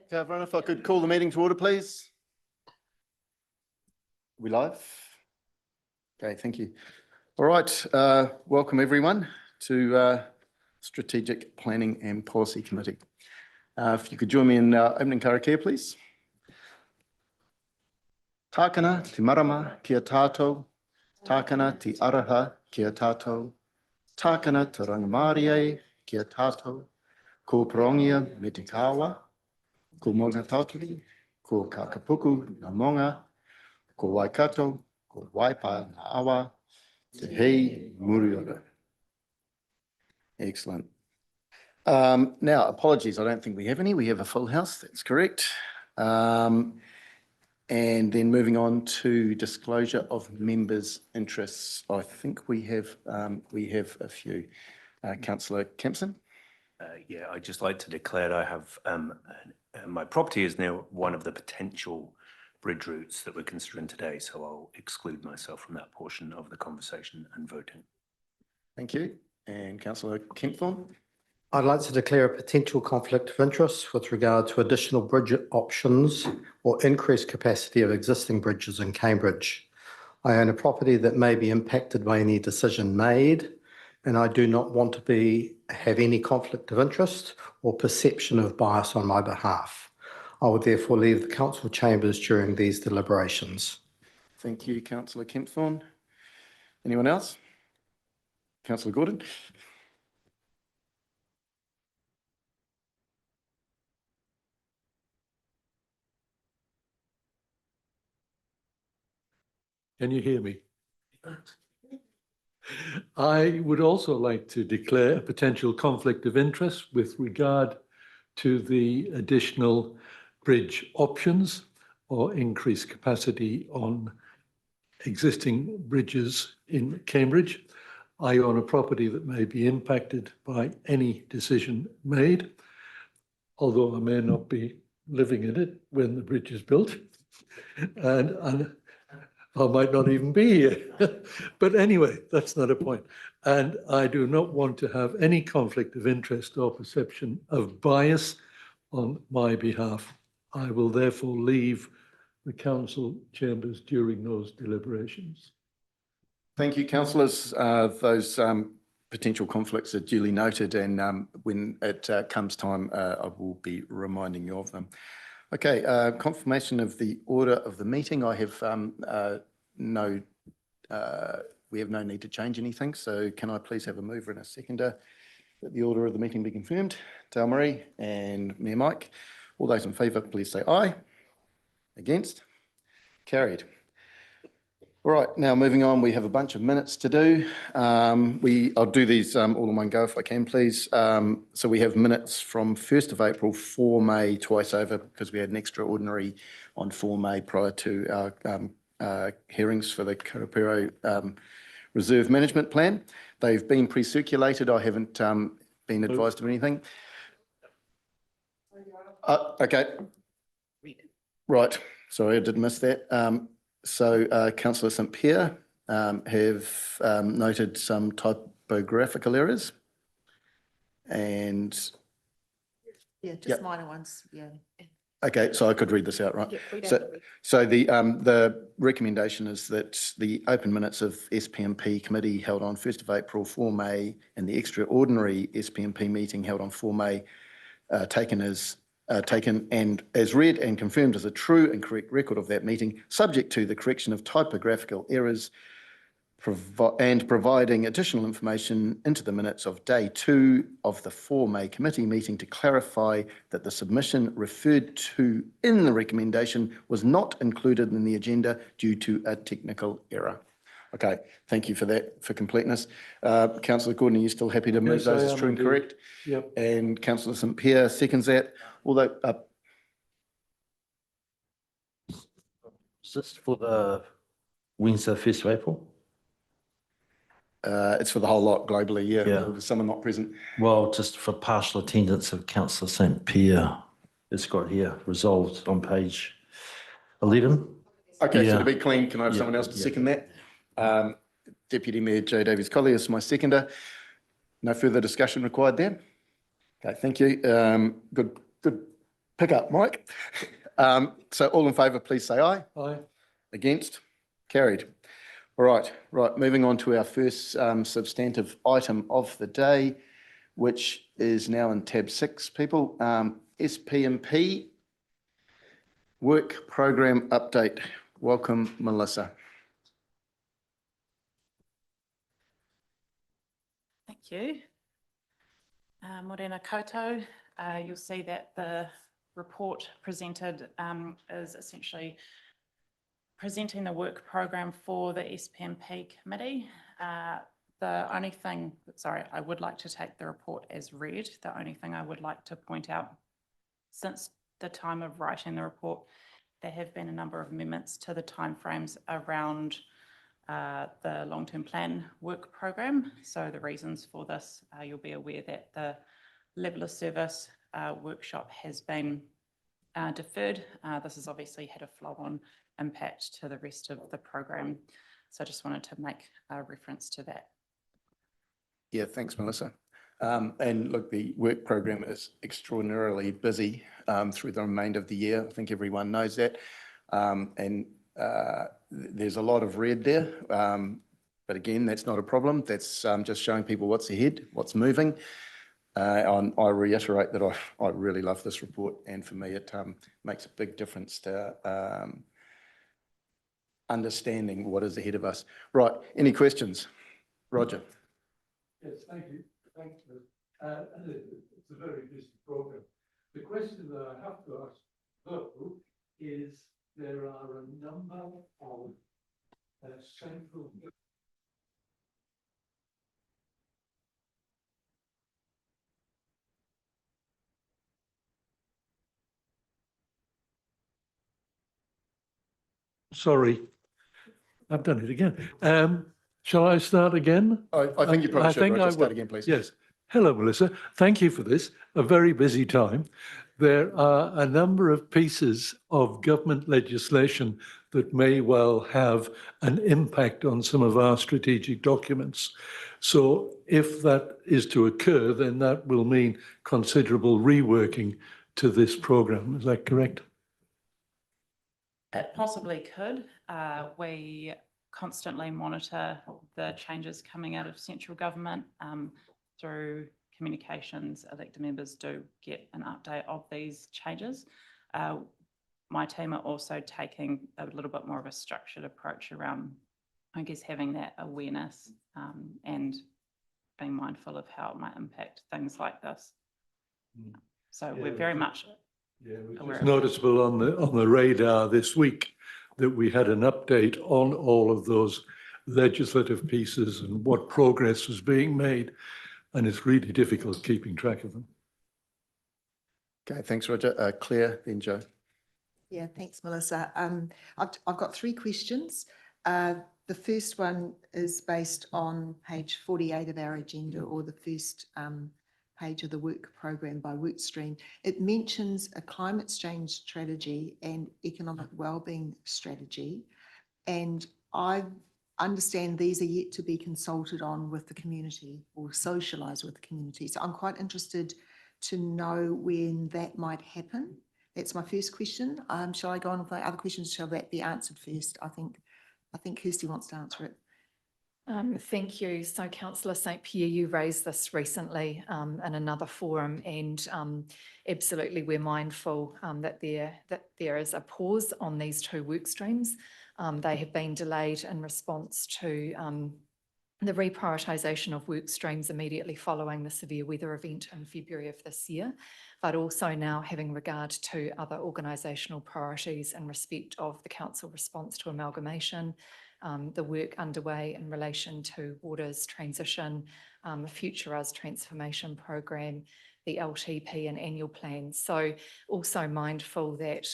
Everyone, if I could call the meeting to order, please. Are we live? Okay, thank you. All right, welcome everyone to Strategic Planning and Policy Committee. If you could join me in opening karakia, please. Tākana te marama kia tātou, tākana te araha kia tātou, tākana te rangamārie kia tātou, ko Porongia me te kawa, ko Monga Tautari, ko Kakapuku ngā monga, ko Waikato, ko Waipa ngā awa, te hei muriora. Excellent. Now, apologies, I don't think we have any. We have a full house, that's correct. And then moving on to disclosure of members' interests. I think we have a few. Councillor Kempson. Yeah, I'd just like to declare I have my property is now one of the potential bridge routes that we're considering today, so I'll exclude myself from that portion of the conversation and voting. Thank you. And Councillor Kempthorne. I'd like to declare a potential conflict of interest with regard to additional bridge options or increased capacity of existing bridges in Cambridge. I own a property that may be impacted by any decision made, and I do not want to have any conflict of interest or perception of bias on my behalf. I would therefore leave the council chambers during these deliberations. Thank you, Councillor Kempthorne. Anyone else? Councillor Gordon. Can you hear me? I would also like to declare a potential conflict of interest with regard to the additional bridge options or increased capacity on existing bridges in Cambridge. I own a property that may be impacted by any decision made, although I may not be living in it when the bridge is built. And I might not even be here. But anyway, that's not a point. And I do not want to have any conflict of interest or perception of bias on my behalf. I will therefore leave the council chambers during those deliberations. Thank you, councillors. Those potential conflicts are duly noted, and when it comes time, I will be reminding you of them. Okay, confirmation of the order of the meeting. I have we have no need to change anything. So can I please have a mover and a seconder that the order of the meeting be confirmed? Dale Murray and Mayor Mike. All those in favour, please say aye. Against? Carried. All right, now moving on, we have a bunch of minutes to do. I'll do these all in one go if I can, please. So we have minutes from 1st of April, 4 May, twice over, because we had an extraordinary on 4 May prior to our hearings for the Karapiro Reserve Management Plan. They've been pre-circulated. I haven't been advised of anything. Okay. Right, sorry, I did miss that. So Councillor St Pierre have noted some typographical errors, and yeah, just minor ones. Yeah. Okay, so I could read this out, right? Yeah, so the recommendation is that the open minutes of SPMP committee held on 1st of April, 4 May, and the extraordinary SPMP meeting held on 4 May taken and as read and confirmed as a true and correct record of that meeting, subject to the correction of typographical errors and providing additional information into the minutes of day 2 of the 4 May committee meeting to clarify that the submission referred to in the recommendation was not included in the agenda due to a technical error. Okay, thank you for that, for completeness. Councillor Gordon, are you still happy to move those as true and correct? Yep. And Councillor St Pierre seconds that. Although, is this for the Wednesday, 1st of April? it's for the whole lot globally, yeah. Yeah. Someone not present. Well, just for partial attendance of Councillor St Pierre, it's got here, resolved on page 11. Okay, Yeah. so to be clean, can I have someone else to second that? Deputy Mayor Joe Davies-Colley is my seconder. No further discussion required there? Okay, thank you. Good pick up, Mike. So all in favour, please say aye. Aye. Against? Carried. All right, moving on to our first substantive item of the day, which is now in tab 6, people. SPMP Work Program Update. Welcome, Melissa. Thank you. Morena koutou. You'll see that the report presented is essentially presenting the work program for the SPMP committee. The only thing, sorry, I would like to take the report as read. The only thing I would like to point out, since the time of writing the report, there have been a number of amendments to the timeframes around the long-term plan work program. So the reasons for this, you'll be aware that the level of service workshop has been deferred. This has obviously had a flow-on impact to the rest of the program. So I just wanted to make a reference to that. Yeah, thanks, Melissa. And look, the work program is extraordinarily busy through the remainder of the year. I think everyone knows that. There's a lot of red there. But again, that's not a problem. That's just showing people what's ahead, what's moving. I reiterate that I really love this report, and for me, it makes a big difference to understanding what is ahead of us. Right, any questions? Roger. Yes, thank you. Thank you. It's a very busy program. The question that I have to ask, though, is there are a number of central Sorry, I've done it again. Shall I start again? I think you probably should, Roger. Start will. again, please. Yes. Hello, Melissa. Thank you for this. A very busy time. There are a number of pieces of government legislation that may well have an impact on some of our strategic documents. So if that is to occur, then that will mean considerable reworking to this programme. Is that correct? It possibly could. We constantly monitor the changes coming out of central government through communications. Elected members do get an update of these changes. My team are also taking a little bit more of a structured approach around, I guess, having that awareness and being mindful of how it might impact things like this. So Yeah, we're very much Yeah, it aware was of noticeable on the radar this week that we had an update on all of those legislative pieces and what progress was being made. And it's really difficult keeping track of them. Okay, thanks, Roger. Claire, then Joe. Yeah, thanks, Melissa. I've got 3 questions. The first one is based on page 48 of our agenda, or the first page of the work program by work stream. It mentions a climate change strategy and economic wellbeing strategy. And I understand these are yet to be consulted on with the community or socialised with the community. So I'm quite interested to know when that might happen. That's my first question. Shall I go on with my other questions? Shall that be answered first? I think Kirsty wants to answer it. Thank you. So Councillor St Pierre, you raised this recently in another forum, and absolutely we're mindful that there is a pause on these 2 work streams. They have been delayed in response to the reprioritisation of work streams immediately following the severe weather event in February of this year, but also now having regard to other organisational priorities in respect of the council response to amalgamation, the work underway in relation to Waters transition, Future Us transformation program, the LTP and annual plans. So also mindful that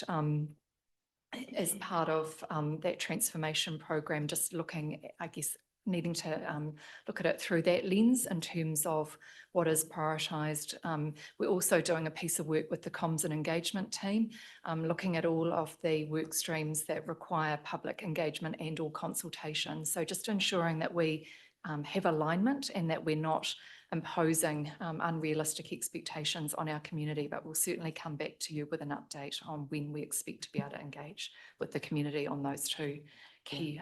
as part of that transformation program, just looking, I guess, needing to look at it through that lens in terms of what is prioritised. We're also doing a piece of work with the comms and engagement team, looking at all of the work streams that require public engagement and or consultation. So just ensuring that we have alignment and that we're not imposing unrealistic expectations on our community, but we'll certainly come back to you with an update on when we expect to be able to engage with the community on those two key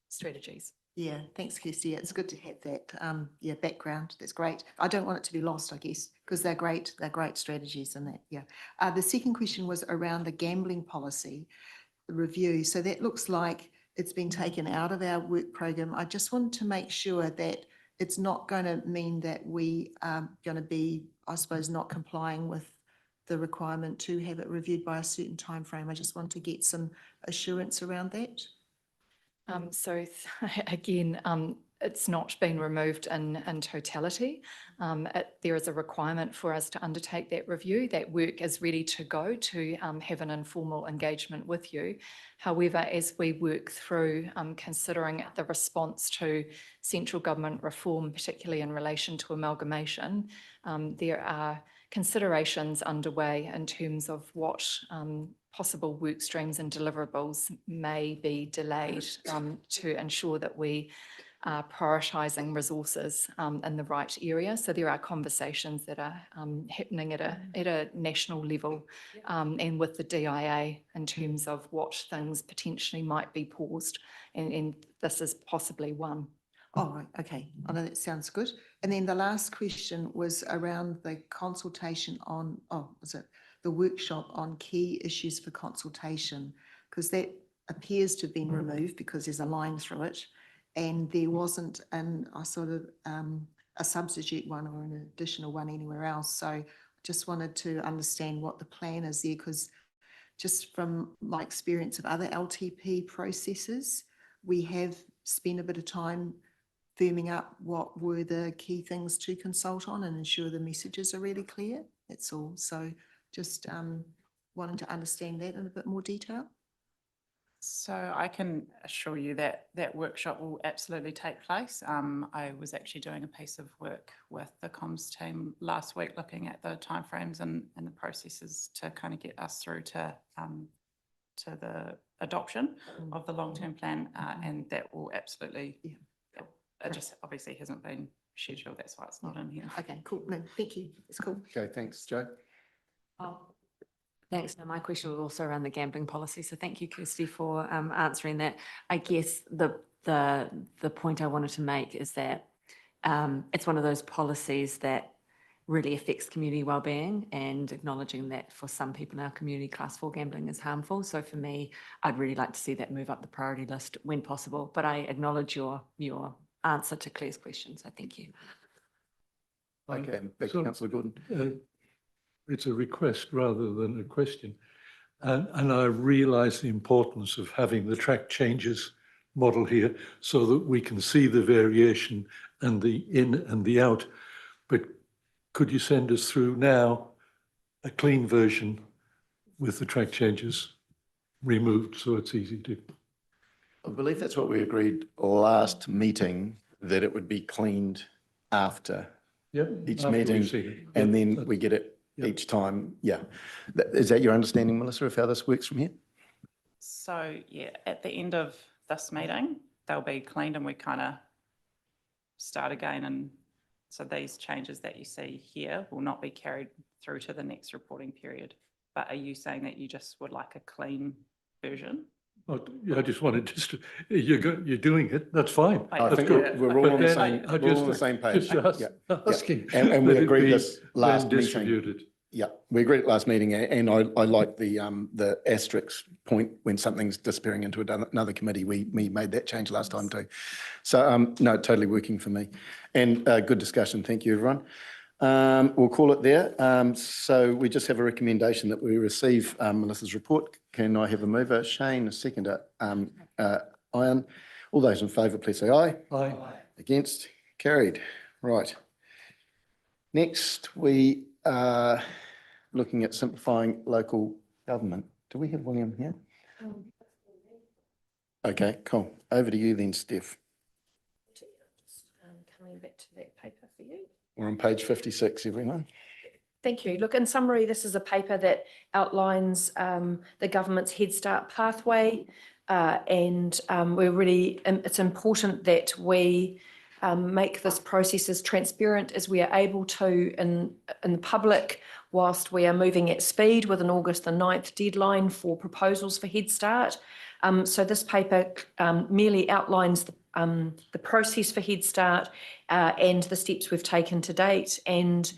strategies. Yeah, thanks, Kirsty. It's good to have that, background. That's great. I don't want it to be lost, I guess, because they're great strategies and that, yeah. The second question was around the gambling policy review. So that looks like it's been taken out of our work program. I just wanted to make sure that it's not going to mean that we are going to be, I suppose, not complying with the requirement to have it reviewed by a certain time frame. I just want to get some assurance around that. So again, it's not been removed in totality. There is a requirement for us to undertake that review. That work is ready to go to have an informal engagement with you. However, as we work through considering the response to central government reform, particularly in relation to amalgamation, there are considerations underway in terms of what possible work streams and deliverables may be delayed to ensure that we are prioritising resources in the right area. So there are conversations that are happening at a national level and with the DIA in terms of what things potentially might be paused, and this is possibly one. Oh, right, okay. I know that sounds good. And then the last question was around the consultation on, was it the workshop on key issues for consultation? Because that appears to have been removed because there's a line through it. And there wasn't a substitute one or an additional one anywhere else. So just wanted to understand what the plan is there, because just from my experience of other LTP processes, we have spent a bit of time firming up what were the key things to consult on and ensure the messages are really clear. That's all. So just wanting to understand that in a bit more detail. So I can assure you that that workshop will absolutely take place. I was actually doing a piece of work with the comms team last week, looking at the timeframes and the processes to kind of get us through to the adoption of the long-term plan, and that will absolutely. It just obviously hasn't been scheduled. That's why it's not in here. Okay, cool. No, thank you. It's cool. Okay, thanks, Joe. Thanks. No, my question was also around the gambling policy. So thank you, Kirsty, for answering that. I guess the point I wanted to make is that it's one of those policies that really affects community wellbeing, and acknowledging that for some people in our community, class 4 gambling is harmful. So for me, I'd really like to see that move up the priority list when possible. But I acknowledge your answer to Claire's question. So thank you. Okay, back to So- Councillor Gordon. It's a request rather than a question. And I realise the importance of having the track changes model here so that we can see the variation and the in and the out. But could you send us through now a clean version with the track changes removed so it's easy to? I believe that's what we agreed last meeting, that it would be cleaned after Yeah. each after we've meeting, seen it. and Yeah, then that- we get it yeah. each time. Yeah. Is that your understanding, Melissa, of how this works from here? So yeah, at the end of this meeting, they'll be cleaned and we kind of start again. And so these changes that you see here will not be carried through to the next reporting period. But are you saying that you just would like a clean version? Yeah, I just wanted you're doing it, that's fine. I I That's think good. we're all But on the then same, I we're all on the just- same page. Just Yeah. asking. And we that it agreed be this last then meeting. distributed. Yeah, we agreed at last meeting, and I like the asterisk point when something's disappearing into another committee. We made that change last time too. So, no, totally working for me. And good discussion. Thank you, everyone. We'll call it there. So we just have a recommendation that we receive Melissa's report. Can I have a mover? Shane, a seconder. Ian. All those in favour, please say aye. Aye. Against? Carried. Right. Next, we are looking at simplifying local government. Do we have William here? Okay, cool. Over to you then, Steph. Coming back to that paper for you. We're on page 56, everyone. Thank you. Look, in summary, this is a paper that outlines the government's Head Start pathway, and we're really, it's important that we make this process as transparent as we are able to in the public, whilst we are moving at speed with an August the 9th deadline for proposals for Head Start. So this paper merely outlines the process for Head Start and the steps we've taken to date. And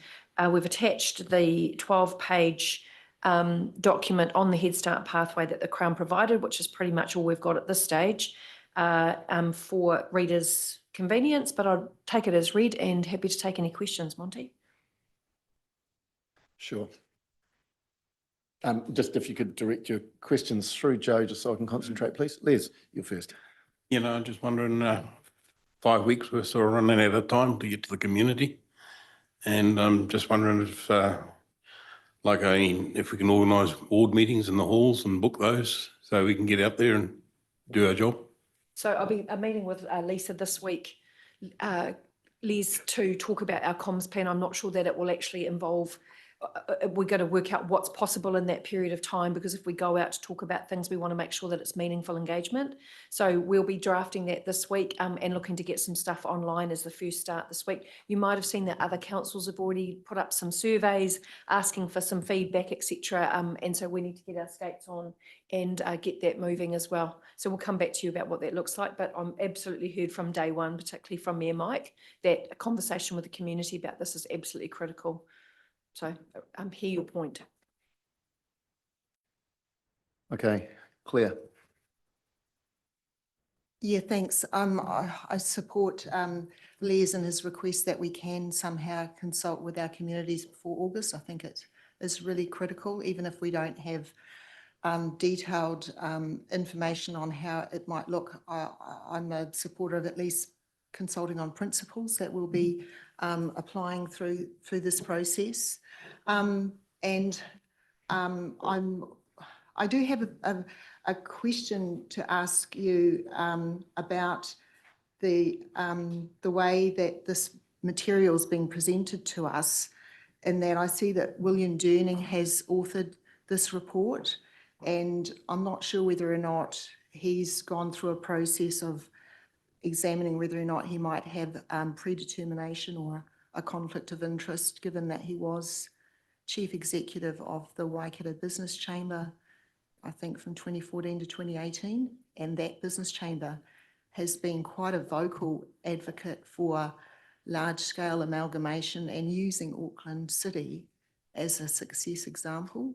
we've attached the 12-page document on the Head Start pathway that the Crown provided, which is pretty much all we've got at this stage for readers' convenience, but I'll take it as read and happy to take any questions, Monty. Sure. Just if you could direct your questions through Joe, just so I can concentrate, please. Les, you're first. I'm just wondering, 5 weeks, we're sort of running out of time to get to the community. And I'm just wondering if, if we can organise board meetings in the halls and book those so we can get out there and do our job. So I'll be meeting with Lisa this week, Les, to talk about our comms plan. I'm not sure that it will actually involve, we're going to work out what's possible in that period of time, because if we go out to talk about things, we want to make sure that it's meaningful engagement. So we'll be drafting that this week and looking to get some stuff online as the first start this week. You might have seen that other councils have already put up some surveys asking for some feedback, etc. And so we need to get our states on and get that moving as well. So we'll come back to you about what that looks like, but I'm absolutely heard from day one, particularly from Mayor Mike, that a conversation with the community about this is absolutely critical. So hear your point. Okay, Claire. Yeah, thanks. I support Les and his request that we can somehow consult with our communities before August. I think it is really critical, even if we don't have detailed information on how it might look. I'm a supporter of at least consulting on principles that we'll be applying through this process. I do have a question to ask you about the way that this material is being presented to us, and that I see that William Durning has authored this report, and I'm not sure whether or not he's gone through a process of examining whether or not he might have predetermination or a conflict of interest, given that he was Chief Executive of the Waikato Business Chamber, I think from 2014 to 2018, and that business chamber has been quite a vocal advocate for large-scale amalgamation and using Auckland City as a success example.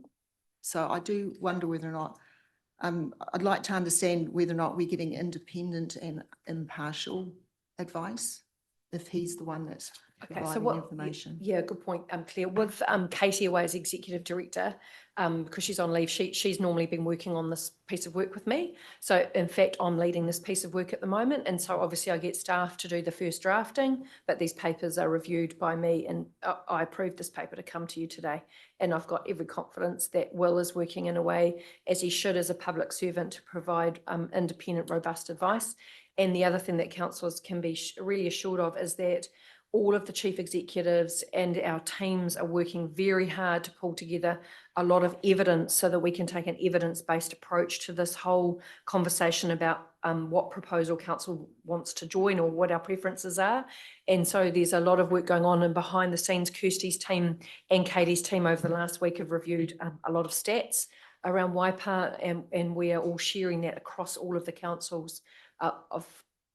So I do wonder whether or not, I'd like to understand whether or not we're getting independent and impartial advice, if he's the one that's providing information. Yeah, good point, Claire. With Katie away as Executive Director, because she's on leave, she's normally been working on this piece of work with me. So in fact, I'm leading this piece of work at the moment. And so obviously I get staff to do the first drafting, but these papers are reviewed by me, and I approved this paper to come to you today. And I've got every confidence that Will is working in a way, as he should as a public servant, to provide independent, robust advice. And the other thing that councillors can be really assured of is that all of the chief executives and our teams are working very hard to pull together a lot of evidence so that we can take an evidence-based approach to this whole conversation about what proposal council wants to join or what our preferences are. And so there's a lot of work going on, and behind the scenes, Kirsty's team and Katie's team over the last week have reviewed a lot of stats around Waipa, and we are all sharing that across all of the councils of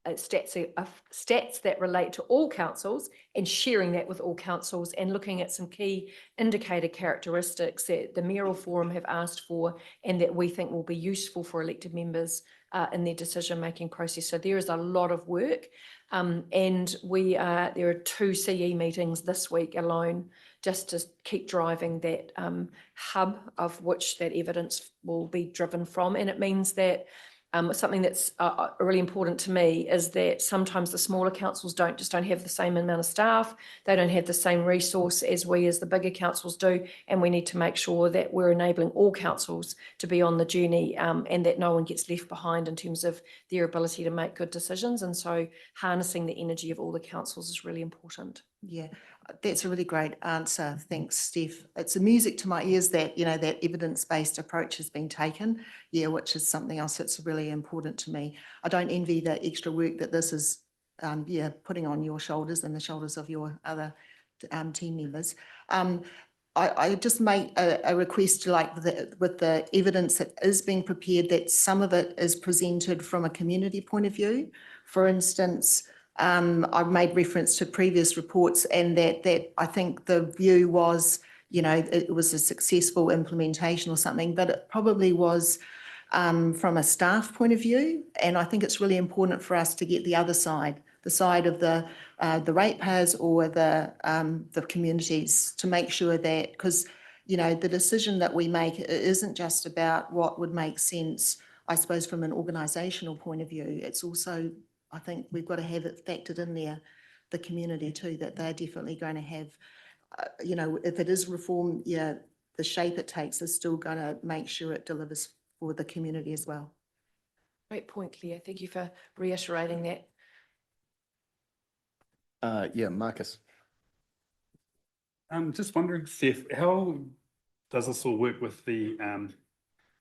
stats that relate to all councils, and sharing that with all councils, and looking at some key indicator characteristics that the mayoral forum have asked for and that we think will be useful for elected members in their decision-making process. So there is a lot of work, and there are 2 CE meetings this week alone, just to keep driving that hub of which that evidence will be driven from. And it means that something that's really important to me is that sometimes the smaller councils don't have the same amount of staff. They don't have the same resource as we as the bigger councils do. And we need to make sure that we're enabling all councils to be on the journey, and that no one gets left behind in terms of their ability to make good decisions. And so harnessing the energy of all the councils is really important. Yeah, that's a really great answer. Thanks, Steph. It's a music to my ears that, that evidence-based approach has been taken, which is something else that's really important to me. I don't envy the extra work that this is putting on your shoulders and the shoulders of your other team members. I just make a request, like with the evidence that is being prepared, that some of it is presented from a community point of view. For instance, I've made reference to previous reports, and that I think the view was, it was a successful implementation or something, but it probably was from a staff point of view. And I think it's really important for us to get the other side, the side of the ratepayers or the communities, to make sure that, because the decision that we make isn't just about what would make sense, I suppose, from an organisational point of view. It's also, I think we've got to have it factored in there, the community too, that they're definitely going to have, if it is reform, the shape it takes is still going to make sure it delivers for the community as well. Great point, Claire. Thank you for reiterating that. Marcus. I'm just wondering, Steph, how does this all work with the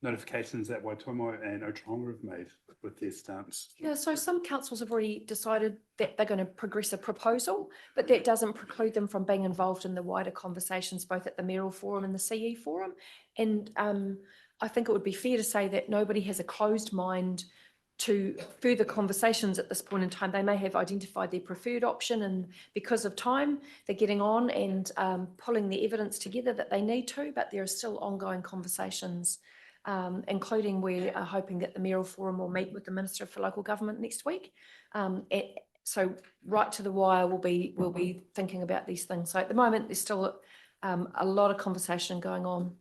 notifications that Waitomo and Otahonga have made with their stance? Yeah, so some councils have already decided that they're going to progress a proposal, but that doesn't preclude them from being involved in the wider conversations, both at the mayoral forum and the CE forum. And I think it would be fair to say that nobody has a closed mind to further conversations at this point in time. They may have identified their preferred option, and because of time, they're getting on and pulling the evidence together that they need to, but there are still ongoing conversations, including we are hoping that the mayoral forum will meet with the Minister for Local Government next week. So right to the wire, we'll be thinking about these things. So at the moment, there's still a lot of conversation going on.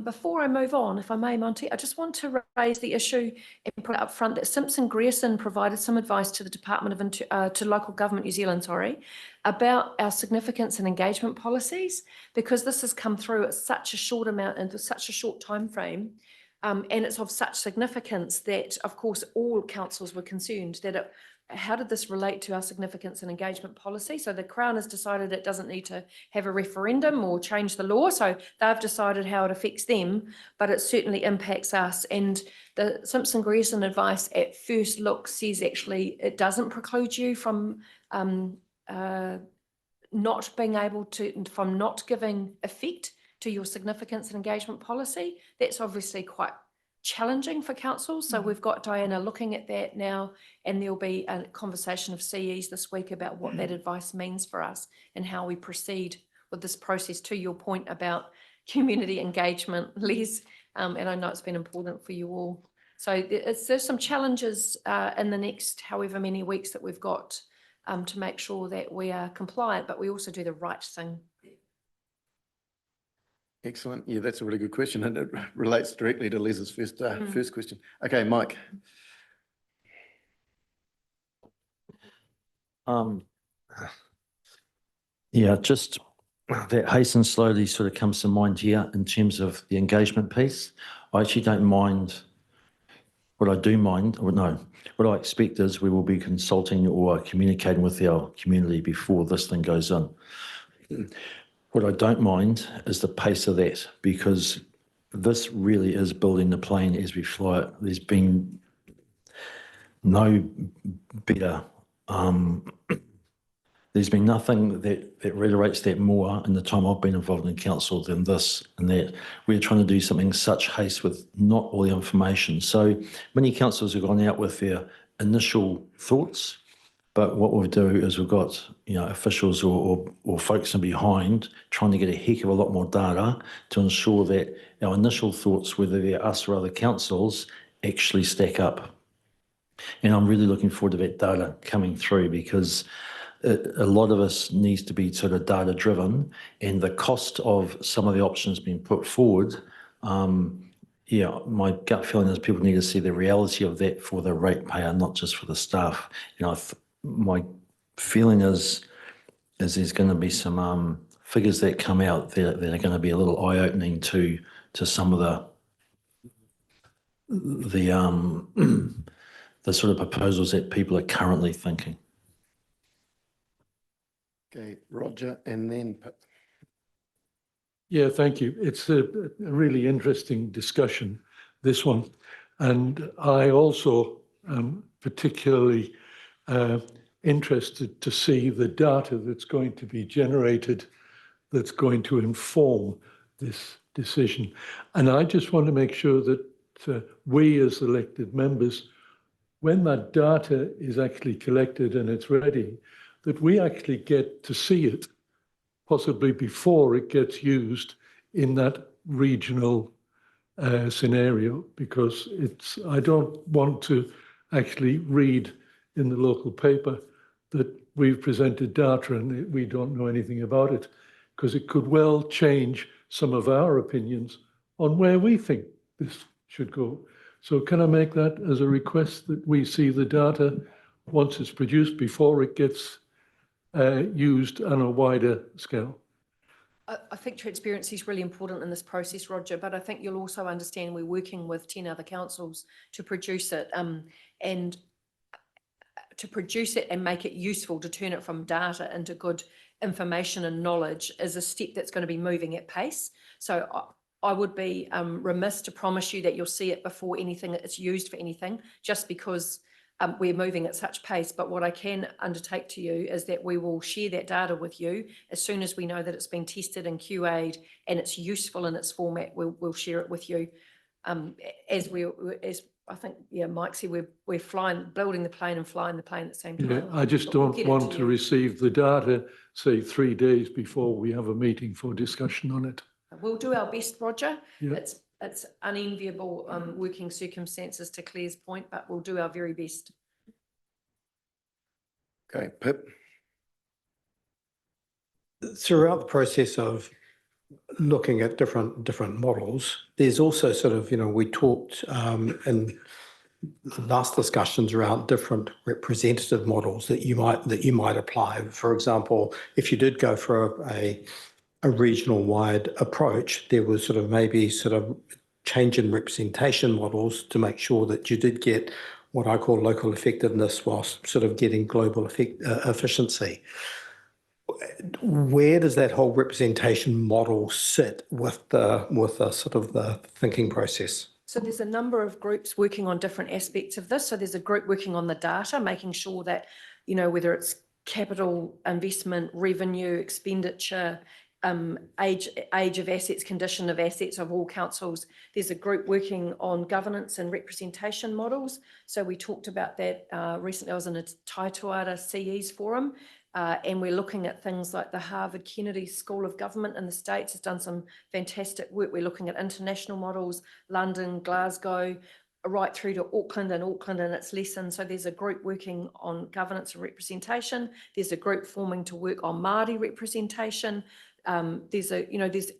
Before I move on, if I may, Monty, I just want to raise the issue and put it up front that Simpson Grierson provided some advice to the Department of to Local Government New Zealand, about our significance and engagement policies, because this has come through at such a short amount and with such a short time frame, and it's of such significance that, of course, all councils were concerned that how did this relate to our significance and engagement policy? So the Crown has decided it doesn't need to have a referendum or change the law. So they've decided how it affects them, but it certainly impacts us. And the Simpson Grierson advice at first look says actually it doesn't preclude you from not being able to, from not giving effect to your significance and engagement policy. That's obviously quite challenging for councils. So we've got Diana looking at that now, and there'll be a conversation of CEs this week about what that advice means for us and how we proceed with this process, to your point about community engagement, Les, and I know it's been important for you all. So there's some challenges in the next however many weeks that we've got to make sure that we are compliant, but we also do the right thing. Excellent. Yeah, that's a really good question, and it relates directly to Les's first question. Okay, Mike. Yeah, just that hasten slowly sort of comes to mind here in terms of the engagement piece. I actually don't mind. What I do mind, or no, what I expect is we will be consulting or communicating with our community before this thing goes in. What I don't mind is the pace of that, because this really is building the plane as we fly it. There's been no better, there's been nothing that reiterates that more in the time I've been involved in council than this, and that we're trying to do something such haste with not all the information. So many councils have gone out with their initial thoughts, but what we'll do is we've got, officials or folks in behind trying to get a heck of a lot more data to ensure that our initial thoughts, whether they're us or other councils, actually stack up. And I'm really looking forward to that data coming through, because a lot of us needs to be sort of data driven, and the cost of some of the options being put forward, my gut feeling is people need to see the reality of that for the ratepayer, not just for the staff. My feeling is there's going to be some figures that come out that are going to be a little eye-opening to some of the sort of proposals that people are currently thinking. Okay, Roger, and then Yeah, thank you. It's a really interesting discussion, this one. And I also am particularly interested to see the data that's going to be generated, that's going to inform this decision. And I just want to make sure that we as elected members, when that data is actually collected and it's ready, that we actually get to see it, possibly before it gets used in that regional scenario, because I don't want to actually read in the local paper that we've presented data and we don't know anything about it, because it could well change some of our opinions on where we think this should go. So can I make that as a request that we see the data once it's produced before it gets used on a wider scale? I think transparency is really important in this process, Roger, but I think you'll also understand we're working with 10 other councils to produce it, and to produce it and make it useful, to turn it from data into good information and knowledge is a step that's going to be moving at pace. So I would be remiss to promise you that you'll see it before anything it's used for anything, just because we're moving at such pace. But what I can undertake to you is that we will share that data with you as soon as we know that it's been tested and QA'd and it's useful in its format. We'll share it with you. As I think, yeah, Mike said, we're building the plane and flying the plane at the same time. Yeah, I just But we'll don't get it want to to you. receive the data, say 3 days before we have a meeting for discussion on it. We'll do our best, Roger. Yeah. It's unenviable working circumstances, to Claire's point, but we'll do our very best. Okay, Pip. Throughout the process of looking at different models, there's also sort of, we talked in last discussions around different representative models that you might apply. For example, if you did go for a regional wide approach, there was sort of maybe sort of change in representation models to make sure that you did get what I call local effectiveness whilst sort of getting global efficiency. Where does that whole representation model sit with the sort of the thinking process? So there's a number of groups working on different aspects of this. So there's a group working on the data, making sure that, whether it's capital investment, revenue, expenditure, age of assets, condition of assets of all councils. There's a group working on governance and representation models. So we talked about that recently. I was in a Taitoara CEs forum, and we're looking at things like the Harvard Kennedy School of Government in the States has done some fantastic work. We're looking at international models, London, Glasgow, right through to Auckland and its lessons. So there's a group working on governance and representation. There's a group forming to work on Māori representation. There's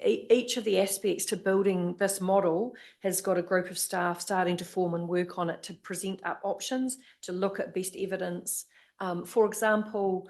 each of the aspects to building this model has got a group of staff starting to form and work on it to present up options, to look at best evidence. For example,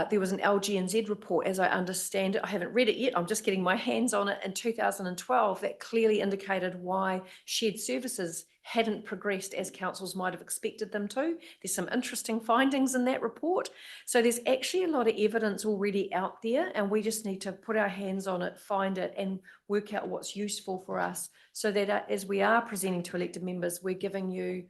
there was an LGNZ report, as I understand it. I haven't read it yet. I'm just getting my hands on it in 2012 that clearly indicated why shared services hadn't progressed as councils might have expected them to. There's some interesting findings in that report. So there's actually a lot of evidence already out there, and we just need to put our hands on it, find it, and work out what's useful for us, so that as we are presenting to elected members, we're giving you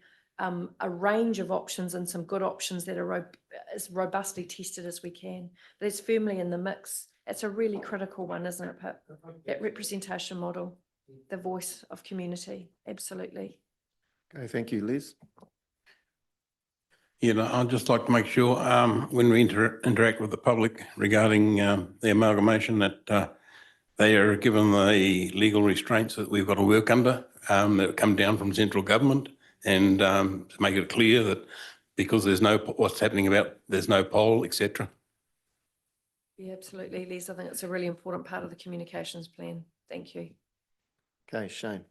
a range of options and some good options that are as robustly tested as we can. But it's firmly in the mix. It's a really critical one, isn't it, Pip? That representation model, the voice of community, absolutely. Okay, thank you, Liz. I'd just like to make sure when we interact with the public regarding the amalgamation that they are given the legal restraints that we've got to work under that come down from central government, and to make it clear that because there's what's happening about there's no poll, etc. Yeah, absolutely, Liz. I think it's a really important part of the communications plan. Thank you. Okay, Shane.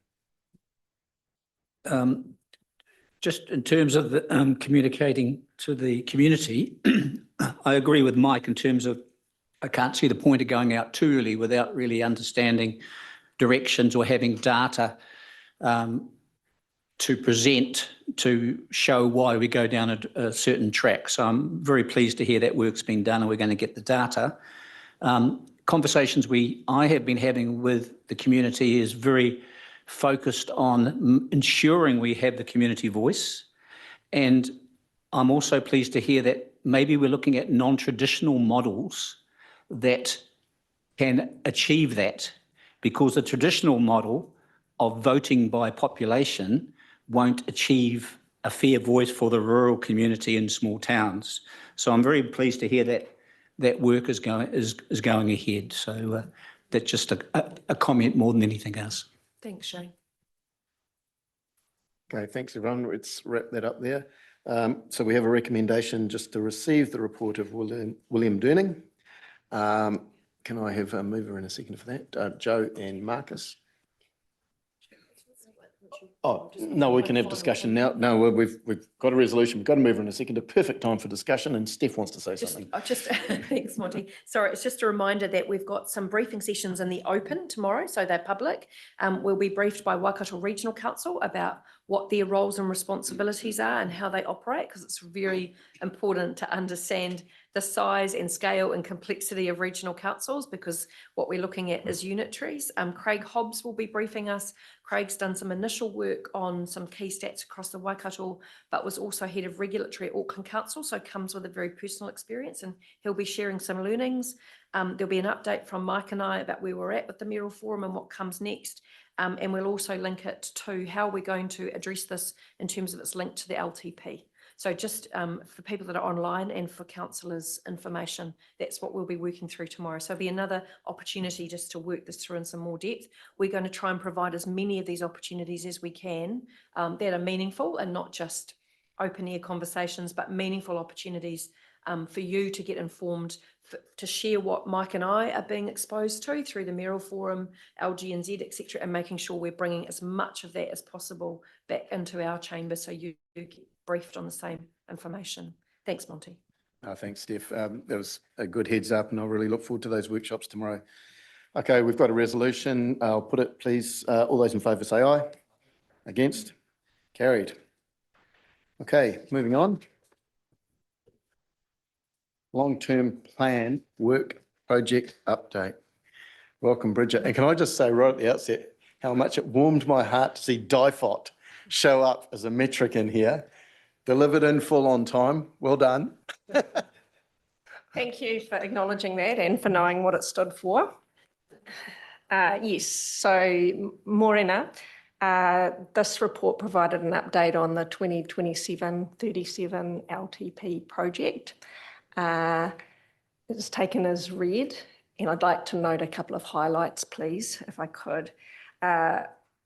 Just in terms of the, communicating to the community, I agree with Mike in terms of I can't see the point of going out too early without really understanding directions or having data to present to show why we go down a certain track. So I'm very pleased to hear that work's been done and we're going to get the data. Conversations I have been having with the community is very focused on ensuring we have the community voice. And I'm also pleased to hear that maybe we're looking at non-traditional models that can achieve that, because the traditional model of voting by population won't achieve a fair voice for the rural community in small towns. So I'm very pleased to hear that that work is going ahead. So that's just a comment more than anything else. Thanks, Shane. Okay, thanks everyone. Let's wrap that up there. So we have a recommendation just to receive the report of William Durning. Can I have a mover and a second for that? Joe and Marcus. Oh, no, we can have discussion now. No, we've got a resolution. We've got a mover and a second. A perfect time for discussion, and Steph wants to say something. Thanks, Monty. Sorry, it's just a reminder that we've got some briefing sessions in the open tomorrow, so they're public. We'll be briefed by Waikato Regional Council about what their roles and responsibilities are and how they operate, because it's very important to understand the size and scale and complexity of regional councils, because what we're looking at is unitaries. Craig Hobbs will be briefing us. Craig's done some initial work on some key stats across the Waikato, but was also head of regulatory at Auckland Council, so comes with a very personal experience, and he'll be sharing some learnings. There'll be an update from Mike and I about where we're at with the Mayoral Forum and what comes next. And we'll also link it to how we're going to address this in terms of its link to the LTP. So just for people that are online and for councillors' information, that's what we'll be working through tomorrow. So it'll be another opportunity just to work this through in some more depth. We're going to try and provide as many of these opportunities as we can that are meaningful and not just open air conversations, but meaningful opportunities for you to get informed, to share what Mike and I are being exposed to through the Mayoral Forum, LGNZ, etc., and making sure we're bringing as much of that as possible back into our chamber so you get briefed on the same information. Thanks, Monty. Thanks, Steph. That was a good heads up, and I really look forward to those workshops tomorrow. Okay, we've got a resolution. I'll put it, please. All those in favour say aye. Against? Carried. Okay, moving on. Long-term plan work project update. Welcome, Bridget. And can I just say right at the outset how much it warmed my heart to see DIFOT show up as a metric in here. Delivered in full on time. Well done. Thank you for acknowledging that and for knowing what it stood for. Yes, so Morena, this report provided an update on the 2027-37 LTP project. It's taken as read, and I'd like to note a couple of highlights, please, if I could.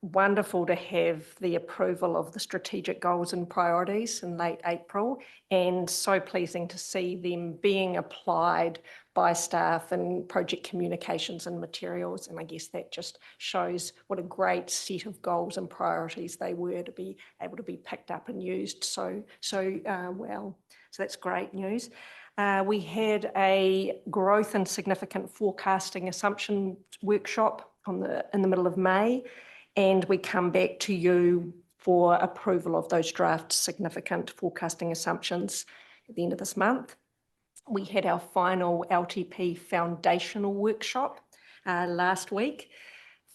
Wonderful to have the approval of the strategic goals and priorities in late April, and so pleasing to see them being applied by staff in project communications and materials. And I guess that just shows what a great set of goals and priorities they were to be able to be picked up and used so well. So that's great news. We had a growth and significant forecasting assumption workshop in the middle of May, and we come back to you for approval of those draft significant forecasting assumptions at the end of this month. We had our final LTP foundational workshop last week.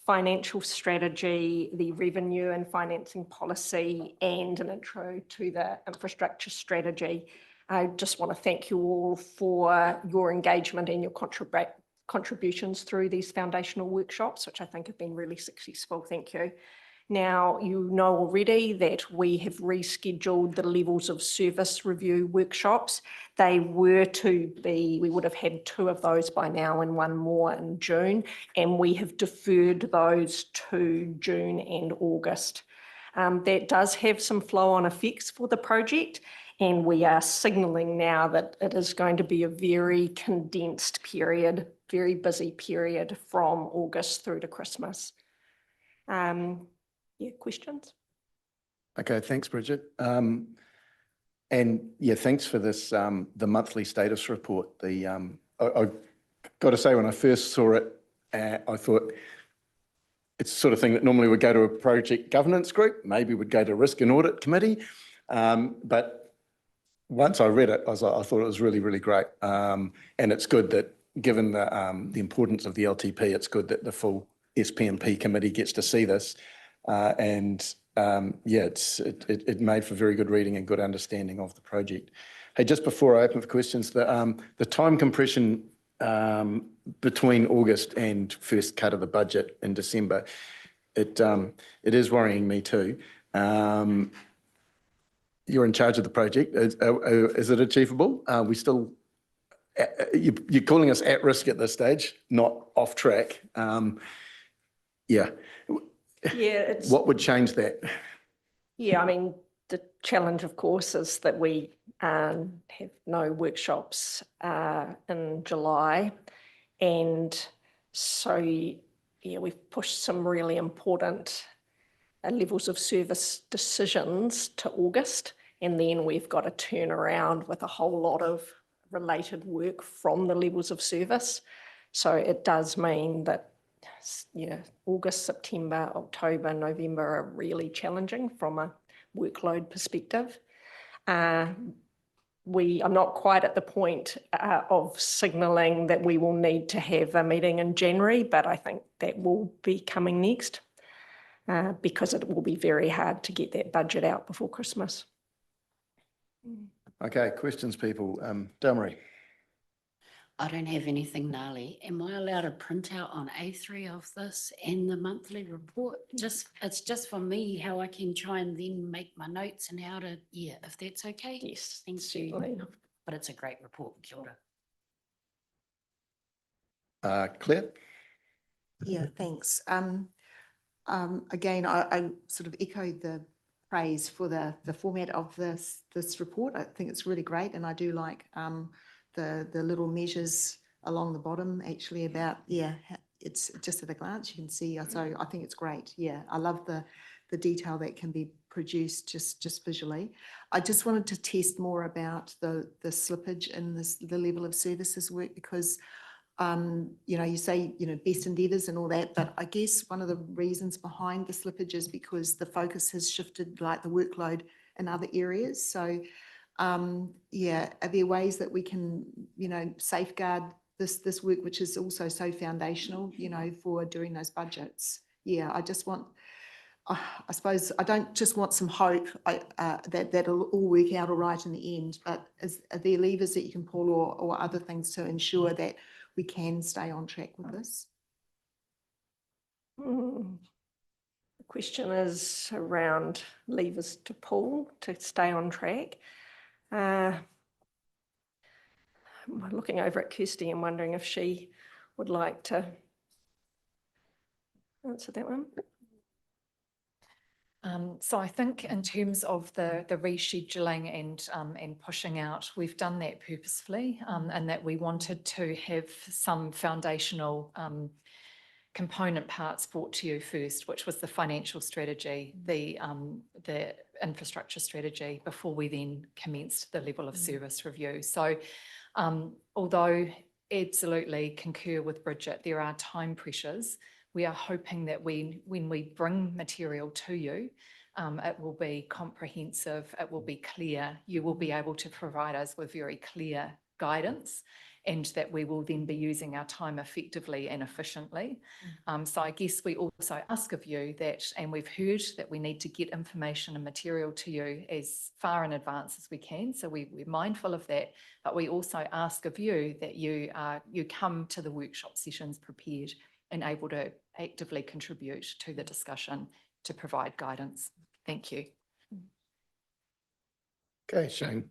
Financial strategy, the revenue and financing policy, and an intro to the infrastructure strategy. I just want to thank you all for your engagement and your contributions through these foundational workshops, which I think have been really successful. Thank you. Now, you know already that we have rescheduled the levels of service review workshops. They were to be, we would have had 2 of those by now and 1 more in June, and we have deferred those to June and August. That does have some flow-on effects for the project, and we are signalling now that it is going to be a very condensed period, very busy period from August through to Christmas. Yeah, questions? Okay, thanks, Bridget. And yeah, thanks for this, the monthly status report. I got to say, when I first saw it, I thought it's the sort of thing that normally would go to a project governance group, maybe would go to risk and audit committee. But once I read it, I thought it was really, really great. And it's good that, given the importance of the LTP, it's good that the full SPMP committee gets to see this. Yeah, it made for very good reading and good understanding of the project. Hey, just before I open for questions, the time compression between August and first cut of the budget in December, it is worrying me too. You're in charge of the project. Is it achievable? We still, you're calling us at risk at this stage, not off track. Yeah. it's. What would change that? Yeah, I mean, the challenge, of course, is that we have no workshops in July. And so, yeah, we've pushed some really important levels of service decisions to August. And then we've got to turn around with a whole lot of related work from the levels of service. So it does mean that, yeah, August, September, October, November are really challenging from a workload perspective. I'm not quite at the point of signalling that we will need to have a meeting in January, but I think that will be coming next because it will be very hard to get that budget out before Christmas. Okay, questions, people. Damarie. I don't have anything gnarly. Am I allowed a printout on A3 of this and the monthly report? It's just for me, how I can try and then make my notes and how to, yeah, if that's okay. Yes, thanks you. But it's a great report. Kia ora. Claire? Yeah, thanks. Again, I sort of echoed the praise for the format of this report. I think it's really great, and I do like the little measures along the bottom actually about, yeah, it's just at a glance you can see. So I think it's great. Yeah, I love the detail that can be produced just visually. I just wanted to test more about the slippage in the level of services work because you know, you say, you know, best endeavours and all that, but I guess one of the reasons behind the slippage is because the focus has shifted, like the workload in other areas. So, yeah, are there ways that we can, you know, safeguard this work, which is also so foundational, you know, for doing those budgets? Yeah, I just want, I suppose, I don't just want some hope that that'll all work out all right in the end, but are there levers that you can pull or other things to ensure that we can stay on track with this? The question is around levers to pull to stay on track. I'm looking over at Kirsty and wondering if she would like to answer that one. So I think in terms of the rescheduling and pushing out, we've done that purposefully and that we wanted to have some foundational component parts brought to you first, which was the financial strategy, the infrastructure strategy, before we then commenced the level of service review. So although absolutely concur with Bridget, there are time pressures. We are hoping that when we bring material to you, it will be comprehensive, it will be clear, you will be able to provide us with very clear guidance, and that we will then be using our time effectively and efficiently. So I guess we also ask of you that, and we've heard that we need to get information and material to you as far in advance as we can. So we're mindful of that, but we also ask of you that you come to the workshop sessions prepared and able to actively contribute to the discussion to provide guidance. Thank you. Okay, Shane.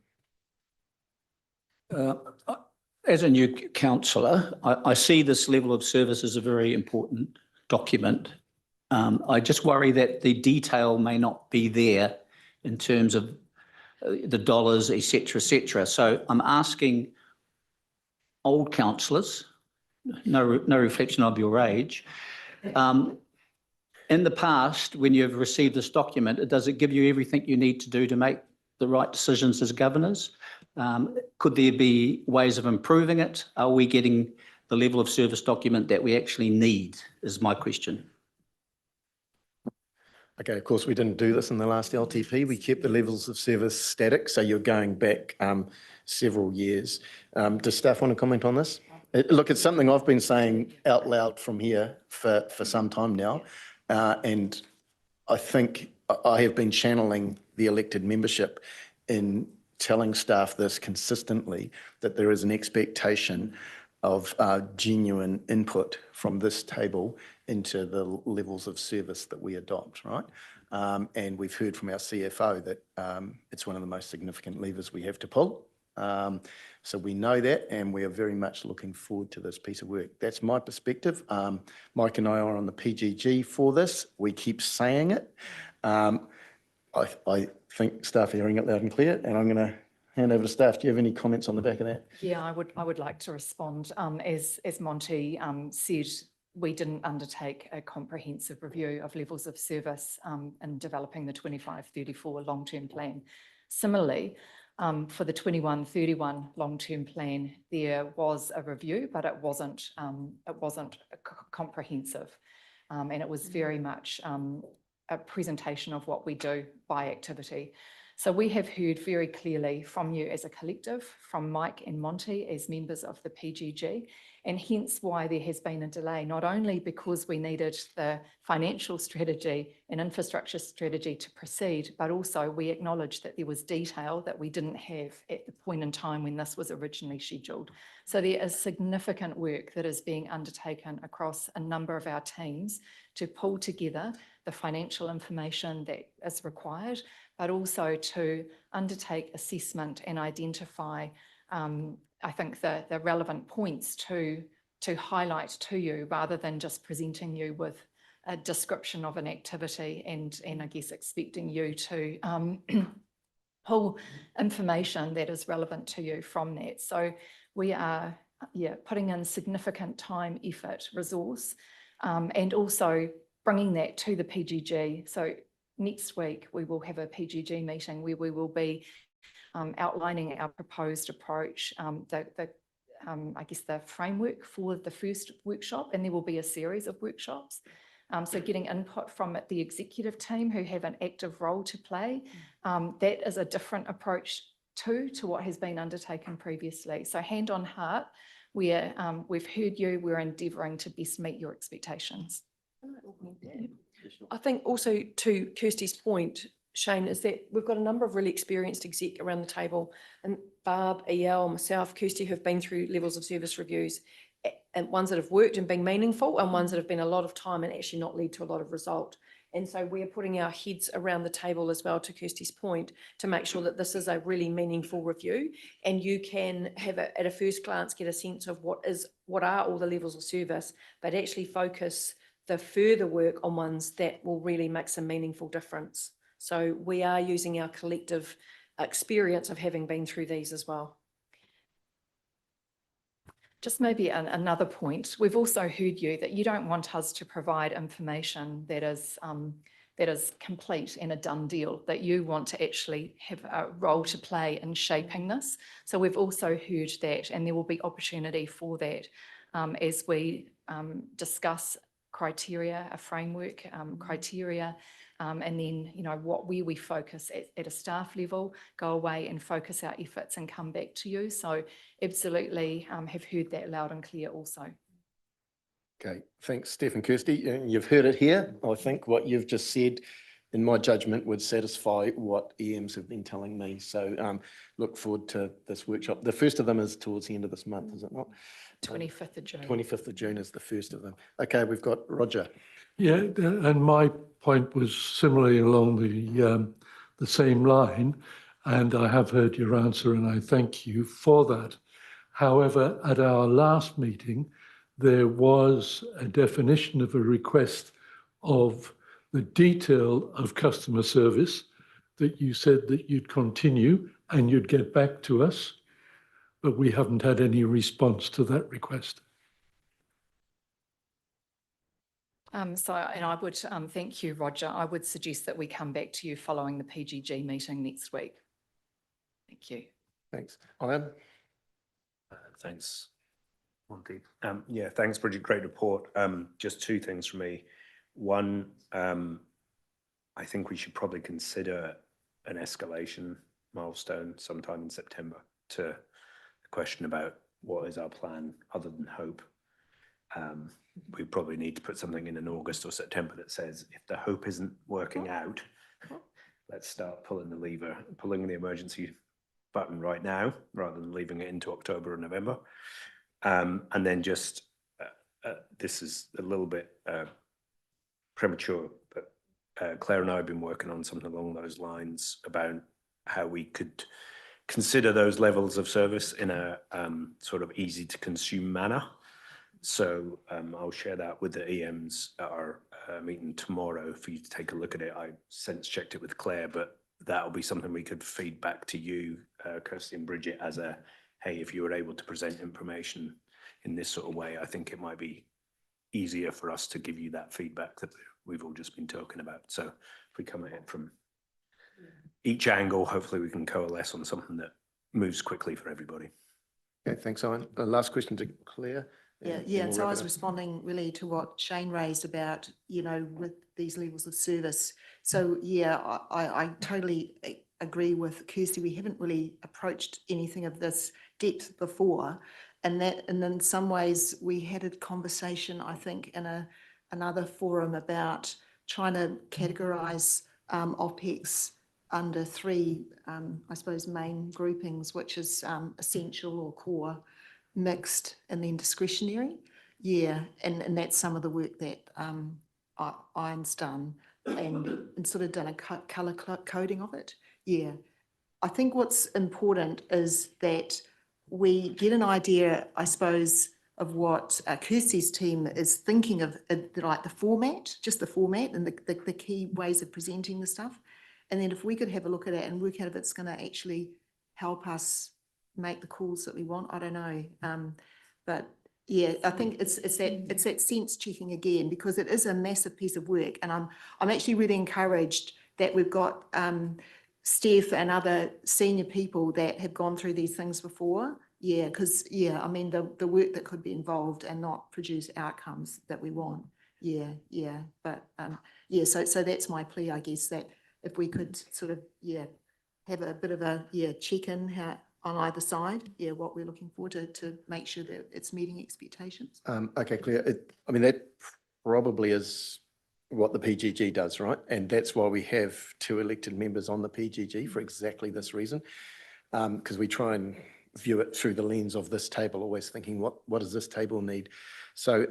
As a new councillor, I see this level of service as a very important document. I just worry that the detail may not be there in terms of the dollars, et cetera, So I'm asking old councillors, no reflection of your age. In the past, when you've received this document, does it give you everything you need to do to make the right decisions as governors? Could there be ways of improving it? Are we getting the level of service document that we actually need, is my question. Okay, of course, we didn't do this in the last LTP. We kept the levels of service static, so you're going back several years. Does staff want to comment on this? Look, it's something I've been saying out loud from here for some time now, and I think I have been channeling the elected membership in telling staff this consistently, that there is an expectation of genuine input from this table into the levels of service that we adopt, right? And we've heard from our CFO that it's one of the most significant levers we have to pull. So we know that, and we are very much looking forward to this piece of work. That's my perspective. Mike and I are on the PGG for this. We keep saying it. I think staff are hearing it loud and clear, and I'm going to hand over to staff. Do you have any comments on the back of that? Yeah, I would like to respond. As Monty said, we didn't undertake a comprehensive review of levels of service in developing the 25-34 long-term plan. Similarly, for the 21-31 long-term plan, there was a review, but it wasn't comprehensive, and it was very much a presentation of what we do by activity. So we have heard very clearly from you as a collective, from Mike and Monty as members of the PGG, and hence why there has been a delay, not only because we needed the financial strategy and infrastructure strategy to proceed, but also we acknowledge that there was detail that we didn't have at the point in time when this was originally scheduled. So there is significant work that is being undertaken across a number of our teams to pull together the financial information that is required, but also to undertake assessment and identify, I think, the relevant points to highlight to you, rather than just presenting you with a description of an activity and I guess expecting you to pull information that is relevant to you from that. So we are putting in significant time, effort, resource, and also bringing that to the PGG. So next week we will have a PGG meeting where we will be outlining our proposed approach, I guess the framework for the first workshop, and there will be a series of workshops. So getting input from the executive team who have an active role to play, that is a different approach to what has been undertaken previously. So hand on heart, we've heard you, we're endeavouring to best meet your expectations. I think also to Kirsty's point, Shane, is that we've got a number of really experienced exec around the table, and Barb, EL, myself, Kirsty, have been through levels of service reviews, and ones that have worked and been meaningful, and ones that have been a lot of time and actually not led to a lot of result. And so we're putting our heads around the table as well, to Kirsty's point, to make sure that this is a really meaningful review, and you can have at a first glance get a sense of what are all the levels of service, but actually focus the further work on ones that will really make some meaningful difference. So we are using our collective experience of having been through these as well. Just maybe another point, we've also heard you that you don't want us to provide information that is complete and a done deal, that you want to actually have a role to play in shaping this. So we've also heard that, and there will be opportunity for that as we discuss criteria, a framework, criteria, and then, where we focus at a staff level, go away and focus our efforts and come back to you. So absolutely have heard that loud and clear also. Okay, thanks, Steph and Kirsty. You've heard it here. I think what you've just said, in my judgment, would satisfy what EMs have been telling me. So look forward to this workshop. The first of them is towards the end of this month, is it not? 25th of June. 25th of June is the first of them. Okay, we've got Roger. Yeah, and my point was similarly along the same line, and I have heard your answer, and I thank you for that. However, at our last meeting, there was a definition of a request of the detail of customer service that you said that you'd continue and you'd get back to us, but we haven't had any response to that request. And I would thank you, Roger. I would suggest that we come back to you following the PGG meeting next week. Thank you. Thanks. Ian? Thanks, Monty. Yeah, thanks, Bridget. Great report. Just two things from me. One, I think we should probably consider an escalation milestone sometime in September to the question about what is our plan other than hope. We probably need to put something in August or September that says, if the hope isn't working out, let's start pulling the lever, pulling the emergency button right now, rather than leaving it into October or November. And then just, this is a little bit premature, but Claire and I have been working on something along those lines about how we could consider those levels of service in a sort of easy to consume manner. So I'll share that with the EMs at our meeting tomorrow for you to take a look at it. I sense checked it with Claire, but that'll be something we could feed back to you, Kirsty and Bridget, as a, hey, if you were able to present information in this sort of way, I think it might be easier for us to give you that feedback that we've all just been talking about. So if we come at it from each angle, hopefully we can coalesce on something that moves quickly for everybody. Okay, thanks, Owen. Last question to Claire. Yeah, we'll so I wrap was it up. responding really to what Shane raised about, with these levels of service. So yeah, I totally agree with Kirsty. We haven't really approached anything of this depth before. And in some ways we had a conversation, I think, in another forum about trying to categorize OPEX under three, I suppose, main groupings, which is essential or core, mixed, and then discretionary. Yeah, and that's some of the work that Iron's done and sort of done a colour coding of it. Yeah, I think what's important is that we get an idea, I suppose, of what Kirsty's team is thinking of, like the format, just the format and the key ways of presenting the stuff. And then if we could have a look at it and work out if it's going to actually help us make the calls that we want, I don't know. But yeah, I think it's that sense checking again, because it is a massive piece of work. And I'm actually really encouraged that we've got Steph and other senior people that have gone through these things before. Yeah, because I mean the work that could be involved and not produce outcomes that we want. Yeah. But so that's my plea, I guess, that if we could sort of have a bit of a check-in on either side, what we're looking for to make sure that it's meeting expectations. Okay, Claire. I mean, that probably is what the PGG does, right? And that's why we have 2 elected members on the PGG for exactly this reason, because we try and view it through the lens of this table, always thinking, what does this table need? So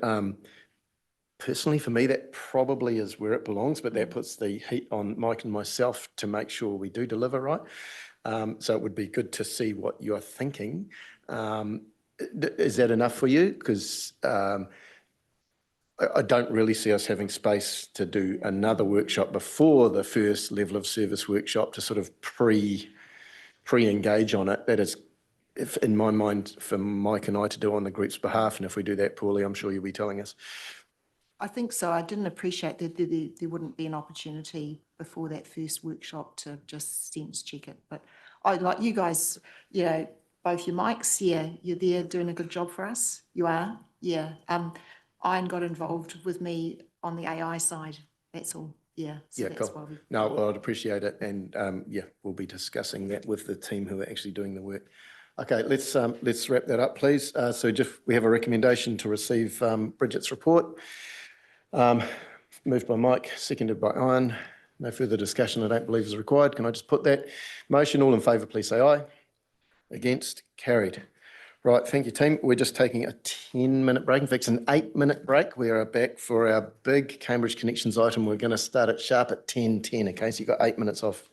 personally, for me, that probably is where it belongs, but that puts the heat on Mike and myself to make sure we do deliver right. So it would be good to see what you're thinking. Is that enough for you? Because I don't really see us having space to do another workshop before the first level of service workshop to sort of pre-engage on it. That is, if in my mind, for Mike and I to do on the group's behalf. And if we do that poorly, I'm sure you'll be telling us. I think so. I didn't appreciate that there wouldn't be an opportunity before that first workshop to just sense check it. But I like you guys, both your mics, you're there doing a good job for us. You are, Ian got involved with me on the AI side. That's all. So that's cool. why we. No, well, I'd appreciate it. And we'll be discussing that with the team who are actually doing the work. Okay, let's wrap that up, please. So Jeff, we have a recommendation to receive Bridget's report. Moved by Mike, seconded by Ian. No further discussion, I don't believe, is required. Can I just put that motion? All in favour, please say aye. Against? Carried. Right, thank you, team. We're just taking a 10-minute break. In fact, it's an 8-minute break. We are back for our big Cambridge Connections item. We're going to start it sharp at 10:10, okay? So you've got 8 minutes off.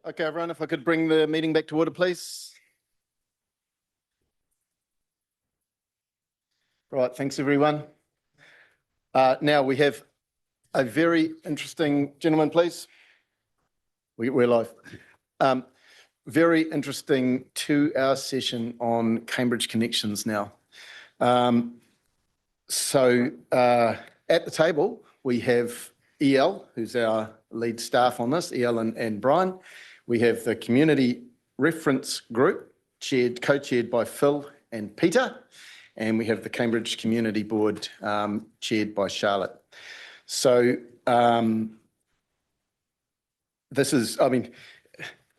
Okay, everyone, if I could bring the meeting back to order, please. Right, thanks, everyone. Now we have a very interesting, gentleman, please. We're live. Very interesting 2-hour session on Cambridge Connections now. At the table, we have EL, who's our lead staff on this, EL and Brian. We have the Community Reference Group, co-chaired by Phil and Peter. And we have the Cambridge Community Board, chaired by Charlotte. So this is,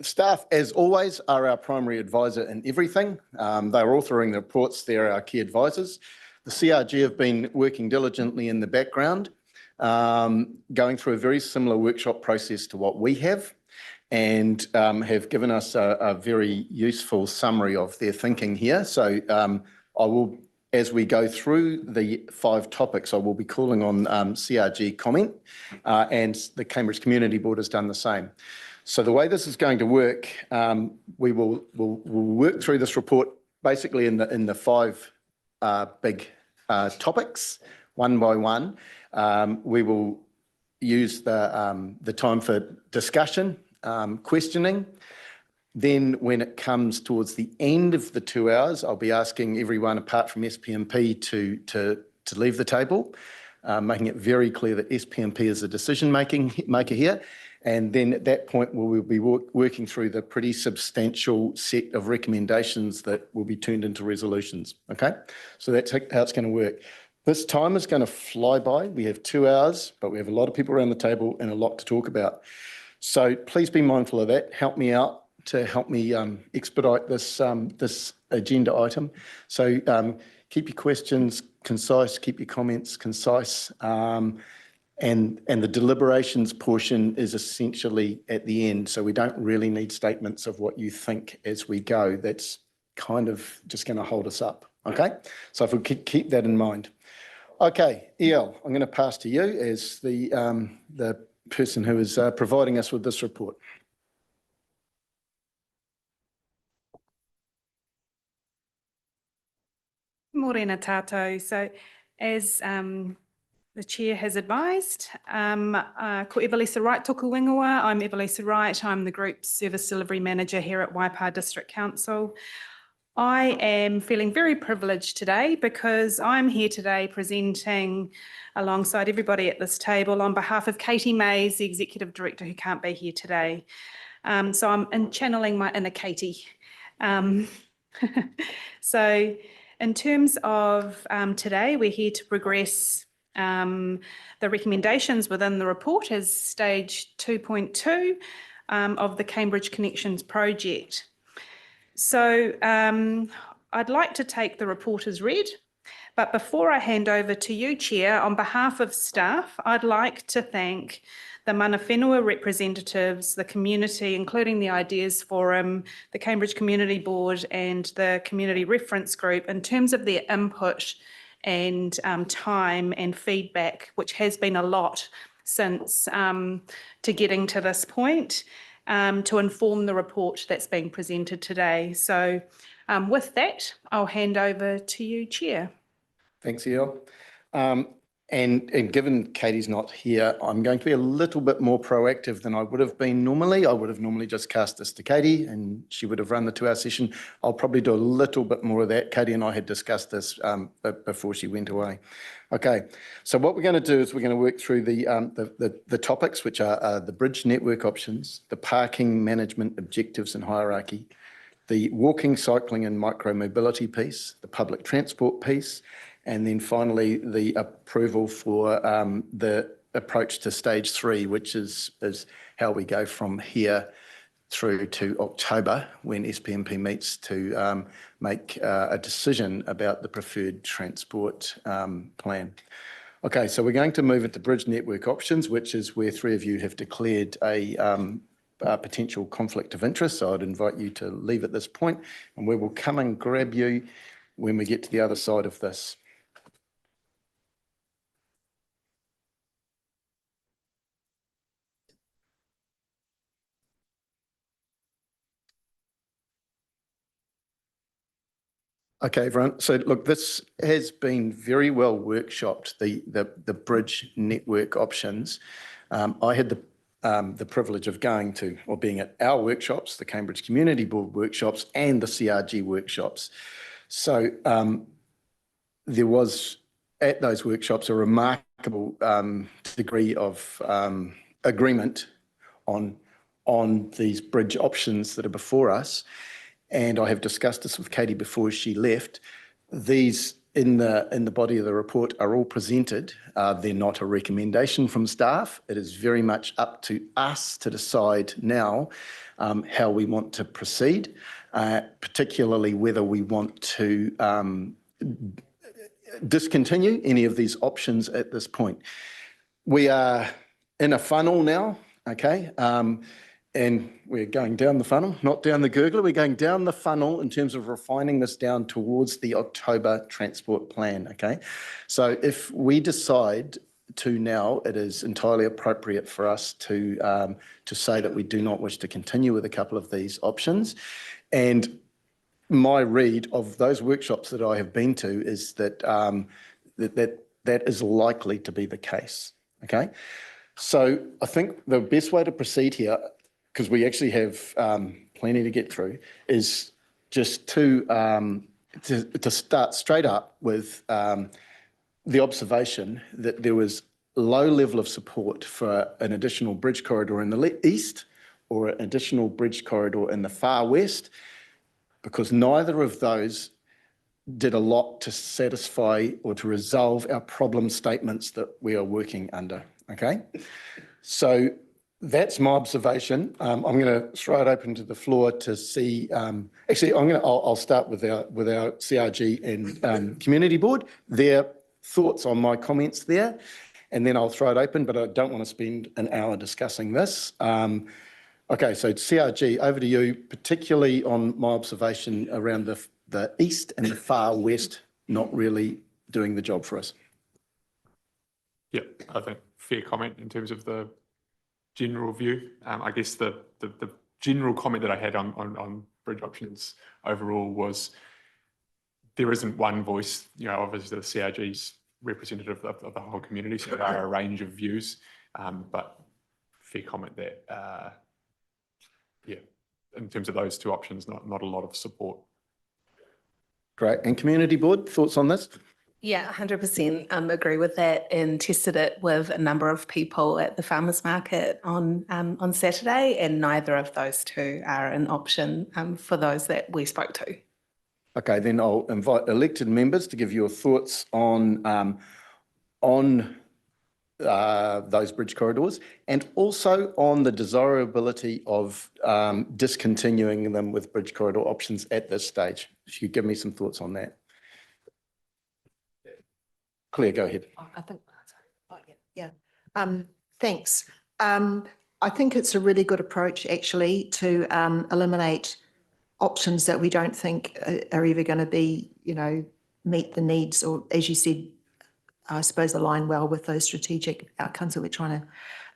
staff, as always, are our primary advisor in everything. They're authoring the reports, they're our key advisors. The CRG have been working diligently in the background, going through a very similar workshop process to what we have, and have given us a very useful summary of their thinking here. So I will, as we go through the 5 topics, I will be calling on CRG comment, and the Cambridge Community Board has done the same. So the way this is going to work, we'll work through this report basically in the 5 big topics, one by one. We will use the time for discussion, questioning. Then when it comes towards the end of the 2 hours, I'll be asking everyone apart from SPMP to leave the table, making it very clear that SPMP is a decision maker here. And then at that point, we'll be working through the pretty substantial set of recommendations that will be turned into resolutions. Okay, so that's how it's going to work. This time is going to fly by. We have 2 hours, but we have a lot of people around the table and a lot to talk about. So please be mindful of that. Help me out to help me expedite this agenda item. So keep your questions concise, keep your comments concise, and the deliberations portion is essentially at the end. So we don't really need statements of what you think as we go. That's kind of just going to hold us up. Okay, so if we keep that in mind. Okay, EL, I'm going to pass to you as the person who is providing us with this report. Morena tātou. So as the chair has advised, ko Evelisa Wright toku ingoa. I'm Evelisa Wright. I'm the Group Service Delivery Manager here at Waipa District Council. I am feeling very privileged today because I'm here today presenting alongside everybody at this table on behalf of Katie Mays, the Executive Director who can't be here today. So I'm channeling my inner Katie. So in terms of today, we're here to progress the recommendations within the report as stage 2.2 of the Cambridge Connections project. So I'd like to take the report as read, but before I hand over to you, Chair, on behalf of staff, I'd like to thank the mana whenua representatives, the community, including the Ideas Forum, the Cambridge Community Board and the Community Reference Group in terms of their input and time and feedback, which has been a lot since to getting to this point, to inform the report that's being presented today. So with that, I'll hand over to you, Chair. Thanks, EL. And given Katie's not here, I'm going to be a little bit more proactive than I would have been normally. I would have normally just cast this to Katie and she would have run the 2-hour session. I'll probably do a little bit more of that. Katie and I had discussed this before she went away. Okay, so what we're going to do is we're going to work through the topics, which are the bridge network options, the parking management objectives and hierarchy, the walking, cycling and micro-mobility piece, the public transport piece, and then finally, the approval for the approach to stage 3, which is how we go from here through to October when SPMP meets to make a decision about the preferred transport plan. Okay, so we're going to move into bridge network options, which is where 3 of you have declared a potential conflict of interest. So I'd invite you to leave at this point, and we will come and grab you when we get to the other side of this. Okay, everyone. So look, this has been very well workshopped, the bridge network options. I had the privilege of going to, or being at our workshops, the Cambridge Community Board workshops and the CRG workshops. So there was, at those workshops, a remarkable degree of agreement on these bridge options that are before us. And I have discussed this with Katie before she left. These in the body of the report are all presented. They're not a recommendation from staff. It is very much up to us to decide now how we want to proceed, particularly whether we want to discontinue any of these options at this point. We are in a funnel now, okay? And we're going down the funnel, not down the gurgler. We're going down the funnel in terms of refining this down towards the October transport plan, okay? So if we decide to now, it is entirely appropriate for us to say that we do not wish to continue with a couple of these options. And my read of those workshops that I have been to is that that is likely to be the case, okay? So I think the best way to proceed here, because we actually have plenty to get through, is just to start straight up with the observation that there was low level of support for an additional bridge corridor in the east or an additional bridge corridor in the far west, because neither of those did a lot to satisfy or to resolve our problem statements that we are working under, okay? So that's my observation. I'm going to throw it open to the floor to see. Actually, I'll start with our CRG and Community Board, their thoughts on my comments there, and then I'll throw it open. But I don't want to spend an hour discussing this. Okay, so CRG, over to you, particularly on my observation around the east and the far west not really doing the job for us. Yeah, I think fair comment in terms of the general view. I guess the general comment that I had on bridge options overall was there isn't one voice. You know, obviously the CRG's representative of the whole community, so there are a range of views. But fair comment that, yeah, in terms of those two options, not a lot of support. Great. And Community Board, thoughts on this? Yeah, 100% agree with that, and tested it with a number of people at the farmers market on Saturday, and neither of those two are an option for those that we spoke to. Okay, then I'll invite elected members to give your thoughts on those bridge corridors, and also on the desirability of discontinuing them with bridge corridor options at this stage. If you could give me some thoughts on that. Claire, go ahead. I think, yeah. Thanks. I think it's a really good approach actually to eliminate options that we don't think are ever going to be, you know, meet the needs, or as you said, I suppose align well with those strategic outcomes that we're trying to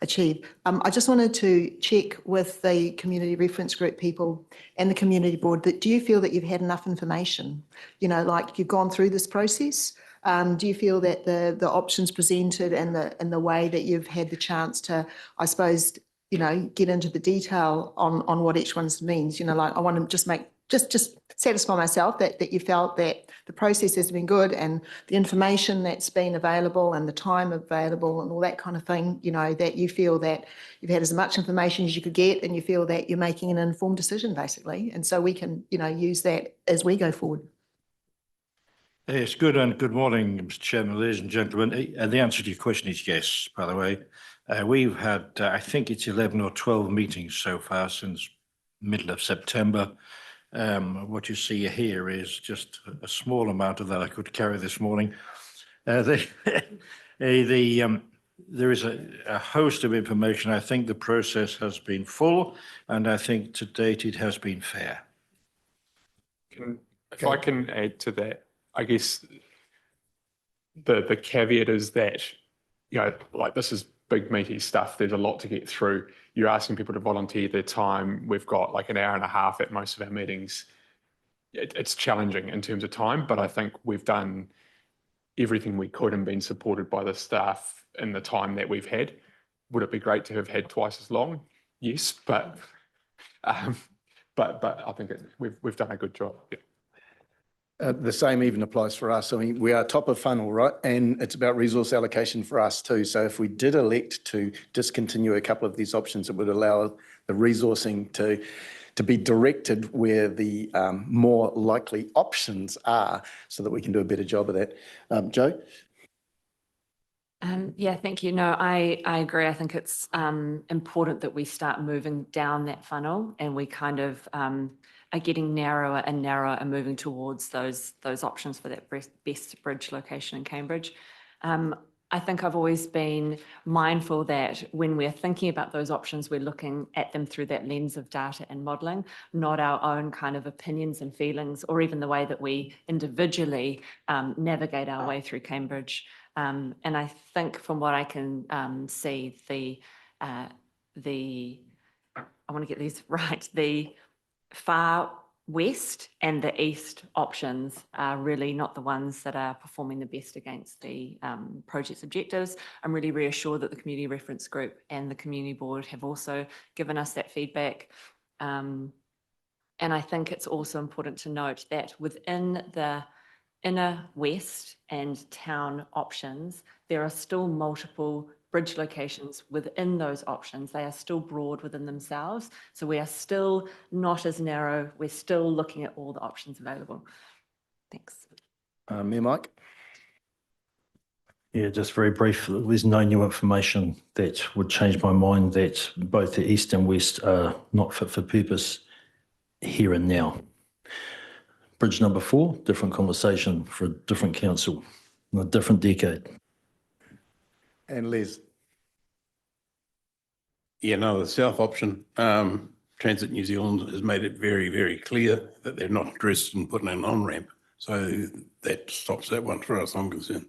achieve. I just wanted to check with the community reference group people and the community board that do you feel that you've had enough information? You know, like you've gone through this process. Do you feel that the options presented and the way that you've had the chance to, I suppose, you know, get into the detail on what each one means? You know, like I want to just satisfy myself that you felt that the process has been good, and the information that's been available and the time available and all that kind of thing, you know, that you feel that you've had as much information as you could get, and you feel that you're making an informed decision basically. And so we can, you know, use that as we go forward. Yes, good morning, Mr. Chairman, ladies and gentlemen. And the answer to your question is yes, by the way. We've had, I think it's 11 or 12 meetings so far since middle of September. What you see here is just a small amount of that I could carry this morning. There is a host of information. I think the process has been full, and I think to date it has been fair. If I can add to that, I guess the caveat is that, you know, like this is big meaty stuff. There's a lot to get through. You're asking people to volunteer their time. We've got like an hour and a half at most of our meetings. it's challenging in terms of time, but I think we've done everything we could and been supported by the staff in the time that we've had. Would it be great to have had twice as long? Yes, but I think we've done a good job. Yeah. The same even applies for us. I mean, we are top of funnel, right? And it's about resource allocation for us too. So if we did elect to discontinue a couple of these options, it would allow the resourcing to be directed where the more likely options are so that we can do a better job of that. Joe? Yeah, thank you. No, I agree. I think it's important that we start moving down that funnel and we kind of are getting narrower and narrower and moving towards those options for that best bridge location in Cambridge. I think I've always been mindful that when we're thinking about those options, we're looking at them through that lens of data and modelling, not our own kind of opinions and feelings, or even the way that we individually navigate our way through Cambridge. And I think from what I can see, I want to get these right, the far west and the east options are really not the ones that are performing the best against the project's objectives. I'm really reassured that the Community Reference Group and the Community Board have also given us that feedback. And I think it's also important to note that within the inner west and town options, there are still multiple bridge locations within those options. They are still broad within themselves. So we are still not as narrow. We're still looking at all the options available. Thanks. Mayor Mike? Yeah, just very brief. There's no new information that would change my mind that both the east and west are not fit for purpose here and now. Bridge number 4, different conversation for a different council, in a different decade. And Les? Yeah, no, the south option, Transit New Zealand has made it very, very clear that they're not interested in putting an on-ramp. So that stops that one for us, I'm concerned.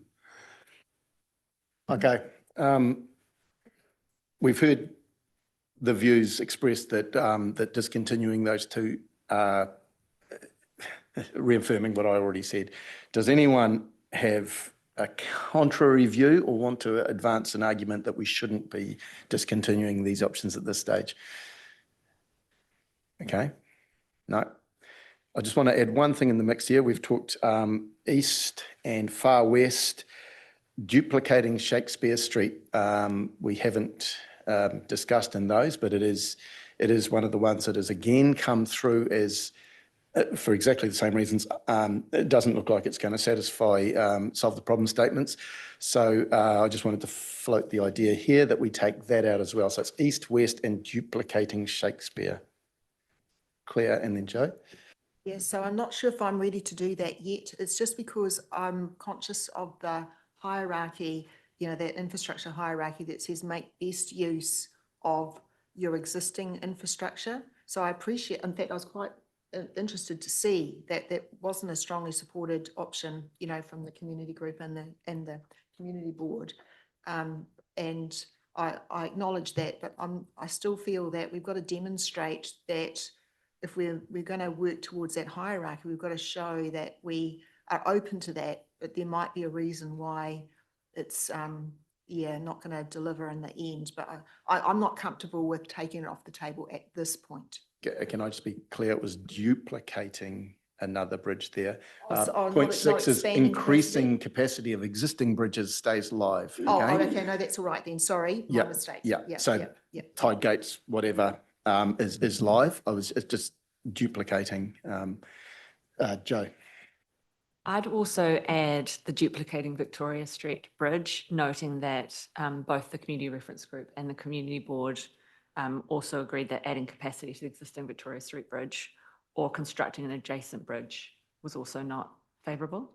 Okay. We've heard the views expressed that that discontinuing those two are reaffirming what I already said. Does anyone have a contrary view or want to advance an argument that we shouldn't be discontinuing these options at this stage? Okay. No. I just want to add one thing in the mix here. We've talked east and far west, duplicating Shakespeare Street. We haven't discussed in those, but it is one of the ones that has again come through as for exactly the same reasons. It doesn't look like it's going to satisfy solve the problem statements. So I just wanted to float the idea here that we take that out as well. So it's east, west, and duplicating Shakespeare. Claire and then Joe. Yeah, so I'm not sure if I'm ready to do that yet. It's just because I'm conscious of the hierarchy, you know, that infrastructure hierarchy that says make best use of your existing infrastructure. So I appreciate, in fact, I was quite interested to see that that wasn't a strongly supported option, you know, from the community group and the community board. And I acknowledge that, but I still feel that we've got to demonstrate that if we're going to work towards that hierarchy, we've got to show that we are open to that, but there might be a reason why it's not going to deliver in the end. But I'm not comfortable with taking it off the table at this point. Can I just be clear? It was duplicating another bridge there. Not Point 6 is expanding increasing capacity of existing bridges stays live. Oh, okay, no, that's all right then. Sorry, my mistake. Yeah. So Tide Gates, whatever, is live. It's just duplicating. Joe. I'd also add the duplicating Victoria Street Bridge, noting that both the Community Reference Group and the Community Board also agreed that adding capacity to the existing Victoria Street Bridge or constructing an adjacent bridge was also not favourable.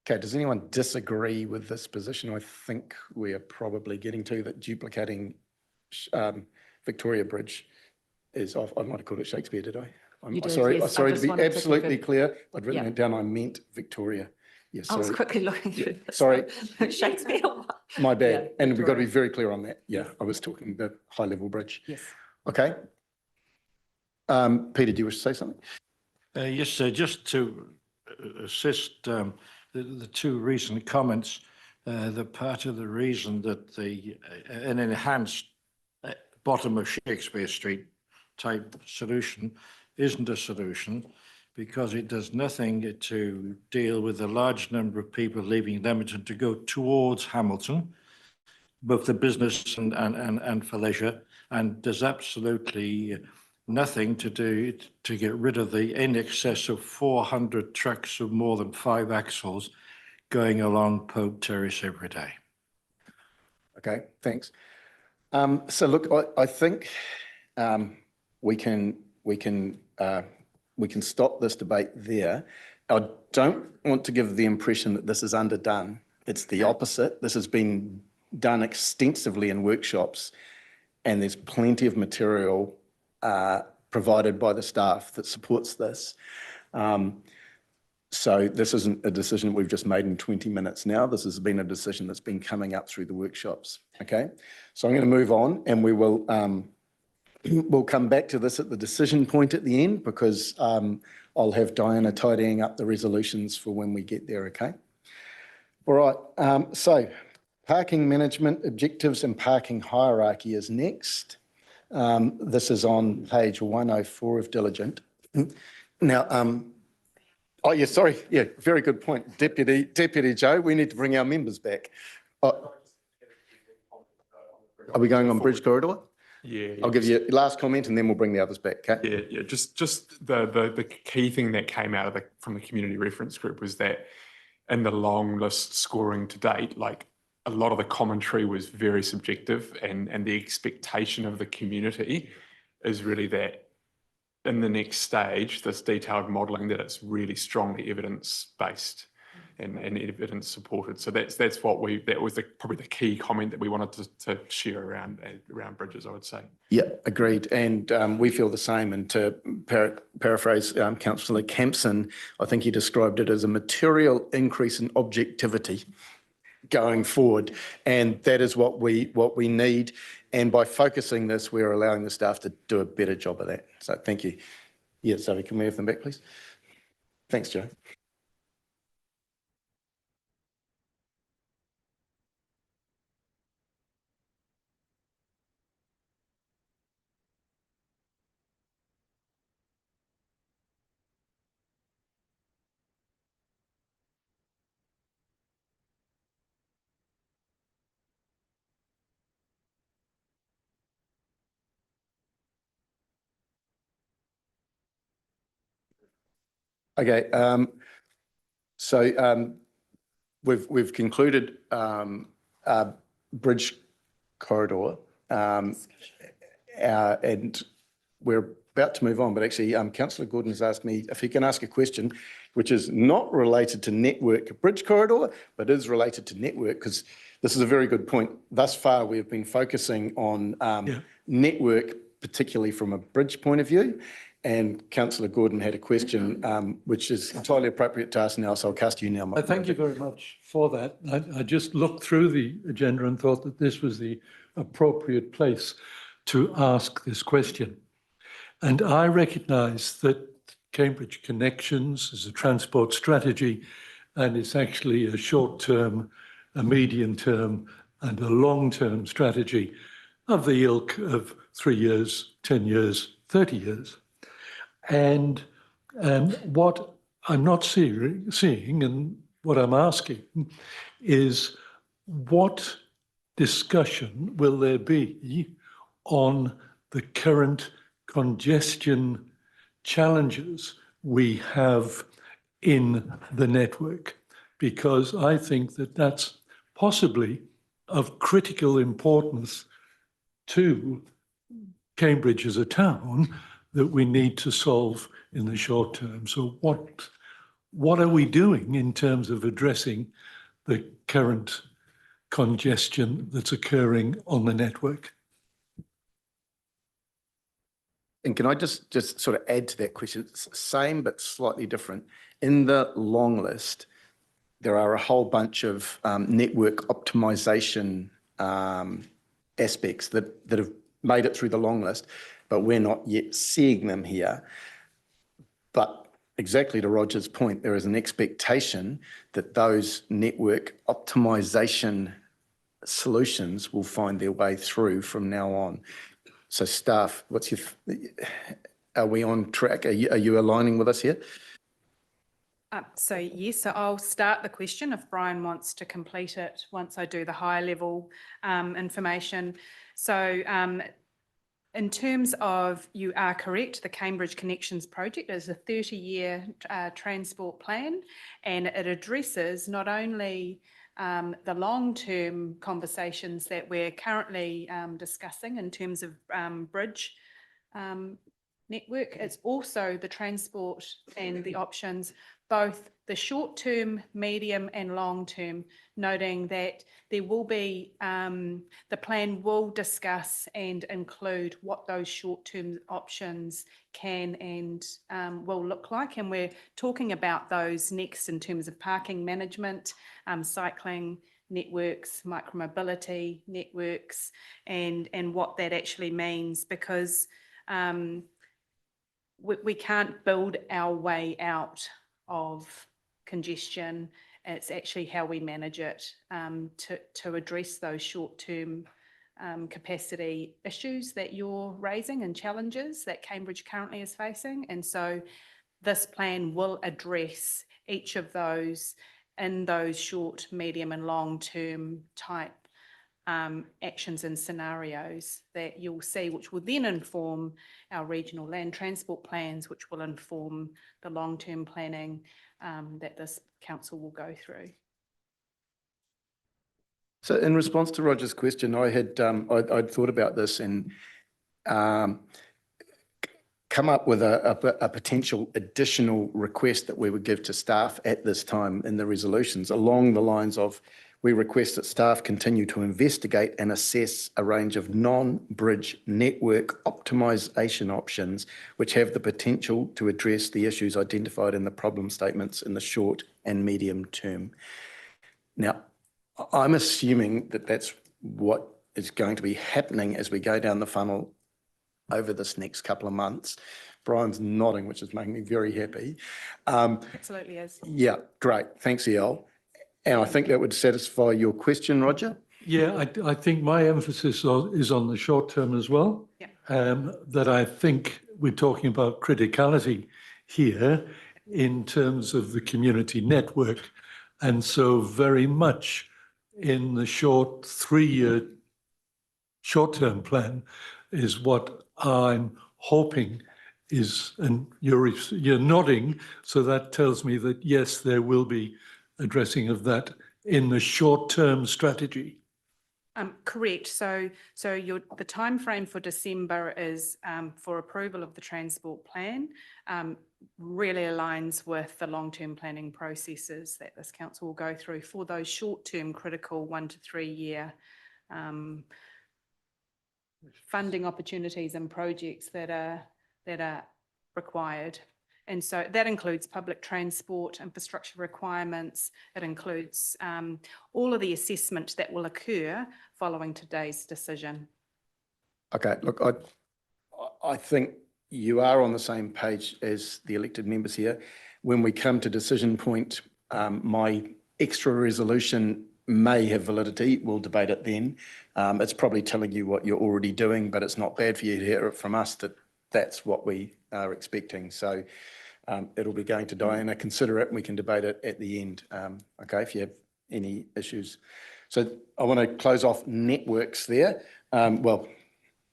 Okay, does anyone disagree with this position? I think we are probably getting to that duplicating Victoria Bridge is off. I might have called it Shakespeare, did I? You did, sorry, yes. sorry I to just be wanted to absolutely confirm. clear. I'd written Yeah. it down. I meant Victoria. Yes, I was quickly looking through this. Sorry. Shakespeare. My bad. Yeah, And we've got to be Victoria. very clear on that. Yeah, I was talking the high level bridge. Yes. Okay. Peter, do you wish to say something? Yes, sir, just to assist the two recent comments, the part of the reason that an enhanced bottom of Shakespeare Street type solution isn't a solution because it does nothing to deal with the large number of people leaving Leamington to go towards Hamilton, both for business and for leisure, and does absolutely nothing to do to get rid of the in excess of 400 trucks of more than 5 axles going along Pope Terrace every day. Okay, thanks. So look, I think we can stop this debate there. I don't want to give the impression that this is underdone. It's the opposite. This has been done extensively in workshops, and there's plenty of material provided by the staff that supports this. So this isn't a decision we've just made in 20 minutes now. This has been a decision that's been coming up through the workshops. Okay, so I'm going to move on, and we will we'll come back to this at the decision point at the end, because I'll have Diana tidying up the resolutions for when we get there. Okay. All right. So parking management objectives and parking hierarchy is next. This is on page 104 of Diligent. Now, oh yeah, sorry. Yeah, very good point. Deputy Joe, we need to bring our members back. Are we going on Bridge Corridor? Yeah. I'll give you last comment and then we'll bring the others back. Okay? Yeah. Just the key thing that came out of from the community reference group was that in the long list scoring to date, like a lot of the commentary was very subjective, and the expectation of the community is really that in the next stage, this detailed modelling, that it's really strongly evidence-based and evidence supported. So that was probably the key comment that we wanted to share around bridges, I would say. Yeah, agreed. And we feel the same. And to paraphrase Councillor Campson, I think he described it as a material increase in objectivity going forward. And that is what we need. And by focusing this, we're allowing the staff to do a better job of that. So thank you. Yeah, Zoe, can we have them back, please? Thanks, Joe. Okay, so we've concluded Bridge Corridor, and we're about to move on. But actually, Councillor Gordon has asked me if he can ask a question, which is not related to Network Bridge Corridor, but is related to network, because this is a very good point. Thus far, we have been focusing on network, particularly from a bridge point of view. And Councillor Gordon had a question, which is entirely appropriate to us now, so I'll cast you now. Thank you very much for that. I just looked through the agenda and thought that this was the appropriate place to ask this question. And I recognise that Cambridge Connections is a transport strategy, and it's actually a short-term, a medium-term, and a long-term strategy of the ilk of 3 years, 10 years, 30 years. And what I'm not seeing and what I'm asking is, what discussion will there be on the current congestion challenges we have in the network? Because I think that that's possibly of critical importance to Cambridge as a town that we need to solve in the short term. So what are we doing in terms of addressing the current congestion that's occurring on the network? And can I just sort of add to that question? It's same but slightly different. In the long list, there are a whole bunch of network optimization aspects that have made it through the long list, but we're not yet seeing them here. But exactly to Roger's point, there is an expectation that those network optimization solutions will find their way through from now on. So staff, are we on track? Are you aligning with us here? So yes, so I'll start the question if Brian wants to complete it once I do the high level information. So in terms of, you are correct, the Cambridge Connections project is a 30-year transport plan, and it addresses not only the long-term conversations that we're currently discussing in terms of bridge network, it's also the transport and the options, both the short-term, medium and long-term, noting that there will be, the plan will discuss and include what those short-term options can and will look like. And we're talking about those next in terms of parking management, cycling networks, micromobility networks, and what that actually means, because we can't build our way out of congestion. It's actually how we manage it to address those short-term capacity issues that you're raising and challenges that Cambridge currently is facing. And so this plan will address each of those in those short, medium and long-term type actions and scenarios that you'll see, which will then inform our regional land transport plans, which will inform the long-term planning that this council will go through. So in response to Roger's question, I'd thought about this and come up with a potential additional request that we would give to staff at this time in the resolutions, along the lines of, we request that staff continue to investigate and assess a range of non-bridge network optimisation options which have the potential to address the issues identified in the problem statements in the short and medium term. Now, I'm assuming that that's what is going to be happening as we go down the funnel over this next couple of months. Brian's nodding, which is making me very happy. Absolutely is. Yeah, great. Thanks, EL. And I think that would satisfy your question, Roger. Yeah, I think my emphasis is on the short term as well. Yeah. That I think we're talking about criticality here in terms of the community network. And so very much in the short 3-year short-term plan is what I'm hoping is, and you're nodding, so that tells me that yes, there will be addressing of that in the short-term strategy. Correct. So the timeframe for December is for approval of the transport plan. Really aligns with the long-term planning processes that this council will go through for those short-term critical 1 to 3 year funding opportunities and projects that are required. And so that includes public transport, infrastructure requirements. It includes all of the assessment that will occur following today's decision. Okay, look, I think you are on the same page as the elected members here. When we come to decision point, my extra resolution may have validity. We'll debate it then. It's probably telling you what you're already doing, but it's not bad for you to hear it from us that that's what we are expecting. So it'll be going to Diana, consider it, and we can debate it at the end. Okay, if you have any issues. So I want to close off networks there. Well,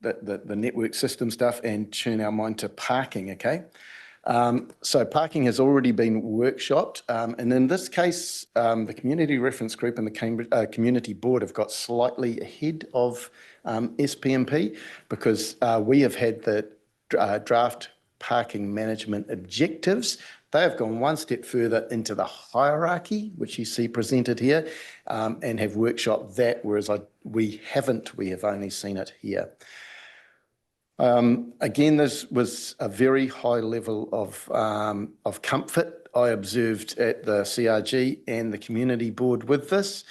the network system stuff, and turn our mind to parking, okay? So parking has already been workshopped, and in this case, the Community Reference Group and the Cambridge Community Board have got slightly ahead of SPMP, because we have had the draft parking management objectives. They have gone one step further into the hierarchy, which you see presented here, and have workshopped that, whereas we haven't. We have only seen it here. Again, this was a very high level of comfort I observed at the CRG and the Community Board with this.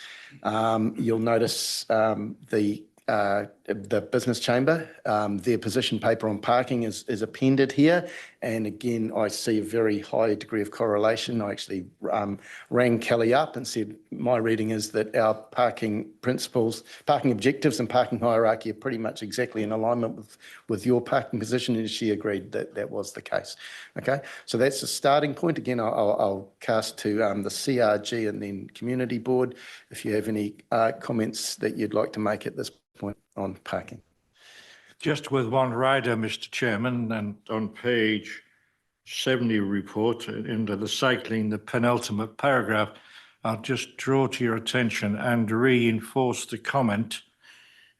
You'll notice the the business chamber. Their position paper on parking is appended here. And again, I see a very high degree of correlation. I actually rang Kelly up and said, my reading is that our parking principles, parking objectives and parking hierarchy are pretty much exactly in alignment with your parking position, and she agreed that that was the case. Okay, so that's the starting point. Again, I'll cast to the CRG and then Community Board if you have any comments that you'd like to make at this point on parking. Just with one rider, Mr. Chairman, and on page 70 report into the cycling, the penultimate paragraph, I'll just draw to your attention and reinforce the comment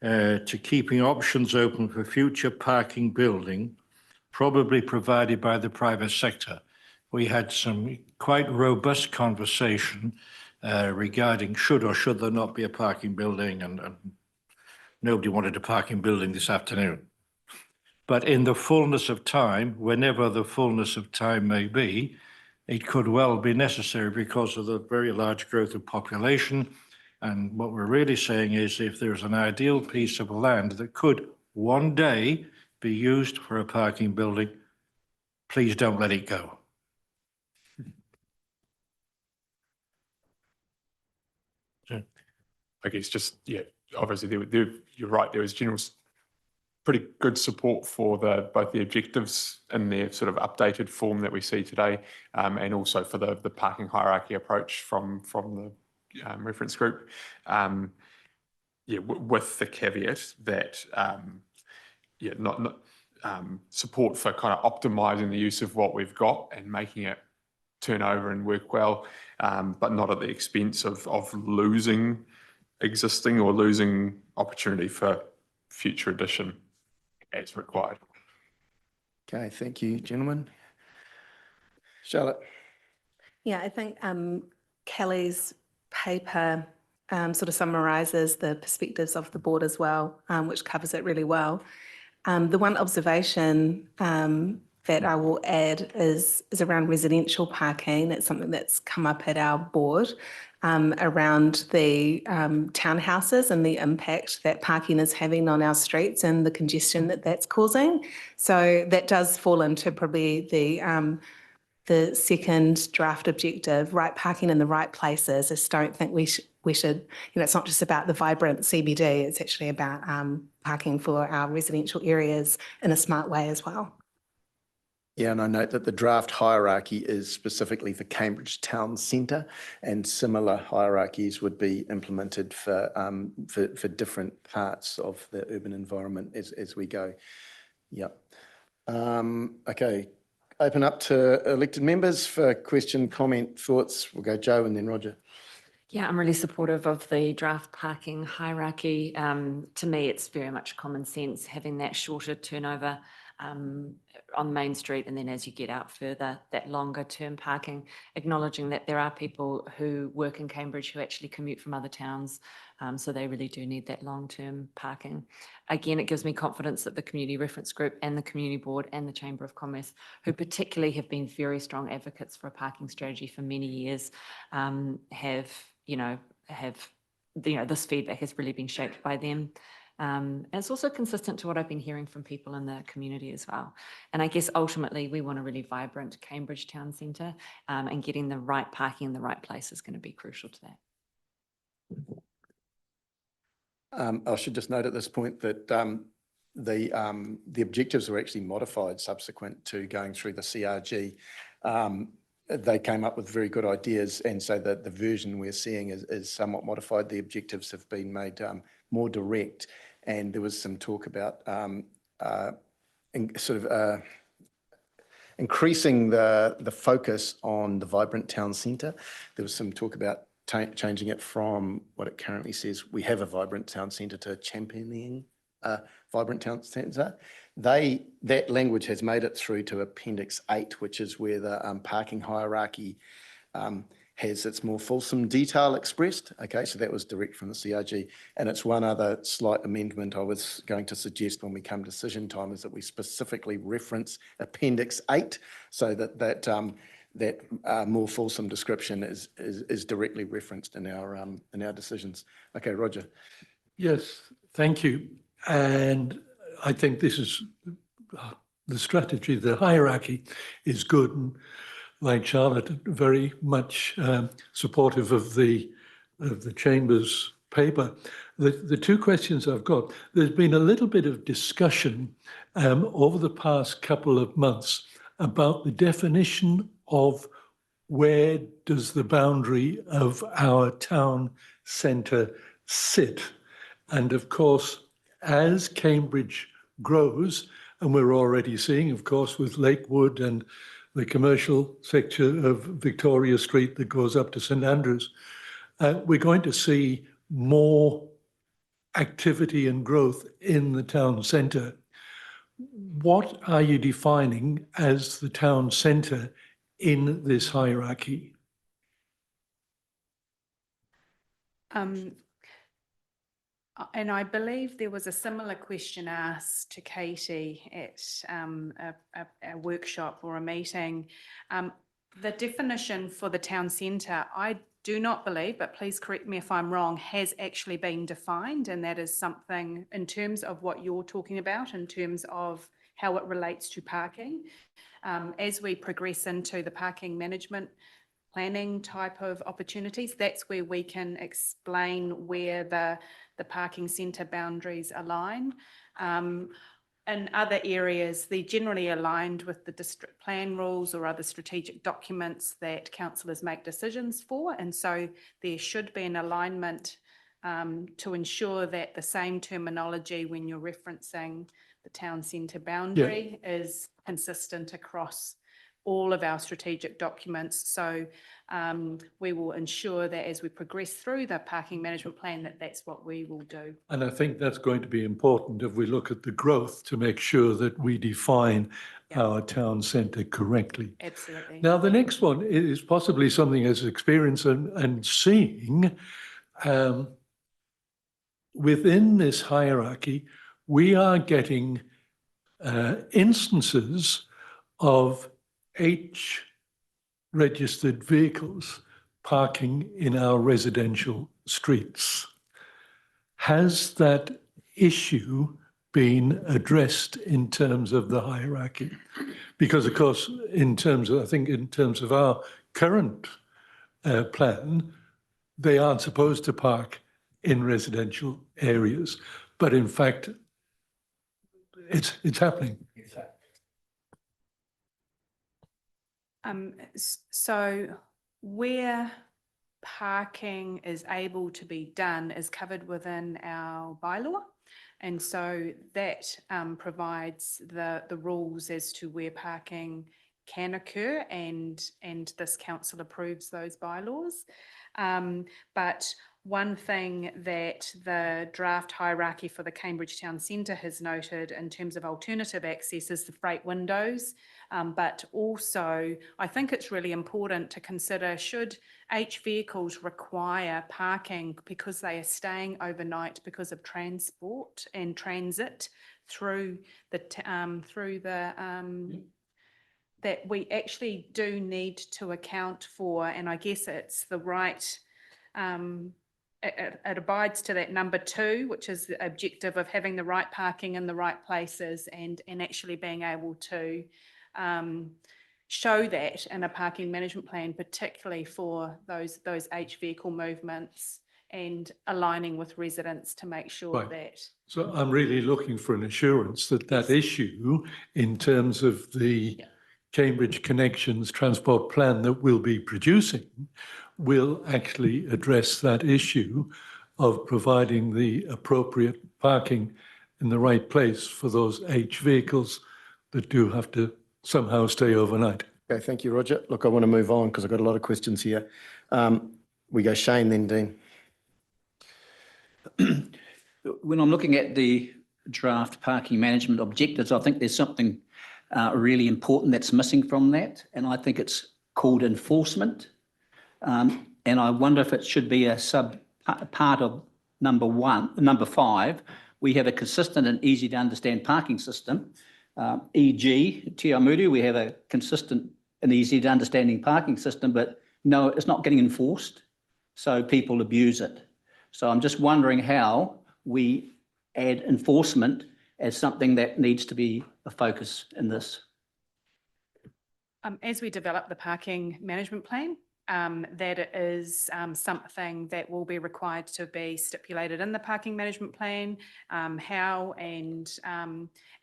to keeping options open for future parking building, probably provided by the private sector. We had some quite robust conversation regarding should or should there not be a parking building, and nobody wanted a parking building this afternoon. But in the fullness of time, whenever the fullness of time may be, it could well be necessary because of the very large growth of population. And what we're really saying is if there's an ideal piece of land that could one day be used for a parking building, please don't let it go. I guess just, yeah, obviously you're right, there was general pretty good support for both the objectives in their sort of updated form that we see today, and also for the parking hierarchy approach from the reference group. With the caveat that not support for kind of optimizing the use of what we've got and making it turn over and work well, but not at the expense of losing existing or losing opportunity for future addition as required. Okay, thank you, gentlemen. Charlotte. Yeah, I think Kelly's paper sort of summarises the perspectives of the board as well, which covers it really well. The one observation that I will add is around residential parking. It's something that's come up at our board around the townhouses and the impact that parking is having on our streets and the congestion that that's causing. So that does fall into probably the second draft objective, right parking in the right places. I just don't think we should, it's not just about the vibrant CBD, it's actually about parking for our residential areas in a smart way as well. Yeah, and I note that the draft hierarchy is specifically for Cambridge Town Centre, and similar hierarchies would be implemented for different parts of the urban environment as we go. Yep. Okay, open up to elected members for question, comment, thoughts. We'll go Joe and then Roger. Yeah, I'm really supportive of the draft parking hierarchy. To me, it's very much common sense having that shorter turnover on Main Street, and then as you get out further, that longer term parking, acknowledging that there are people who work in Cambridge who actually commute from other towns, so they really do need that long-term parking. Again, it gives me confidence that the Community Reference Group and the Community Board and the Chamber of Commerce, who particularly have been very strong advocates for a parking strategy for many years, this feedback has really been shaped by them. And it's also consistent to what I've been hearing from people in the community as well. And I guess ultimately we want a really vibrant Cambridge Town Centre, and getting the right parking in the right place is going to be crucial to that. I should just note at this point that the objectives were actually modified subsequent to going through the CRG. They came up with very good ideas, and so the version we're seeing is somewhat modified. The objectives have been made more direct, and there was some talk about increasing the focus on the vibrant town centre. There was some talk about changing it from what it currently says, we have a vibrant town centre, to championing vibrant town centre. That language has made it through to Appendix 8, which is where the parking hierarchy has its more fulsome detail expressed. Okay, so that was direct from the CRG. And it's one other slight amendment I was going to suggest when we come decision time, is that we specifically reference Appendix 8 so that more fulsome description is directly referenced in our decisions. Okay, Roger. Yes, Thank you. And I think this is the strategy, the hierarchy is good. And like Charlotte, very much supportive of the Chamber's paper. The two questions I've got, there's been a little bit of discussion over the past couple of months about the definition of where does the boundary of our town centre sit. And of course, as Cambridge grows, and we're already seeing, of course, with Lakewood and the commercial sector of Victoria Street that goes up to St Andrews, we're going to see more activity and growth in the town centre. What are you defining as the town centre in this hierarchy? And I believe there was a similar question asked to Katie at a workshop or a meeting. The definition for the town centre, I do not believe, but please correct me if I'm wrong, has actually been defined, and that is something in terms of what you're talking about, in terms of how it relates to parking. As we progress into the parking management planning type of opportunities, that's where we can explain where the parking centre boundaries align. In other areas, they're generally aligned with the district plan rules or other strategic documents that councillors make decisions for. And so there should be an alignment to ensure that the same terminology when you're referencing the town centre boundary is consistent across all of our strategic documents. So we will ensure that as we progress through the parking management plan, that's what we will do. And I think that's going to be important if we look at the growth to make sure that we define our town centre correctly. Absolutely. Now, the next one is possibly something as experience and seeing within this hierarchy, we are getting instances of H-registered vehicles parking in our residential streets. Has that issue been addressed in terms of the hierarchy? Because, of course, in terms of, I think in terms of our current plan, they aren't supposed to park in residential areas, but in fact, it's happening. So where parking is able to be done is covered within our bylaw. And so that provides the rules as to where parking can occur, and this council approves those bylaws. But one thing that the draft hierarchy for the Cambridge Town Centre has noted in terms of alternative access is the freight windows. But also, I think it's really important to consider, should H vehicles require parking because they are staying overnight because of transport and transit through that we actually do need to account for, and I guess it's the right, it abides to that number 2, which is the objective of having the right parking in the right places and actually being able to show that in a parking management plan, particularly for those H vehicle movements, and aligning with residents to make sure that. So I'm really looking for an assurance that that issue in terms of the Cambridge Connections transport plan that we'll be producing will actually address that issue of providing the appropriate parking in the right place for those H vehicles that do have to somehow stay overnight. Okay, thank you, Roger. Look, I want to move on because I've got a lot of questions here. We go Shane, then Dean. When I'm looking at the draft parking management objectives, I think there's something really important that's missing from that, and I think it's called enforcement. And I wonder if it should be a part of number 5. We have a consistent and easy to understand parking system. E.g., Te Awamutu, we have a consistent and easy to understanding parking system, but no, it's not getting enforced, so people abuse it. So I'm just wondering how we add enforcement as something that needs to be a focus in this. As we develop the parking management plan, that is something that will be required to be stipulated in the parking management plan, how and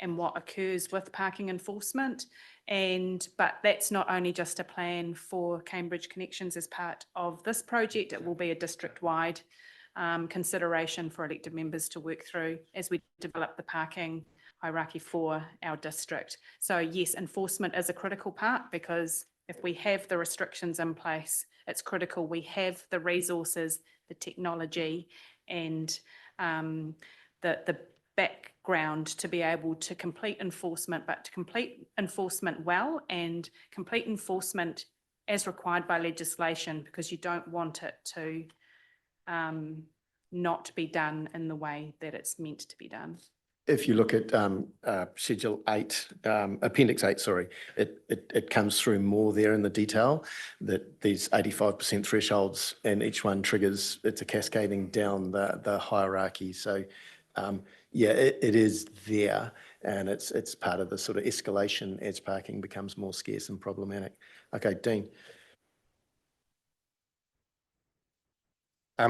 what occurs with parking enforcement. But that's not only just a plan for Cambridge Connections as part of this project, it will be a district-wide consideration for elected members to work through as we develop the parking hierarchy for our district. So yes, enforcement is a critical part, because if we have the restrictions in place, it's critical we have the resources, the technology, and the background to be able to complete enforcement, but to complete enforcement well and complete enforcement as required by legislation, because you don't want it to not be done in the way that it's meant to be done. If you look at Schedule 8, Appendix 8, sorry, it comes through more there in the detail, that these 85% thresholds, and each one triggers, it's a cascading down the hierarchy. So yeah, it is there, and it's part of the sort of escalation as parking becomes more scarce and problematic. Okay, Dean.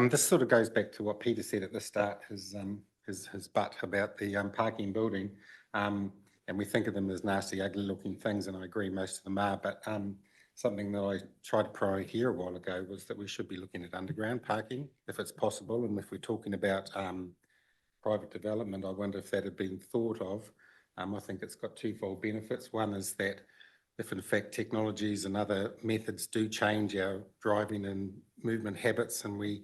This sort of goes back to what Peter said at the start, his butt about the parking building. And we think of them as nasty, ugly looking things, and I agree most of them are, but something that I tried to priority here a while ago was that we should be looking at underground parking if it's possible. And if we're talking about private development, I wonder if that had been thought of. I think it's got twofold benefits. One is that if in fact technologies and other methods do change our driving and movement habits, and we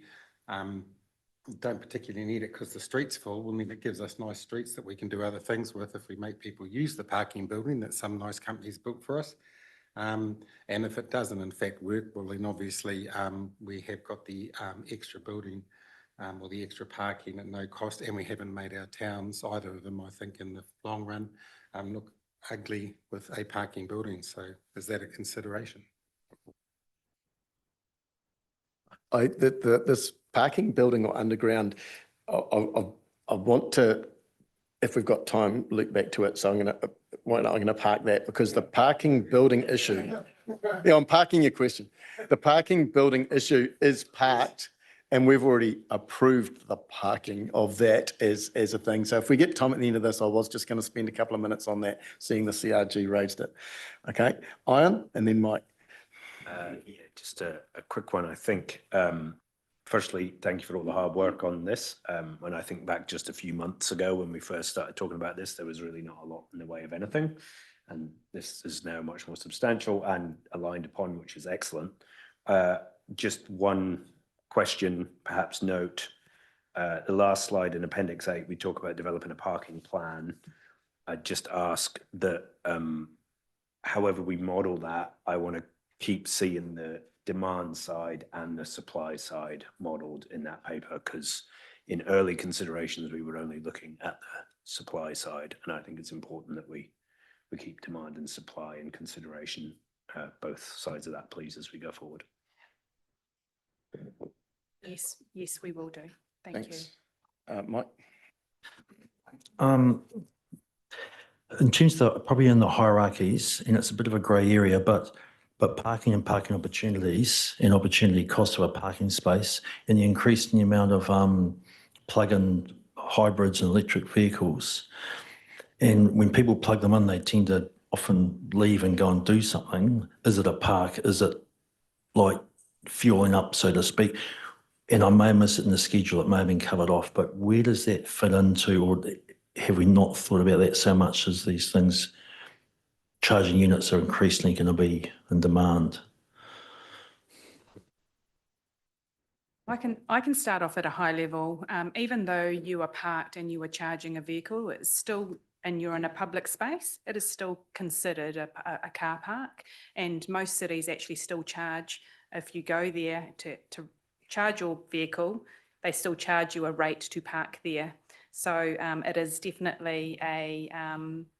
don't particularly need it because the street's full, well, then it gives us nice streets that we can do other things with if we make people use the parking building that some nice companies built for us. And if it doesn't in fact work, well then obviously we have got the extra building or the extra parking at no cost, and we haven't made our towns, either of them, I think in the long run, look ugly with a parking building. So is that a consideration? This parking building or underground, I want to, if we've got time, look back to it. So I'm going to park that, because the parking building issue, yeah, I'm parking your question. The parking building issue is parked, and we've already approved the parking of that as a thing. So if we get time at the end of this, I was just going to spend a couple of minutes on that, seeing the CRG raised it. Okay, Ian, and then Mike. Yeah, just a quick one. I think, firstly, thank you for all the hard work on this. When I think back just a few months ago when we first started talking about this, there was really not a lot in the way of anything. And this is now much more substantial and aligned upon, which is excellent. Just one question, perhaps note. The last slide in Appendix 8, we talk about developing a parking plan. I'd just ask that however we model that, I want to keep seeing the demand side and the supply side modeled in that paper, because in early considerations, we were only looking at the supply side. And I think it's important that we keep demand and supply in consideration, both sides of that, please, as we go forward. Yes, we will do. Thank you. Mike? In terms of probably in the hierarchies, and it's a bit of a grey area, but parking and parking opportunities and opportunity cost of a parking space, and the increase in the amount of plug-in hybrids and electric vehicles. And when people plug them in, they tend to often leave and go and do something. Is it a park? Is it like fueling up, so to speak? And I may miss it in the schedule, it may have been covered off, but where does that fit into, or have we not thought about that so much as these things, charging units are increasingly going to be in demand? I can start off at a high level. Even though you are parked and you are charging a vehicle, it's still, and you're in a public space, it is still considered a car park. And most cities actually still charge, if you go there to charge your vehicle, they still charge you a rate to park there. So it is definitely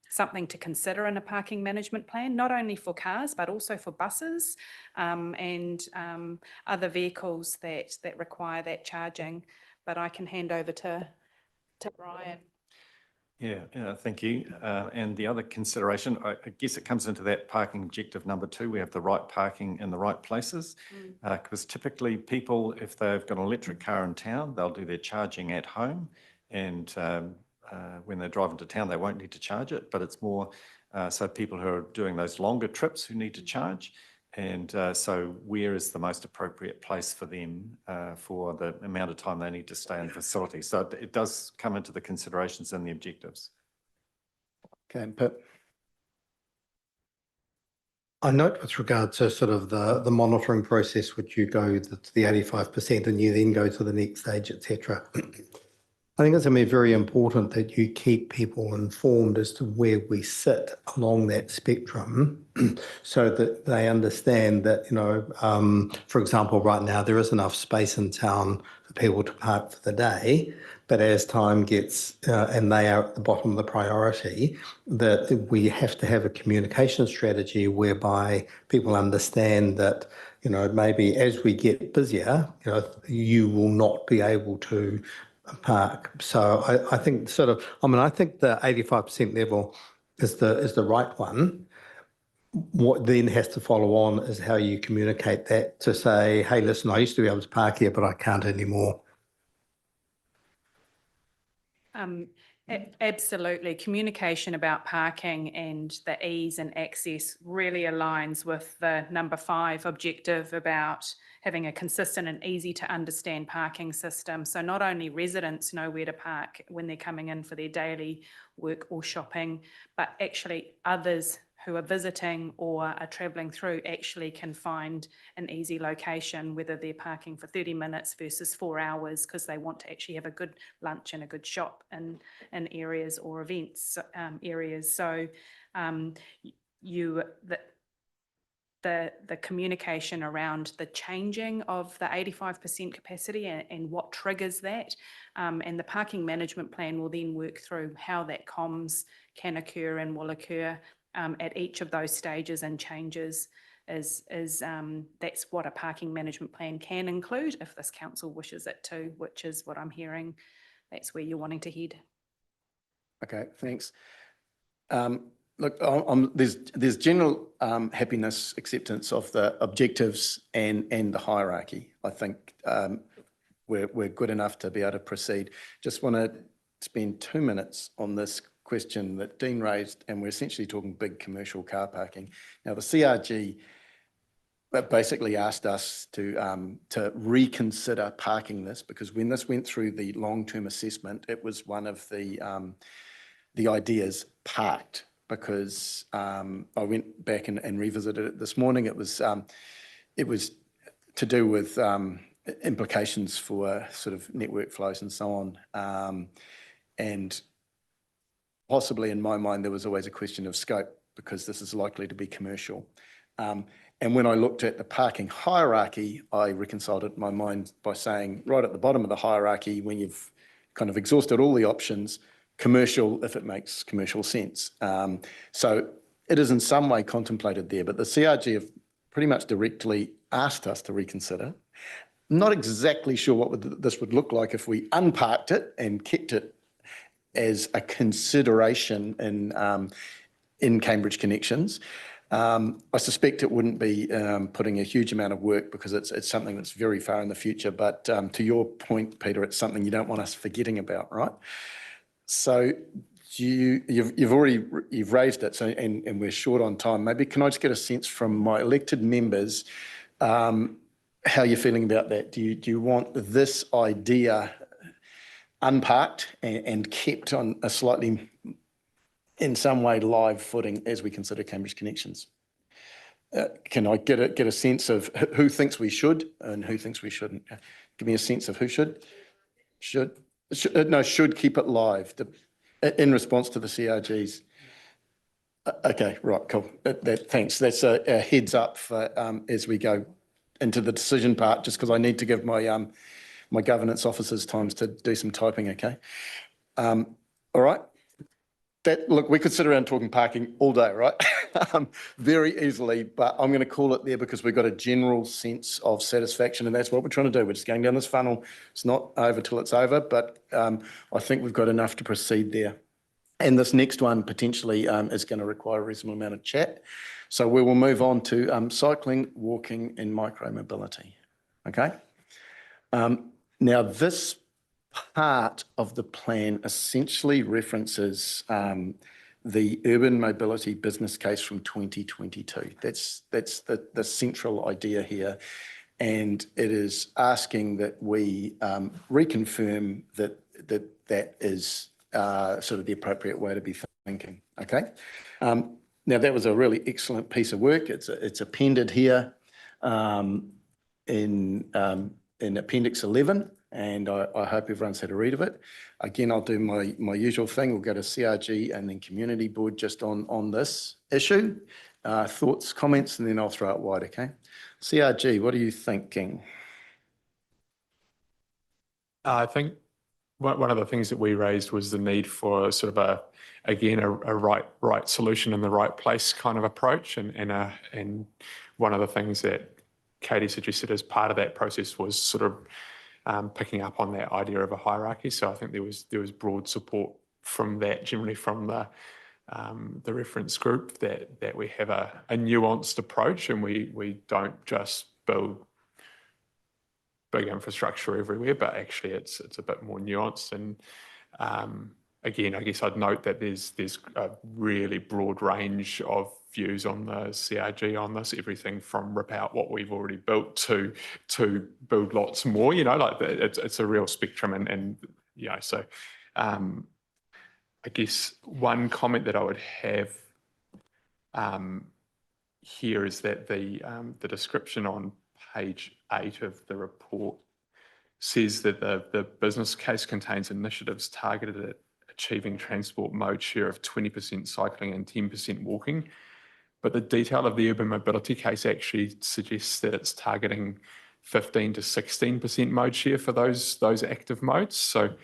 something to consider in a parking management plan, not only for cars, but also for buses and other vehicles that require that charging. But I can hand over to to Brian. Yeah, thank you. And the other consideration, I guess it comes into that parking objective number 2. We have the right parking in the right places. Because typically people, if they've got an electric car in town, they'll do their charging at home. And when they drive into town, they won't need to charge it. But it's more so people who are doing those longer trips who need to charge. And so where is the most appropriate place for them for the amount of time they need to stay in the facility? So it does come into the considerations and the objectives. Okay, Pip. I note with regard to sort of the monitoring process, which you go to the 85% and you then go to the next stage, etc. I think it's going to be very important that you keep people informed as to where we sit along that spectrum so that they understand that, for example, right now there is enough space in town for people to park for the day, but as time gets, and they are at the bottom of the priority, that we have to have a communication strategy whereby people understand that, maybe as we get busier, you will not be able to park. So I think I think the 85% level is the right one. What then has to follow on is how you communicate that to say, hey, listen, I used to be able to park here, but I can't anymore. Absolutely. Communication about parking and the ease and access really aligns with the number 5 objective about having a consistent and easy to understand parking system. So not only residents know where to park when they're coming in for their daily work or shopping, but actually others who are visiting or are travelling through actually can find an easy location, whether they're parking for 30 minutes versus 4 hours because they want to actually have a good lunch and a good shop in areas or events areas. So the communication around the changing of the 85% capacity and what triggers that, and the parking management plan will then work through how that comms can occur and will occur at each of those stages and changes is that's what a parking management plan can include if this council wishes it to, which is what I'm hearing. That's where you're wanting to head. Okay, thanks. Look, there's general happiness, acceptance of the objectives and the hierarchy. I think we're good enough to be able to proceed. Just want to spend 2 minutes on this question that Dean raised, and we're essentially talking big commercial car parking. Now, the CRG basically asked us to reconsider parking this, because when this went through the long-term assessment, it was one of the ideas parked, because I went back and revisited it this morning. It was to do with implications for sort of network flows and so on. And possibly in my mind, there was always a question of scope, because this is likely to be commercial. And when I looked at the parking hierarchy, I reconciled it in my mind by saying right at the bottom of the hierarchy, when you've kind of exhausted all the options, commercial if it makes commercial sense. So it is in some way contemplated there, but the CRG have pretty much directly asked us to reconsider. Not exactly sure what this would look like if we unparked it and kept it as a consideration in Cambridge Connections. I suspect it wouldn't be putting a huge amount of work, because it's something that's very far in the future. But to your point, Peter, it's something you don't want us forgetting about, right? So you've raised it, so and we're short on time. Maybe can I just get a sense from my elected members how you're feeling about that? Do you want this idea unparked and kept on a slightly, in some way, live footing as we consider Cambridge Connections? Can I get a sense of who thinks we should and who thinks we shouldn't? Give me a sense of who should keep it live in response to the CRGs. Okay, right, cool. Thanks. That's a heads up for as we go into the decision part, just because I need to give my my governance officers times to do some typing, okay? All right. look, we could sit around talking parking all day, right? Very easily, but I'm going to call it there because we've got a general sense of satisfaction, and that's what we're trying to do. We're just going down this funnel. It's not over till it's over, but I think we've got enough to proceed there. And this next one potentially is going to require a reasonable amount of chat. So we will move on to cycling, walking, and micro-mobility. Okay. Now, this part of the plan essentially references the urban mobility business case from 2022. That's the central idea here. And it is asking that we reconfirm that is sort of the appropriate way to be thinking. Okay. Now, that was a really excellent piece of work. It's appended here in Appendix 11. And I hope everyone's had a read of it. Again, I'll do my usual thing. We'll go to CRG and then Community Board just on this issue. Thoughts, comments, and then I'll throw it wide, okay? CRG, what are you thinking? I think one of the things that we raised was the need for sort of a right solution in the right place kind of approach. And one of the things that Katie suggested as part of that process was sort of picking up on that idea of a hierarchy. So I think there was broad support from that, generally from the reference group, that we have a nuanced approach, and we don't just build big infrastructure everywhere, but actually it's a bit more nuanced. And again, I guess I'd note that there's a really broad range of views on the CRG on this, everything from rip out what we've already built to build lots more, like it's a real spectrum. And so I guess one comment that I would have here is that the description on page 8 of the report says that the business case contains initiatives targeted at achieving transport mode share of 20% cycling and 10% walking. But the detail of the urban mobility case actually suggests that it's targeting 15 to 16% mode share for those active modes. So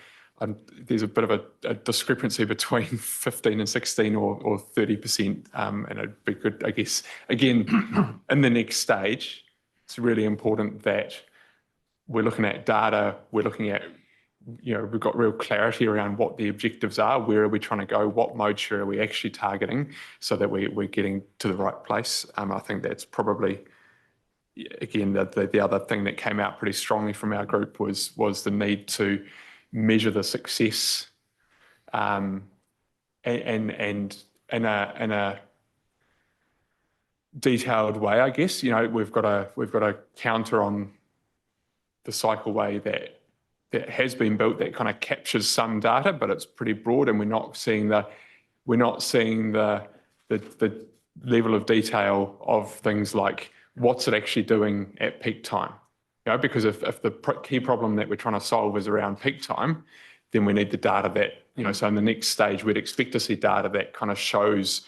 there's a bit of a discrepancy between 15 and 16 or 30%. And it'd be good, I guess, again, in the next stage, it's really important that we're looking at data, we're looking at, we've got real clarity around what the objectives are, where are we trying to go, what mode share are we actually targeting, so that we're getting to the right place. I think that's probably, again, the other thing that came out pretty strongly from our group was the need to measure the success and in a detailed way, I guess. We've got a counter on the cycleway that has been built that kind of captures some data, but it's pretty broad, and we're not seeing the level of detail of things like what's it actually doing at peak time. Because if the key problem that we're trying to solve is around peak time, then we need the data that, so in the next stage, we'd expect to see data that kind of shows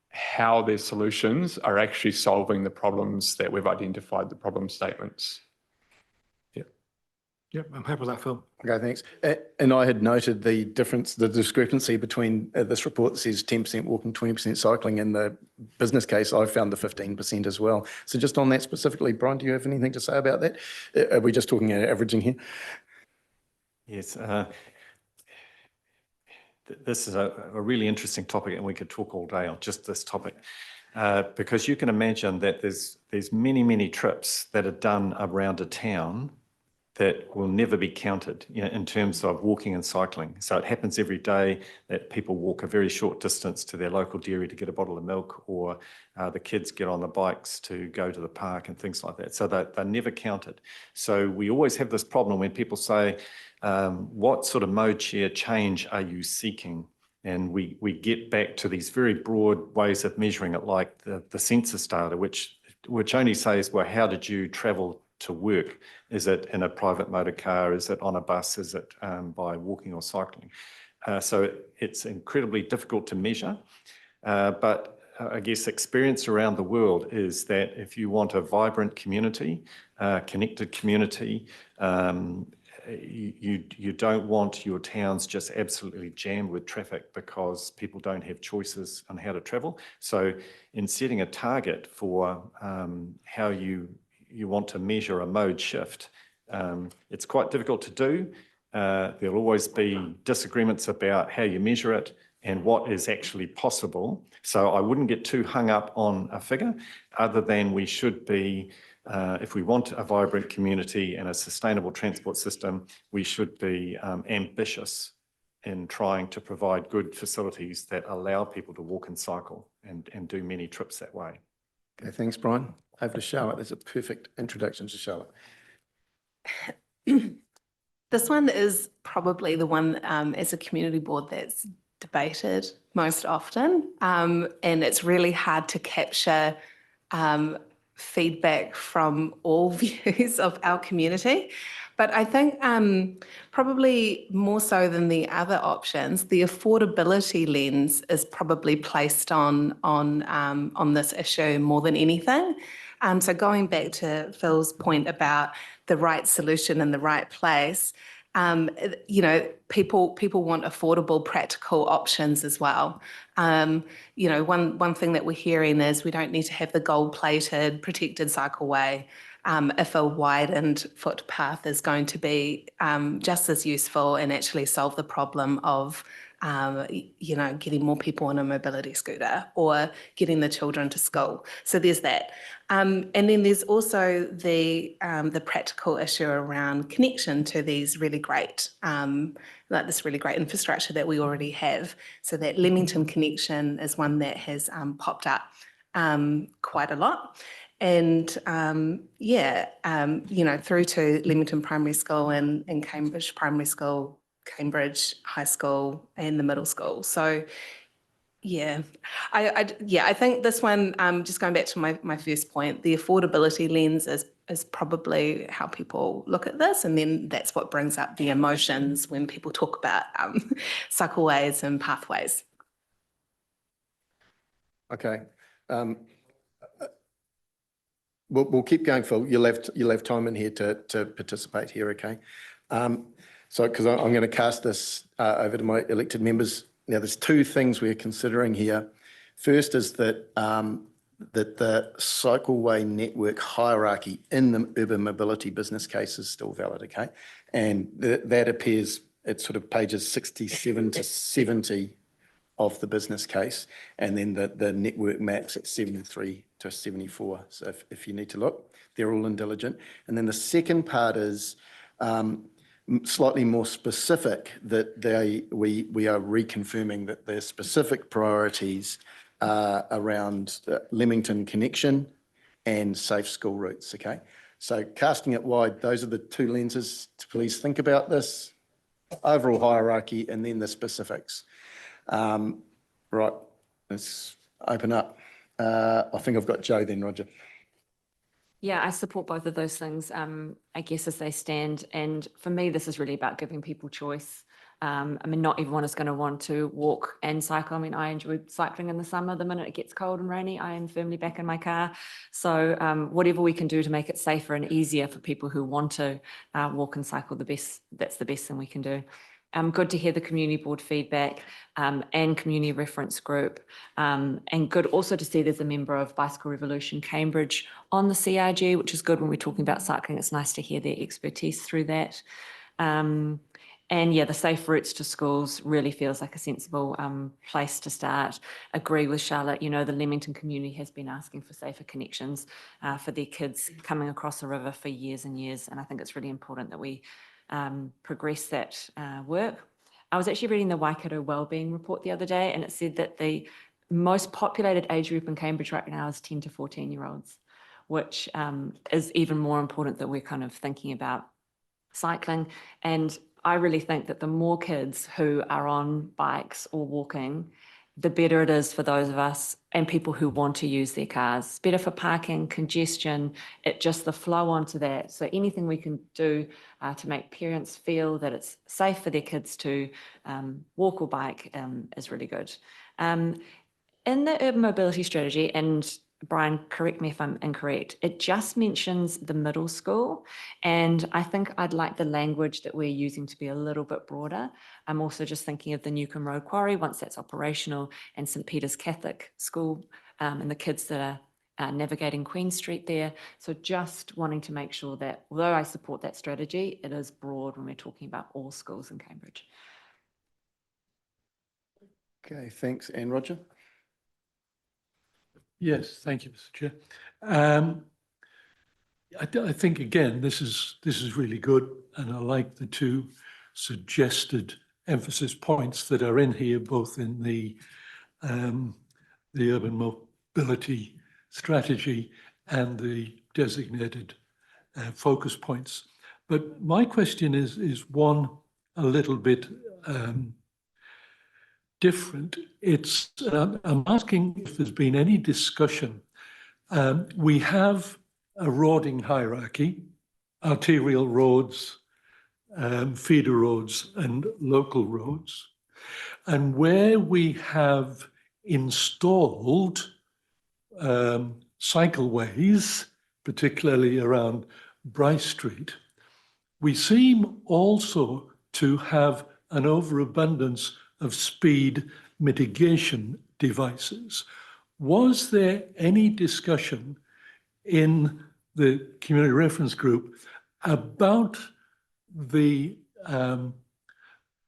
how their solutions are actually solving the problems that we've identified, the problem statements. Yep, I'm happy with that, Phil. Okay, thanks. And I had noted the discrepancy between this report that says 10% walking, 20% cycling, and the business case. I found the 15% as well. So just on that specifically, Brian, do you have anything to say about that? Are we just talking averaging here? Yes. This is a really interesting topic, and we could talk all day on just this topic. Because you can imagine that there's many, many trips that are done around a town that will never be counted in terms of walking and cycling. So it happens every day that people walk a very short distance to their local dairy to get a bottle of milk, or the kids get on the bikes to go to the park and things like that. So they're never counted. So we always have this problem when people say, what sort of mode share change are you seeking? And we get back to these very broad ways of measuring it, like the census data, which only says, well, how did you travel to work? Is it in a private motor car? Is it on a bus? Is it by walking or cycling? So it's incredibly difficult to measure. But I guess experience around the world is that if you want a vibrant community, connected community, you don't want your towns just absolutely jammed with traffic because people don't have choices on how to travel. So in setting a target for how you want to measure a mode shift, it's quite difficult to do. There'll always be disagreements about how you measure it and what is actually possible. So I wouldn't get too hung up on a figure, other than we should be, if we want a vibrant community and a sustainable transport system, we should be ambitious in trying to provide good facilities that allow people to walk and cycle and do many trips that way. Okay, thanks, Brian. Over to Charlotte. There's a perfect introduction to Charlotte. This one is probably the one as a community board that's debated most often, and it's really hard to capture feedback from all views of our community. But I think probably more so than the other options, the affordability lens is probably placed on this issue more than anything. So going back to Phil's point about the right solution in the right place, you know, people want affordable, practical options as well. You know, one thing that we're hearing is we don't need to have the gold-plated protected cycleway. If a widened footpath is going to be just as useful and actually solve the problem of you know, getting more people on a mobility scooter or getting the children to school. So there's that. And then there's also the practical issue around connection to these really great, like this really great infrastructure that we already have. So that Leamington connection is one that has popped up quite a lot. And yeah, you know, through to Leamington Primary School and Cambridge Primary School, Cambridge High School and the middle school. So yeah, I think this one, just going back to my first point, the affordability lens is probably how people look at this. And then that's what brings up the emotions when people talk about cycleways and pathways. Okay. We'll keep going, Phil. You'll have time in here to participate here, okay? So, because I'm going to cast this over to my elected members. Now, there's two things we're considering here. First is that that the cycleway network hierarchy in the urban mobility business case is still valid, okay? And that appears at sort of pages 67 to 70 of the business case, and then the network maps at 73 to 74. So if you need to look, they're all intelligent. And then the second part is slightly more specific, that we are reconfirming that their specific priorities are around Leamington connection and safe school routes, okay? So casting it wide, those are the two lenses to please think about this. Overall hierarchy and then the specifics. Right, let's open up. I think I've got Joe then, Roger. Yeah, I support both of those things, I guess, as they stand. And for me, this is really about giving people choice. I mean, not everyone is going to want to walk and cycle. I mean, I enjoy cycling in the summer. The minute it gets cold and rainy, I am firmly back in my car. So whatever we can do to make it safer and easier for people who want to walk and cycle, that's the best thing we can do. Good to hear the community board feedback and community reference group, and good also to see there's a member of Bicycle Revolution Cambridge on the CRG, which is good when we're talking about cycling. It's nice to hear their expertise through that. And yeah, the safe routes to schools really feels like a sensible place to start. Agree with Charlotte, you know, the Leamington community has been asking for safer connections for their kids coming across the river for years and years, and I think it's really important that we progress that work. I was actually reading the Waikato Wellbeing Report the other day, and it said that the most populated age group in Cambridge right now is 10 to 14-year-olds, which is even more important that we're kind of thinking about cycling. And I really think that the more kids who are on bikes or walking, the better it is for those of us and people who want to use their cars. It's better for parking, congestion, just the flow onto that. So anything we can do to make parents feel that it's safe for their kids to walk or bike is really good. In the urban mobility strategy, and Brian, correct me if I'm incorrect, it just mentions the middle school. And I think I'd like the language that we're using to be a little bit broader. I'm also just thinking of the Newcombe Road Quarry, once that's operational, and St. Peter's Catholic School, and the kids that are navigating Queen Street there. So just wanting to make sure that, although I support that strategy, it is broad when we're talking about all schools in Cambridge. Okay, thanks. And Roger? Yes, thank you, Mr. Chair. I think, again, this is really good, and I like the two suggested emphasis points that are in here, both in the urban mobility strategy and the designated focus points. But my question is one a little bit different. I'm asking if there's been any discussion. We have a roading hierarchy, arterial roads, feeder roads and local roads. And where we have installed cycleways, particularly around Bryce Street, we seem also to have an overabundance of speed mitigation devices. Was there any discussion in the community reference group about the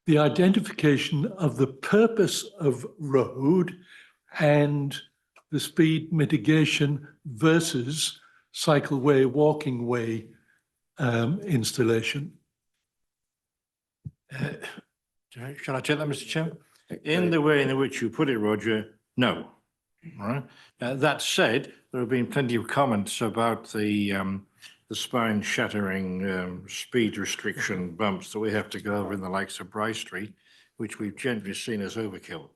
identification of the purpose of road and the speed mitigation versus cycleway, walking way installation? Shall I take that, Mr. Chairman? In the way in which you put it, Roger, no. All right. That said, there have been plenty of comments about the spine-shattering speed restriction bumps that we have to go over in the likes of Bryce Street, which we've generally seen as overkill.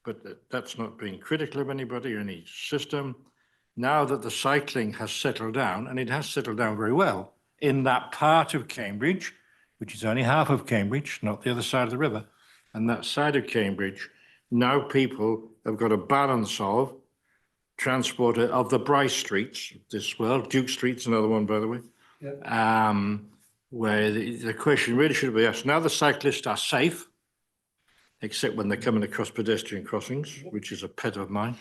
But that's not being critical of anybody or any system. Now that the cycling has settled down, and it has settled down very well, in that part of Cambridge, which is only half of Cambridge, not the other side of the river, and that side of Cambridge, now people have got a balance of transport of the Bryce Streets of this world. Duke Street's another one, by the way. Yeah. Where the question really should be asked, now the cyclists are safe, except when they're coming across pedestrian crossings, which is a pet of mine,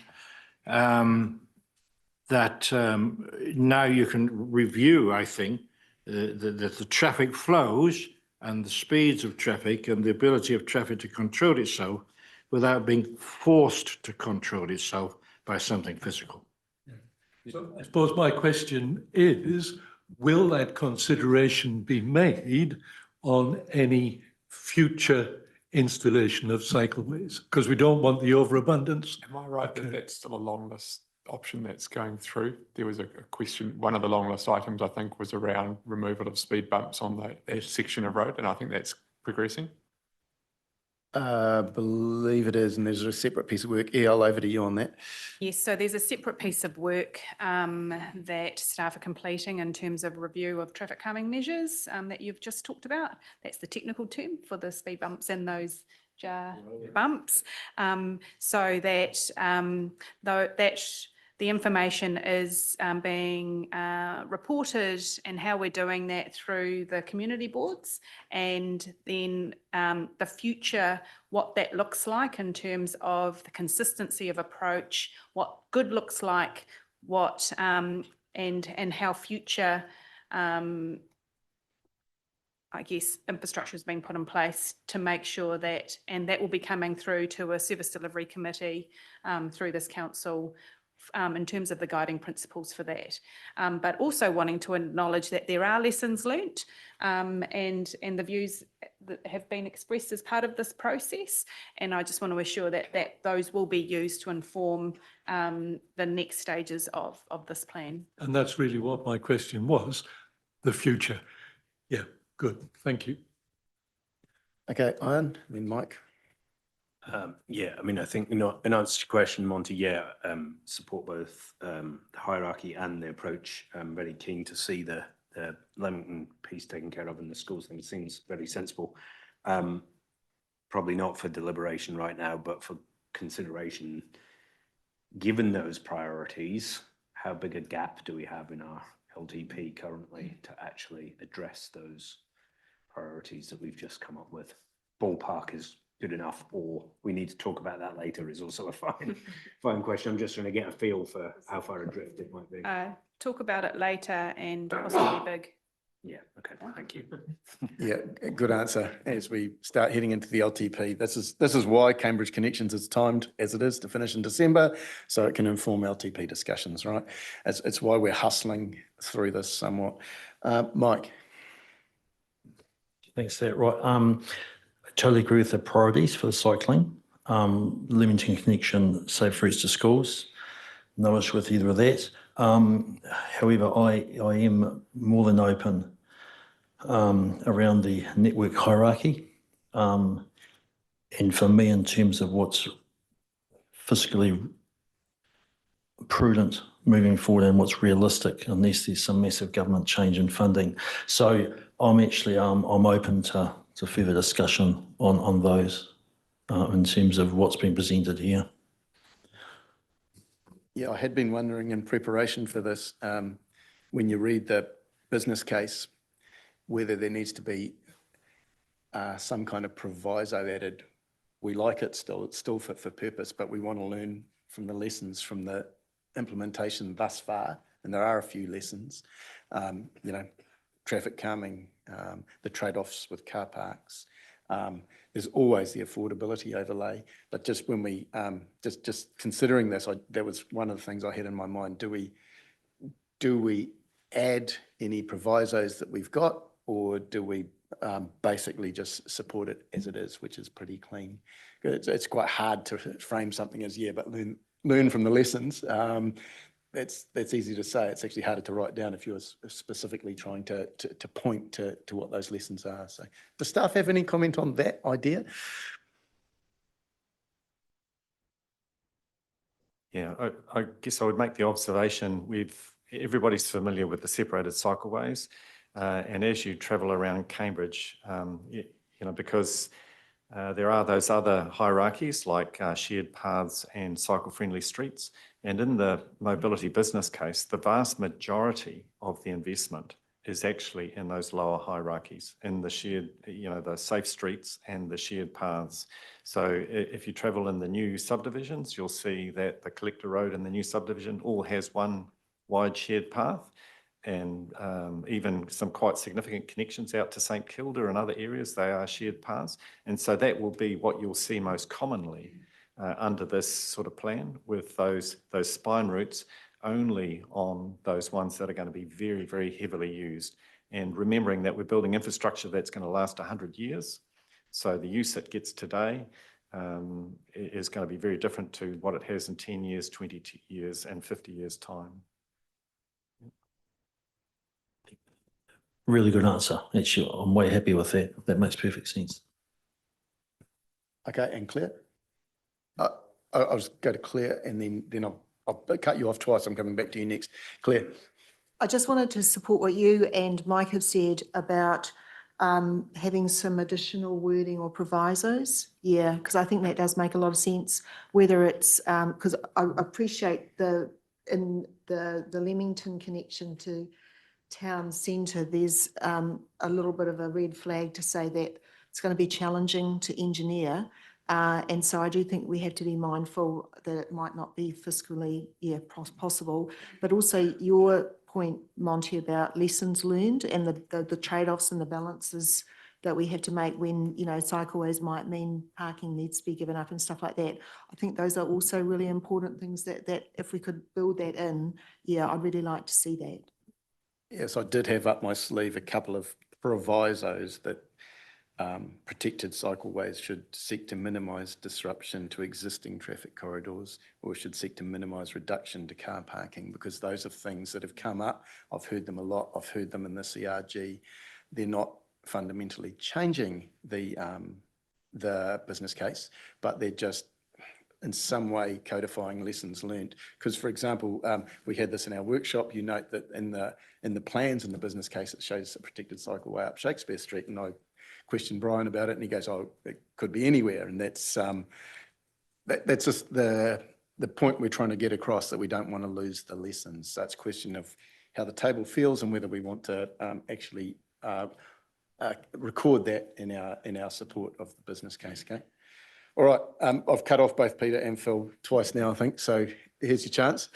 that now you can review, I think, the traffic flows and the speeds of traffic and the ability of traffic to control itself without being forced to control itself by something physical. So I suppose my question is, will that consideration be made on any future installation of cycleways? Because we don't want the overabundance. Am I right that that's still a long list option that's going through? There was a question, one of the long list items I think was around removal of speed bumps on that section of road, and I think that's progressing. I believe it is, and there's a separate piece of work. EL, over to you on that. Yes, so there's a separate piece of work that staff are completing in terms of review of traffic calming measures that you've just talked about. That's the technical term for the speed bumps and those jar bumps. So that the information is being reported and how we're doing that through the community boards, and then the future, what that looks like in terms of the consistency of approach, what good looks like, what and how future I guess infrastructure is being put in place to make sure that, and that will be coming through to a service delivery committee through this council in terms of the guiding principles for that. But also wanting to acknowledge that there are lessons learnt and the views that have been expressed as part of this process. And I just want to assure that those will be used to inform the next stages of this plan. And that's really what my question was, the future. Yeah, good, thank you. Okay, Ian, then Mike. Yeah, I mean, I think, in answer to your question, Monty, yeah, support both the hierarchy and the approach. I'm very keen to see the Leamington piece taken care of in the schools. I think it seems very sensible. Probably not for deliberation right now, but for consideration, given those priorities, how big a gap do we have in our LTP currently to actually address those priorities that we've just come up with? Ballpark is good enough, or we need to talk about that later is also a fine question. I'm just trying to get a feel for how far adrift it might be. Talk about it later and possibly big. Yeah, okay, thank you. Yeah, good answer. As we start heading into the LTP, this is why Cambridge Connections is timed as it is to finish in December, so it can inform LTP discussions, right? It's why we're hustling through this somewhat. Mike. Thanks for that. Right. I totally agree with the priorities for the cycling. Leamington Connection, safe routes to schools. No issue with either of that. However, I am more than open around the network hierarchy. And for me, in terms of what's fiscally prudent moving forward and what's realistic, unless there's some massive government change in funding. So I'm actually I'm open to further discussion on those in terms of what's been presented here. Yeah, I had been wondering in preparation for this, when you read the business case, whether there needs to be some kind of proviso added. We like it still, it's still fit for purpose, but we want to learn from the lessons from the implementation thus far, and there are a few lessons, you know, traffic calming, the trade-offs with car parks. There's always the affordability overlay, but just when we, just considering this, that was one of the things I had in my mind. Do we add any provisos that we've got, or do we basically just support it as it is, which is pretty clean? It's quite hard to frame something as, yeah, but learn from the lessons. That's easy to say. It's actually harder to write down if you're specifically trying to point to what those lessons are. So does staff have any comment on that idea? Yeah, I guess I would make the observation, everybody's familiar with the separated cycleways. And as you travel around Cambridge, you know, because there are those other hierarchies like shared paths and cycle-friendly streets. And in the mobility business case, the vast majority of the investment is actually in those lower hierarchies, in the shared, you know, the safe streets and the shared paths. So if you travel in the new subdivisions, you'll see that the Collector Road in the new subdivision all has one wide shared path, and even some quite significant connections out to St Kilda and other areas, they are shared paths. And so that will be what you'll see most commonly under this sort of plan, with those spine routes only on those ones that are going to be very, very heavily used. And remembering that we're building infrastructure that's going to last 100 years. So the use it gets today is going to be very different to what it has in 10 years, 20 years and 50 years time. Really good answer. Actually, I'm way happy with that. That makes perfect sense. Okay, and Claire? I'll just go to Claire, and then I'll cut you off twice. I'm coming back to you next. Claire. I just wanted to support what you and Mike have said about having some additional wording or provisos. Yeah, because I think that does make a lot of sense, whether it's, because I appreciate in the Leamington connection to town centre, there's a little bit of a red flag to say that it's going to be challenging to engineer. And so I do think we have to be mindful that it might not be fiscally possible, but also your point, Monty, about lessons learned and the trade-offs and the balances that we have to make when, you know, cycleways might mean parking needs to be given up and stuff like that. I think those are also really important things that if we could build that in, yeah, I'd really like to see that. Yes, I did have up my sleeve a couple of provisos that protected cycleways should seek to minimise disruption to existing traffic corridors, or should seek to minimise reduction to car parking, because those are things that have come up. I've heard them a lot. I've heard them in the CRG. They're not fundamentally changing the business case, but they're just in some way codifying lessons learned. Because, for example, we had this in our workshop. You note that in the plans in the business case, it shows a protected cycleway up Shakespeare Street, and I questioned Brian about it, and he goes, "Oh, it could be anywhere." And that's just the the point we're trying to get across that we don't want to lose the lessons. So it's a question of how the table feels and whether we want to actually record that in our support of the business case. Okay. All right. I've cut off both Peter and Phil twice now, I think. So here's your chance.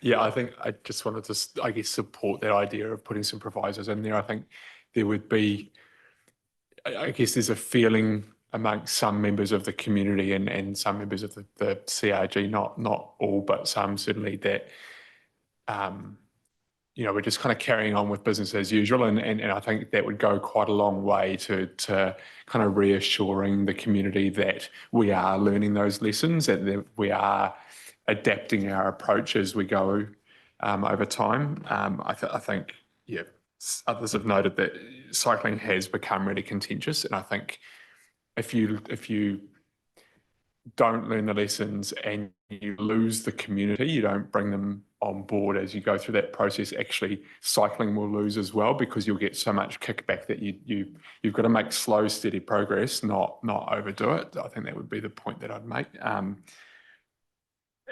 Yeah, I think I just wanted to, I guess, support that idea of putting some provisos in there. I think there would be, I guess there's a feeling amongst some members of the community and some members of the CRG, not all, but some certainly, that, we're just kind of carrying on with business as usual. And I think that would go quite a long way to kind of reassuring the community that we are learning those lessons and that we are adapting our approach as we go over time. I think, yeah, others have noted that cycling has become really contentious. And I think if you don't learn the lessons and you lose the community, you don't bring them on board as you go through that process, actually cycling will lose as well, because you'll get so much kickback that you've got to make slow, steady progress, not overdo it. I think that would be the point that I'd make.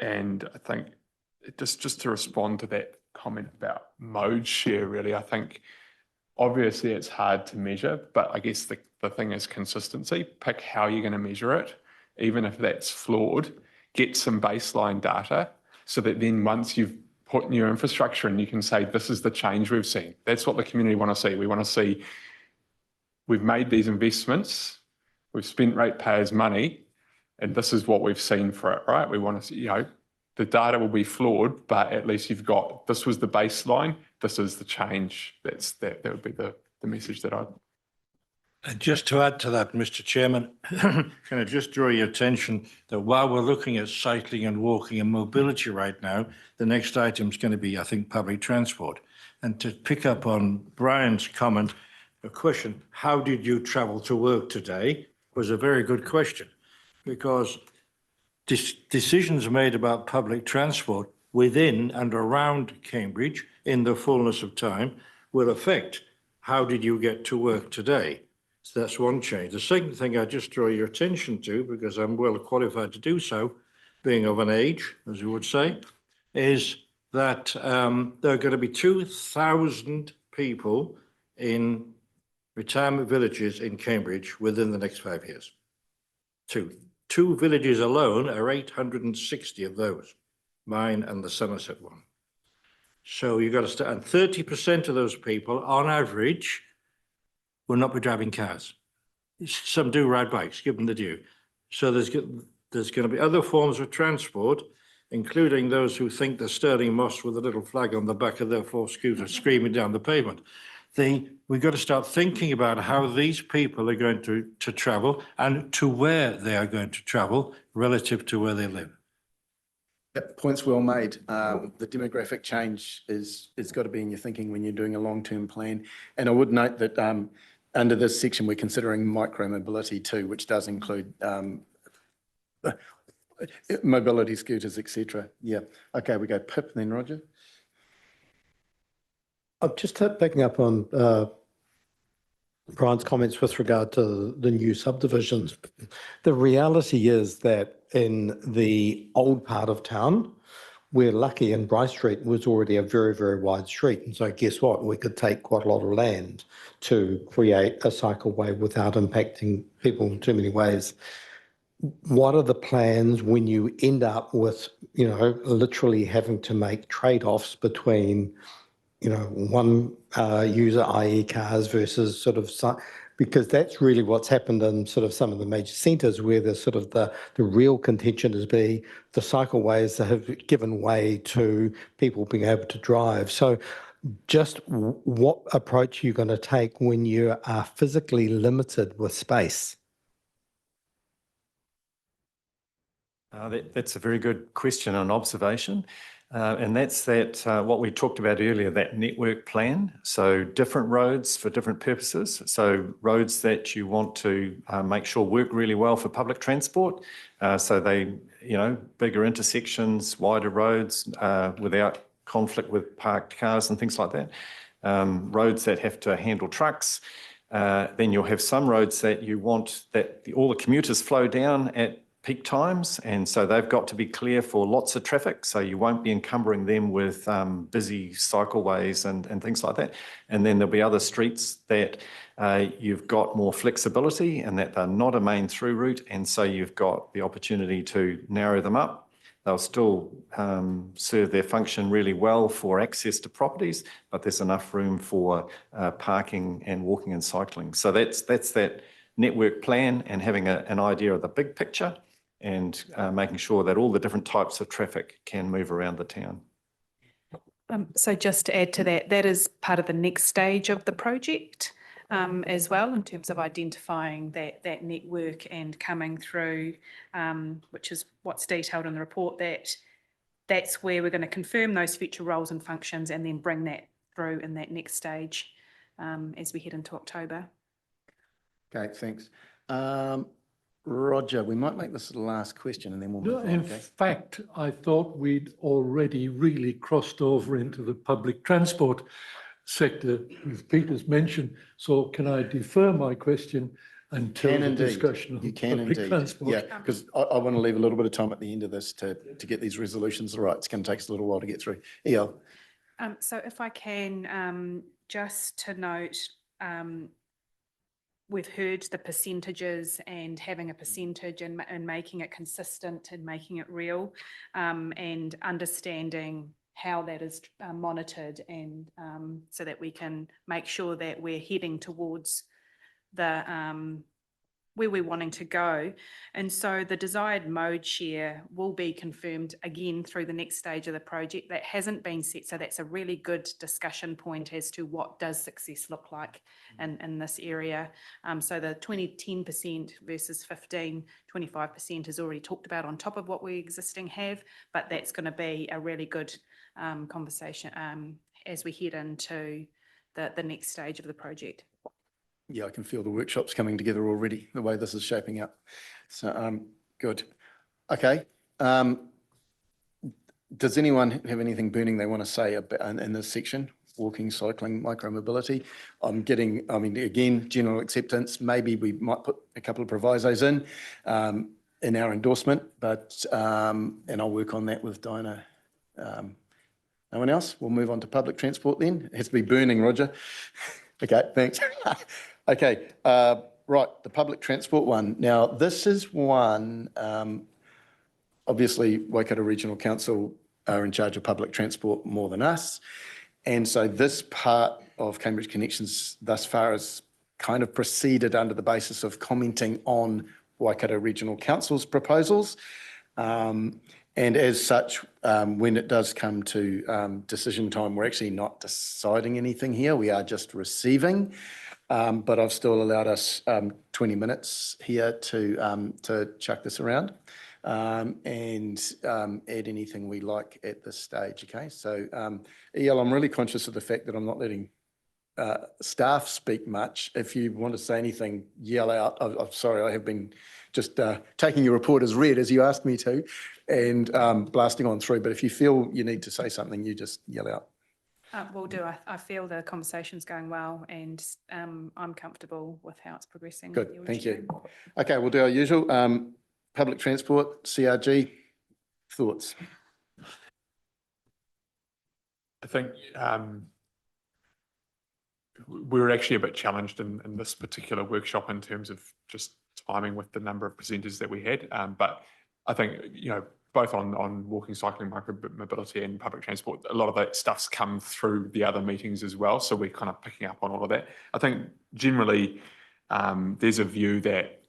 And I think just to respond to that comment about mode share, really, I think obviously it's hard to measure, but I guess the thing is consistency. Pick how you're going to measure it, even if that's flawed. Get some baseline data so that then once you've put new infrastructure in, you can say, this is the change we've seen. That's what the community want to see. We want to see we've made these investments, we've spent ratepayers' money, and this is what we've seen for it, right? We want to see, the data will be flawed, but at least you've got, this was the baseline, this is the change. That would be the message that I'd. And just to add to that, Mr. Chairman, can I just draw your attention that while we're looking at cycling and walking and mobility right now, the next item is going to be, I think, public transport. And to pick up on Brian's comment, a question, how did you travel to work today, was a very good question, because decisions made about public transport within and around Cambridge in the fullness of time will affect how did you get to work today. So that's one change. The second thing I just draw your attention to, because I'm well qualified to do so, being of an age, as you would say, is that there are going to be 2,000 people in retirement villages in Cambridge within the next 5 years. Two villages alone are 860 of those, mine and the Somerset one. So you've got to start, and 30% of those people, on average, will not be driving cars. Some do ride bikes, give them the due. So there's going to be other forms of transport, including those who think they're Stirling Moss with a little flag on the back of their 4 scooters screaming down the pavement. We've got to start thinking about how these people are going to travel and to where they are going to travel relative to where they live. Yep, points well made. The demographic change is got to be in your thinking when you're doing a long-term plan. And I would note that under this section, we're considering micro-mobility too, which does include mobility scooters, etc. Yeah. Okay, we go Pip, then Roger. I'm just picking up on Brian's comments with regard to the new subdivisions. The reality is that in the old part of town, we're lucky, and Bryce Street was already a very, very wide street. And so guess what? We could take quite a lot of land to create a cycleway without impacting people in too many ways. What are the plans when you end up with, literally having to make trade-offs between, one user, i.e. cars, versus sort of, because that's really what's happened in sort of some of the major centres, where the sort of the real contention is the cycleways that have given way to people being able to drive. So just what approach are you going to take when you are physically limited with space? That's a very good question and observation. And that's what we talked about earlier, that network plan. So different roads for different purposes. So roads that you want to make sure work really well for public transport. So they, bigger intersections, wider roads without conflict with parked cars and things like that. Roads that have to handle trucks. Then you'll have some roads that you want that all the commuters flow down at peak times. And so they've got to be clear for lots of traffic. So you won't be encumbering them with busy cycleways and things like that. And then there'll be other streets that you've got more flexibility and that they're not a main through route. And so you've got the opportunity to narrow them up. They'll still serve their function really well for access to properties, but there's enough room for parking and walking and cycling. So that's that network plan and having an idea of the big picture and making sure that all the different types of traffic can move around the town. So just to add to that, that is part of the next stage of the project as well, in terms of identifying that network and coming through, which is what's detailed in the report, that's where we're going to confirm those future roles and functions and then bring that through in that next stage as we head into October. Okay, thanks. Roger, we might make this the last question and then we'll move on. In fact, I thought we'd already really crossed over into the public transport sector, as Peter's mentioned. So can I defer my question until the discussion You of can public indeed. transport? Yeah, because I want to leave a little bit of time at the end of this to get these resolutions right. It's going to take us a little while to get through. EL. So if I can, just to note, we've heard the percentages and having a percentage and making it consistent and making it real, and understanding how that is monitored, and so that we can make sure that we're heading towards the where we're wanting to go. And so the desired mode share will be confirmed again through the next stage of the project. That hasn't been set, so that's a really good discussion point as to what does success look like in this area. So the 10% versus 15, 25% is already talked about on top of what we existing have, but that's going to be a really good conversation as we head into the next stage of the project. Yeah, I can feel the workshops coming together already, the way this is shaping up. So, good. Okay. Does anyone have anything burning they want to say about, in this section? Walking, cycling, micromobility. Again, general acceptance. Maybe we might put a couple of provisos in our endorsement, but, and I'll work on that with Dinah. No one else? We'll move on to public transport then. It has to be burning, Roger. Okay, thanks. Okay, right, the public transport one. Now, this is one, obviously, Waikato Regional Council are in charge of public transport more than us. And so this part of Cambridge Connections thus far has kind of proceeded under the basis of commenting on Waikato Regional Council's proposals. And as such, when it does come to decision time, we're actually not deciding anything here. We are just receiving. But I've still allowed us 20 minutes here to chuck this around and add anything we like at this stage. Okay, so EL, I'm really conscious of the fact that I'm not letting staff speak much. If you want to say anything, yell out. I'm sorry, I have been just taking your report as read as you asked me to and blasting on through. But if you feel you need to say something, you just yell out. Will do. I feel the conversation's going well, and I'm comfortable with how it's progressing. Good, thank you. Okay, we'll do our usual. Public transport, CRG, thoughts? I think we were actually a bit challenged in this particular workshop in terms of just timing with the number of presenters that we had. But I think, both on walking, cycling, micromobility and public transport, a lot of that stuff's come through the other meetings as well. So we're kind of picking up on all of that. I think generally there's a view that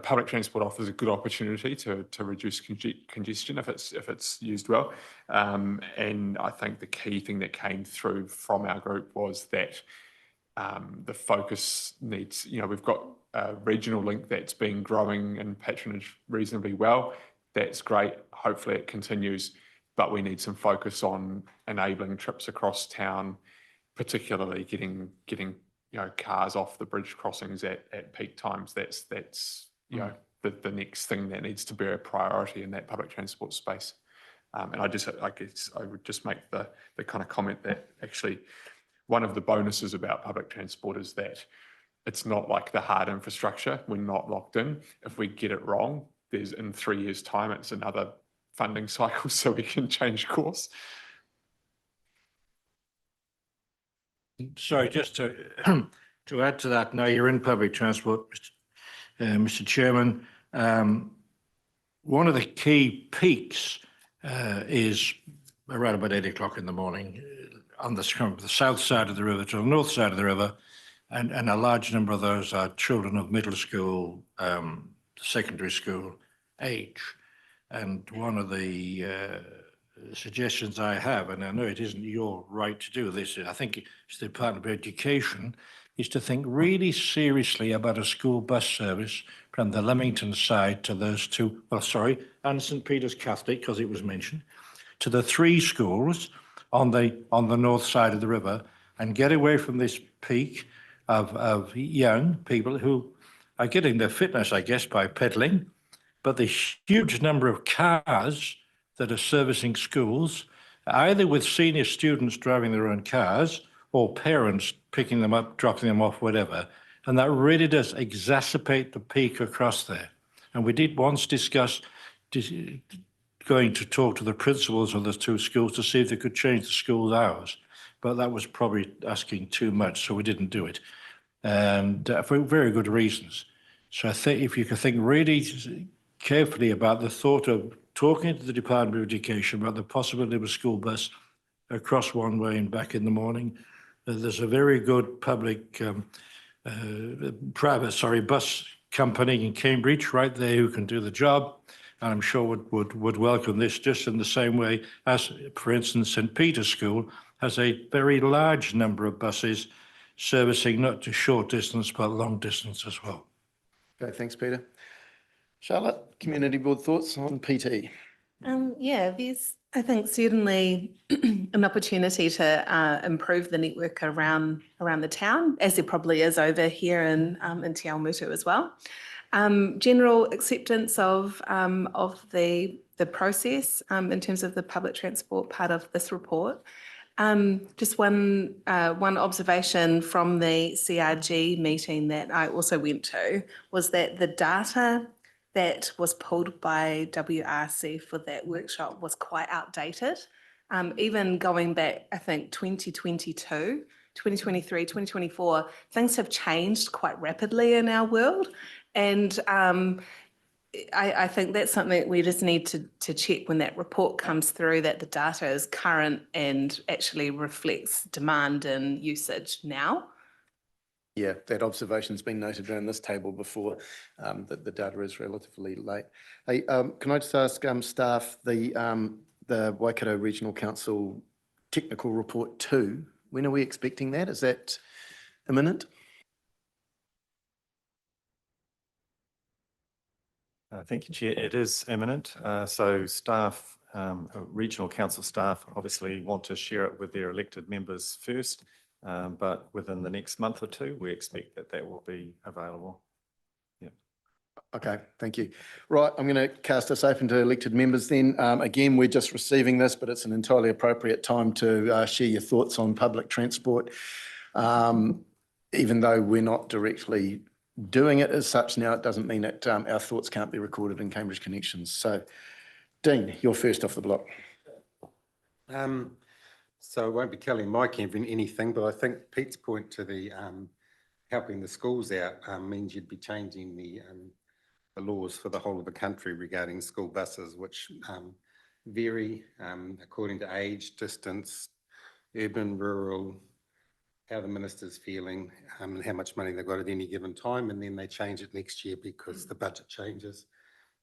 public transport offers a good opportunity to reduce congestion if it's used well. And I think the key thing that came through from our group was that the focus needs, we've got a regional link that's been growing in patronage reasonably well. That's great. Hopefully it continues, but we need some focus on enabling trips across town, particularly getting cars off the bridge crossings at peak times. That's the next thing that needs to be a priority in that public transport space. And I guess I would just make the kind of comment that actually one of the bonuses about public transport is that it's not like the hard infrastructure. We're not locked in. If we get it wrong, there's in 3 years' time, it's another funding cycle, so we can change course. Sorry, just to to add to that, now you're in public transport, Mr. Chairman. One of the key peaks is around about 8 o'clock in the morning on the south side of the river to the north side of the river, and a large number of those are children of middle school, secondary school age. And one of the suggestions I have, and I know it isn't your right to do this, I think it's the Department of Education, is to think really seriously about a school bus service from the Leamington side to those two, and St. Peter's Catholic, because it was mentioned, to the 3 schools on the north side of the river, and get away from this peak of young people who are getting their fitness, I guess, by pedalling, but the huge number of cars that are servicing schools, either with senior students driving their own cars or parents picking them up, dropping them off, whatever. And that really does exacerbate the peak across there. And we did once discuss going to talk to the principals of the 2 schools to see if they could change the school hours. But that was probably asking too much, so we didn't do it. And for very good reasons. So I think if you could think really carefully about the thought of talking to the Department of Education about the possibility of a school bus across one way and back in the morning. There's a very good public, private bus company in Cambridge right there who can do the job, and I'm sure would welcome this just in the same way as, for instance, St. Peter's School has a very large number of buses servicing not just short distance but long distance as well. Okay, thanks, Peter. Charlotte, Community Board thoughts on PT? Yeah, there's, I think, certainly an opportunity to improve the network around the town, as there probably is over here in Te Awamutu as well. General acceptance of the process in terms of the public transport part of this report. Just one observation from the CRG meeting that I also went to was that the data that was pulled by WRC for that workshop was quite outdated. Even going back, I think 2022, 2023, 2024, things have changed quite rapidly in our world. And I think that's something we just need to check when that report comes through, that the data is current and actually reflects demand and usage now. Yeah, that observation's been noted around this table before, that the data is relatively late. Hey, can I just ask staff, the Waikato Regional Council Technical Report 2, when are we expecting that? Is that imminent? Thank you, Chair. It is imminent. So staff, regional council staff obviously want to share it with their elected members first, but within the next month or 2, we expect that will be available. Yeah. Okay, thank you. Right, I'm going to cast us open to elected members then. Again, we're just receiving this, but it's an entirely appropriate time to share your thoughts on public transport. Even though we're not directly doing it as such now, it doesn't mean that our thoughts can't be recorded in Cambridge Connections. So, Dean, you're first off the block. So I won't be telling Mike anything, but I think Pete's point to the helping the schools out means you'd be changing the laws for the whole of the country regarding school buses, which vary according to age, distance, urban, rural, how the minister's feeling, and how much money they've got at any given time, and then they change it next year because the budget changes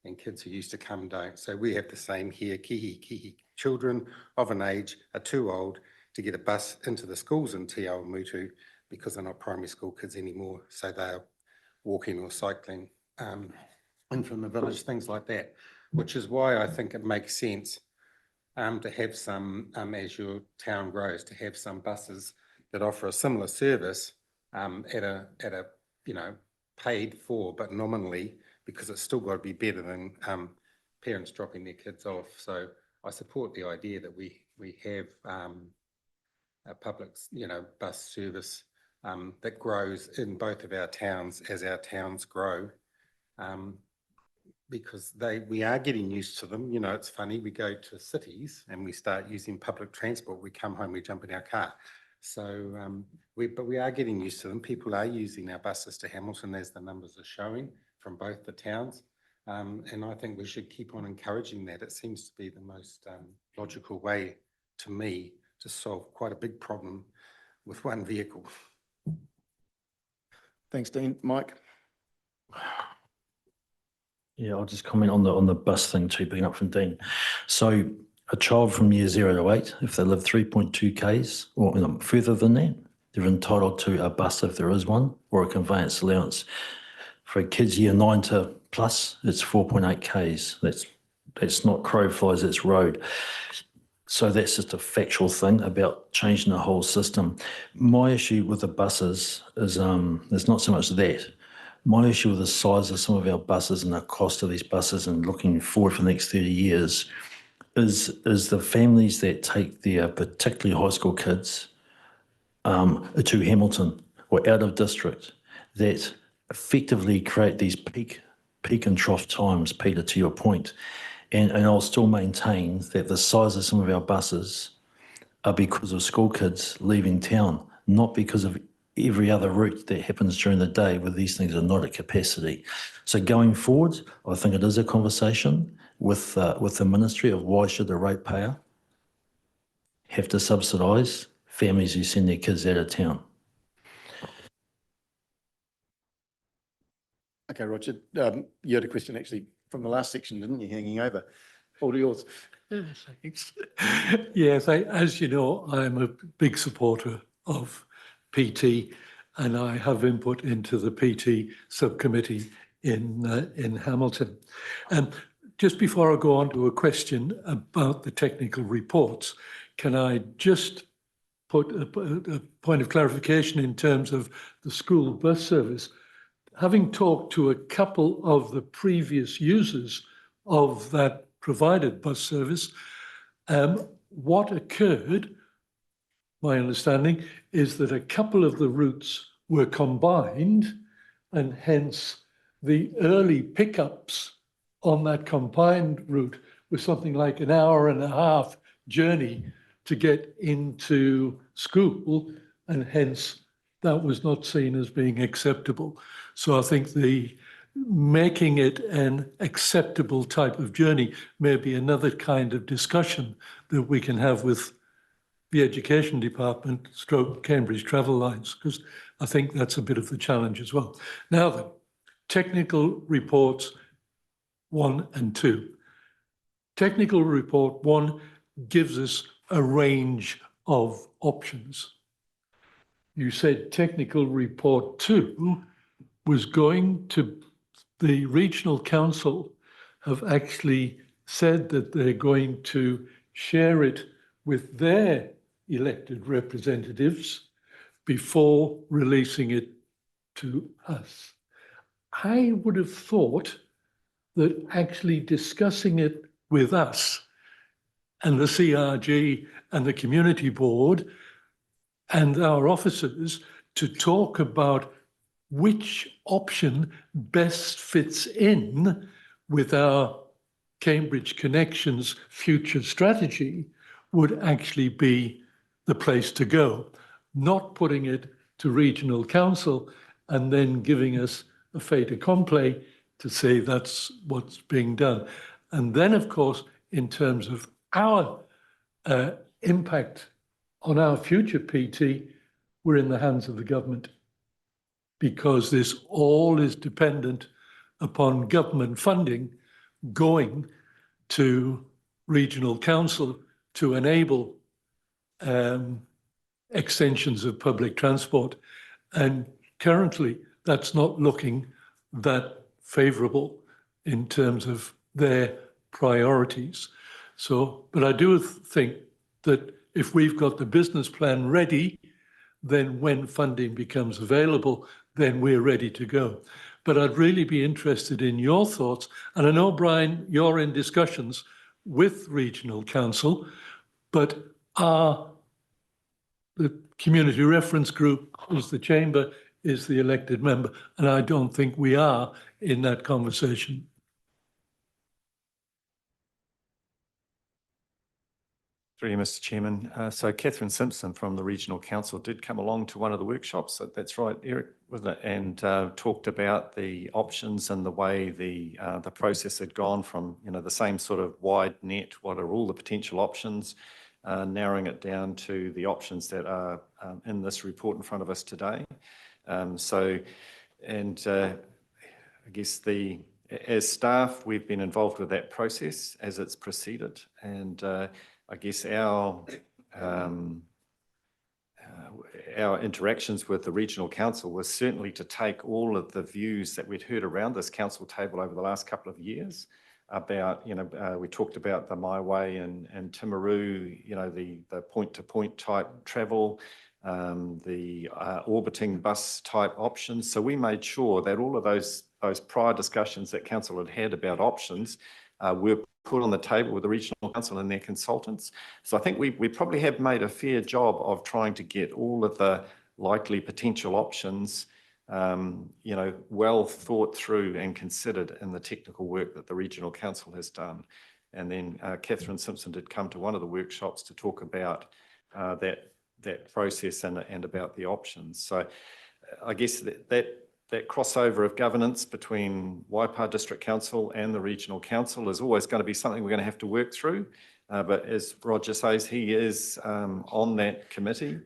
and kids who used to come don't. So we have the same here. Kihi children of an age are too old to get a bus into the schools in Te Awamutu because they're not primary school kids anymore, so they're walking or cycling in from the village, things like that, which is why I think it makes sense to have some, as your town grows, to have some buses that offer a similar service at a paid for, but nominally, because it's still got to be better than parents dropping their kids off. So I support the idea that we have a public bus service that grows in both of our towns as our towns grow. Because we are getting used to them. You know, it's funny, we go to cities and we start using public transport. We come home, we jump in our car. So, but we are getting used to them. People are using our buses to Hamilton, as the numbers are showing from both the towns. And I think we should keep on encouraging that. It seems to be the most logical way to me to solve quite a big problem with one vehicle. Thanks, Dean. Mike? Yeah, I'll just comment on the bus thing too, picking up from Dean. So a child from year 0 to 8, if they live 3.2 Ks or further than that, they're entitled to a bus if there is one, or a conveyance allowance. For kids year 9 to plus, it's 4.8 Ks. That's not crow flies, it's road. So that's just a factual thing about changing the whole system. My issue with the buses is there's not so much that. My issue with the size of some of our buses and the cost of these buses and looking forward for the next 30 years is the families that take their particularly high school kids to Hamilton or out of district that effectively create these peak and trough times, Peter, to your point. And I'll still maintain that the size of some of our buses are because of school kids leaving town, not because of every other route that happens during the day where these things are not at capacity. So going forward, I think it is a conversation with the ministry of why should the ratepayer have to subsidise families who send their kids out of town. Okay, Roger, you had a question actually from the last section, didn't you, hanging over? All yours. Thanks. Yes, as you know, I'm a big supporter of PT, and I have input into the PT subcommittee in Hamilton. And just before I go on to a question about the technical reports, can I just put a point of clarification in terms of the school bus service? Having talked to a couple of the previous users of that provided bus service, what occurred, my understanding, is that a couple of the routes were combined, and hence the early pickups on that combined route was something like an hour and a half journey to get into school, and hence that was not seen as being acceptable. So I think making it an acceptable type of journey may be another kind of discussion that we can have with the Education Department / Cambridge Travel Lines, because I think that's a bit of the challenge as well. Now then, technical reports 1 and 2. Technical report 1 gives us a range of options. You said technical report 2 was going to, the regional council have actually said that they're going to share it with their elected representatives before releasing it to us. I would have thought that actually discussing it with us and the CRG and the community board and our officers to talk about which option best fits in with our Cambridge Connections future strategy would actually be the place to go, not putting it to regional council and then giving us a fait accompli to say that's what's being done. And then, of course, in terms of our impact on our future PT, we're in the hands of the government, because this all is dependent upon government funding going to regional council to enable extensions of public transport. And currently, that's not looking that favourable in terms of their priorities. So, but I do think that if we've got the business plan ready, then when funding becomes available, then we're ready to go. But I'd really be interested in your thoughts. And I know, Brian, you're in discussions with regional council, but are the community reference group is the chamber, is the elected member. And I don't think we are in that conversation. Through you, Mr. Chairman. So Catherine Simpson from the Regional Council did come along to one of the workshops. That's right, Eric, wasn't it? And talked about the options and the way the process had gone from, you know, the same sort of wide net. What are all the potential options? Narrowing it down to the options that are in this report in front of us today. I guess as staff, we've been involved with that process as it's proceeded, and I guess our interactions with the Regional Council was certainly to take all of the views that we'd heard around this council table over the last couple of years about, you know, we talked about the My Way and Timaru, you know, the point-to-point type travel, the orbiting bus type options. So we made sure that all of those prior discussions that council had had about options were put on the table with the Regional Council and their consultants. So I think we probably have made a fair job of trying to get all of the likely potential options, you know, well thought through and considered in the technical work that the Regional Council has done. And then Catherine Simpson did come to one of the workshops to talk about that process and about the options. So I guess that crossover of governance between Waipa District Council and the Regional Council is always going to be something we're going to have to work through. But as Roger says, he is on that committee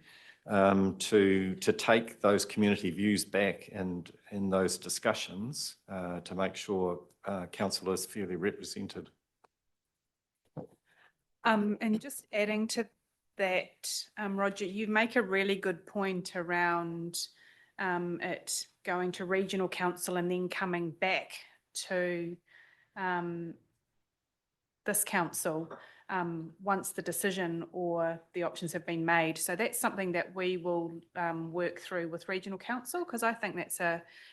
to take those community views back and in those discussions to make sure council is fairly represented. And just adding to that, Roger, you make a really good point around it going to Regional Council and then coming back to this council once the decision or the options have been made. So that's something that we will work through with Regional Council, because I think that's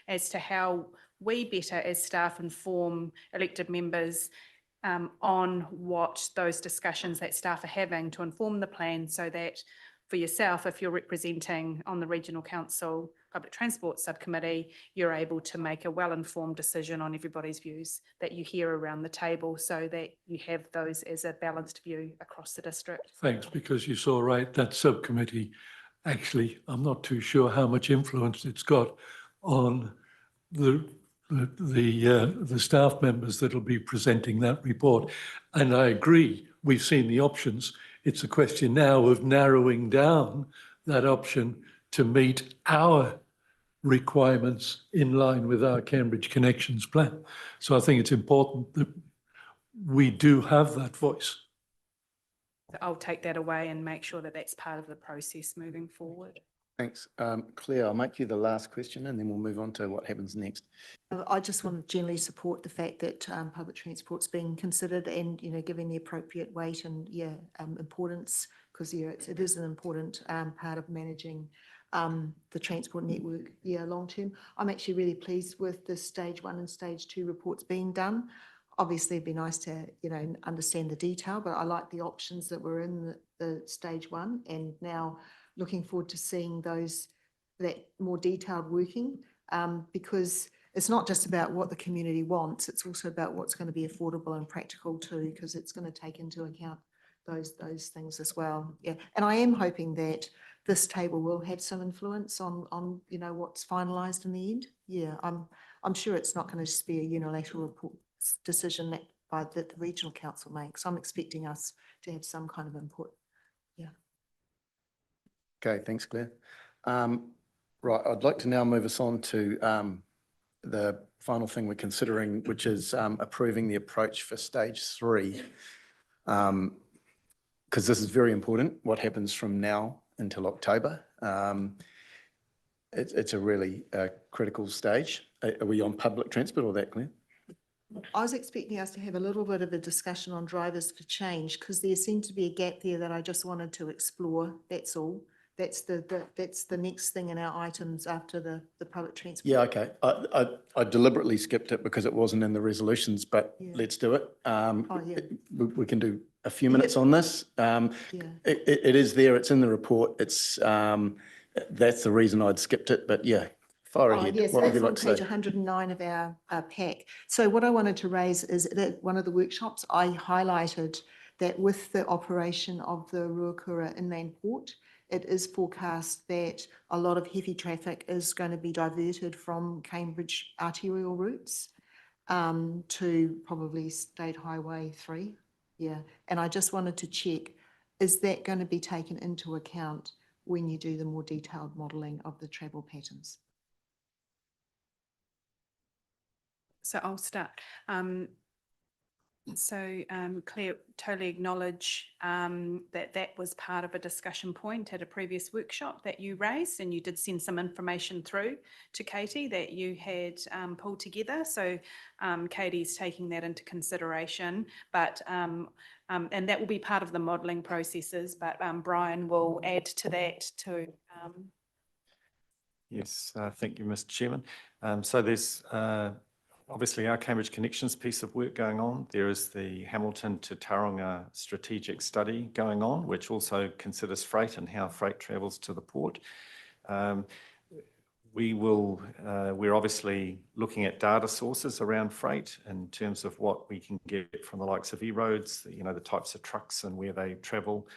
as to how we better as staff inform elected members on what those discussions that staff are having to inform the plan, so that for yourself, if you're representing on the Regional Council Public Transport Subcommittee, you're able to make a well-informed decision on everybody's views that you hear around the table, so that you have those as a balanced view across the district. Thanks, because you saw right, that subcommittee, actually, I'm not too sure how much influence it's got on the staff members that will be presenting that report. And I agree, we've seen the options. It's a question now of narrowing down that option to meet our requirements in line with our Cambridge Connections plan. So I think it's important that we do have that voice. I'll take that away and make sure that that's part of the process moving forward. Thanks. Claire, I'll make you the last question and then we'll move on to what happens next. I just want to generally support the fact that public transport's being considered and, you know, given the appropriate weight and importance, because it is an important part of managing the transport network long term. I'm actually really pleased with the stage 1 and stage 2 reports being done. Obviously, it'd be nice to, you know, understand the detail, but I like the options that were in the stage 1, and now looking forward to seeing that more detailed working, because it's not just about what the community wants, it's also about what's going to be affordable and practical too, because it's going to take into account those things as well. Yeah, and I am hoping that this table will have some influence on you know, what's finalised in the end. Yeah, I'm sure it's not going to just be a unilateral decision that the Regional Council makes. I'm expecting us to have some kind of input. Yeah. Okay, thanks, Claire. Right, I'd like to now move us on to the final thing we're considering, which is approving the approach for stage 3. Because this is very important, what happens from now until October. It's a really critical stage. Are we on public transport or that, Claire? I was expecting us to have a little bit of a discussion on drivers for change, because there seemed to be a gap there that I just wanted to explore. That's all. That's the next thing in our items after the public transport. Yeah, okay. I deliberately skipped it because it wasn't in the resolutions, but let's do it. Oh, yeah. We can do a few minutes on this. It is there, it's in the report. It's, that's the reason I'd skipped it, but yeah, fire ahead. Yes, What would you that's like on to page say? 109 of our pack. So what I wanted to raise is that one of the workshops I highlighted that with the operation of the Ruakura inland port, it is forecast that a lot of heavy traffic is going to be diverted from Cambridge arterial routes to probably State Highway 3. Yeah, and I just wanted to check, is that going to be taken into account when you do the more detailed modelling of the travel patterns? So I'll start. Claire, totally acknowledge that was part of a discussion point at a previous workshop that you raised, and you did send some information through to Katie that you had pulled together. So Katie's taking that into consideration, but and that will be part of the modelling processes, but Brian will add to that too. Yes, thank you, Mr. Chairman. So there's obviously our Cambridge Connections piece of work going on. There is the Hamilton to Tauranga strategic study going on, which also considers freight and how freight travels to the port. We're obviously looking at data sources around freight in terms of what we can get from the likes of E-roads, you know, the types of trucks and where they travel.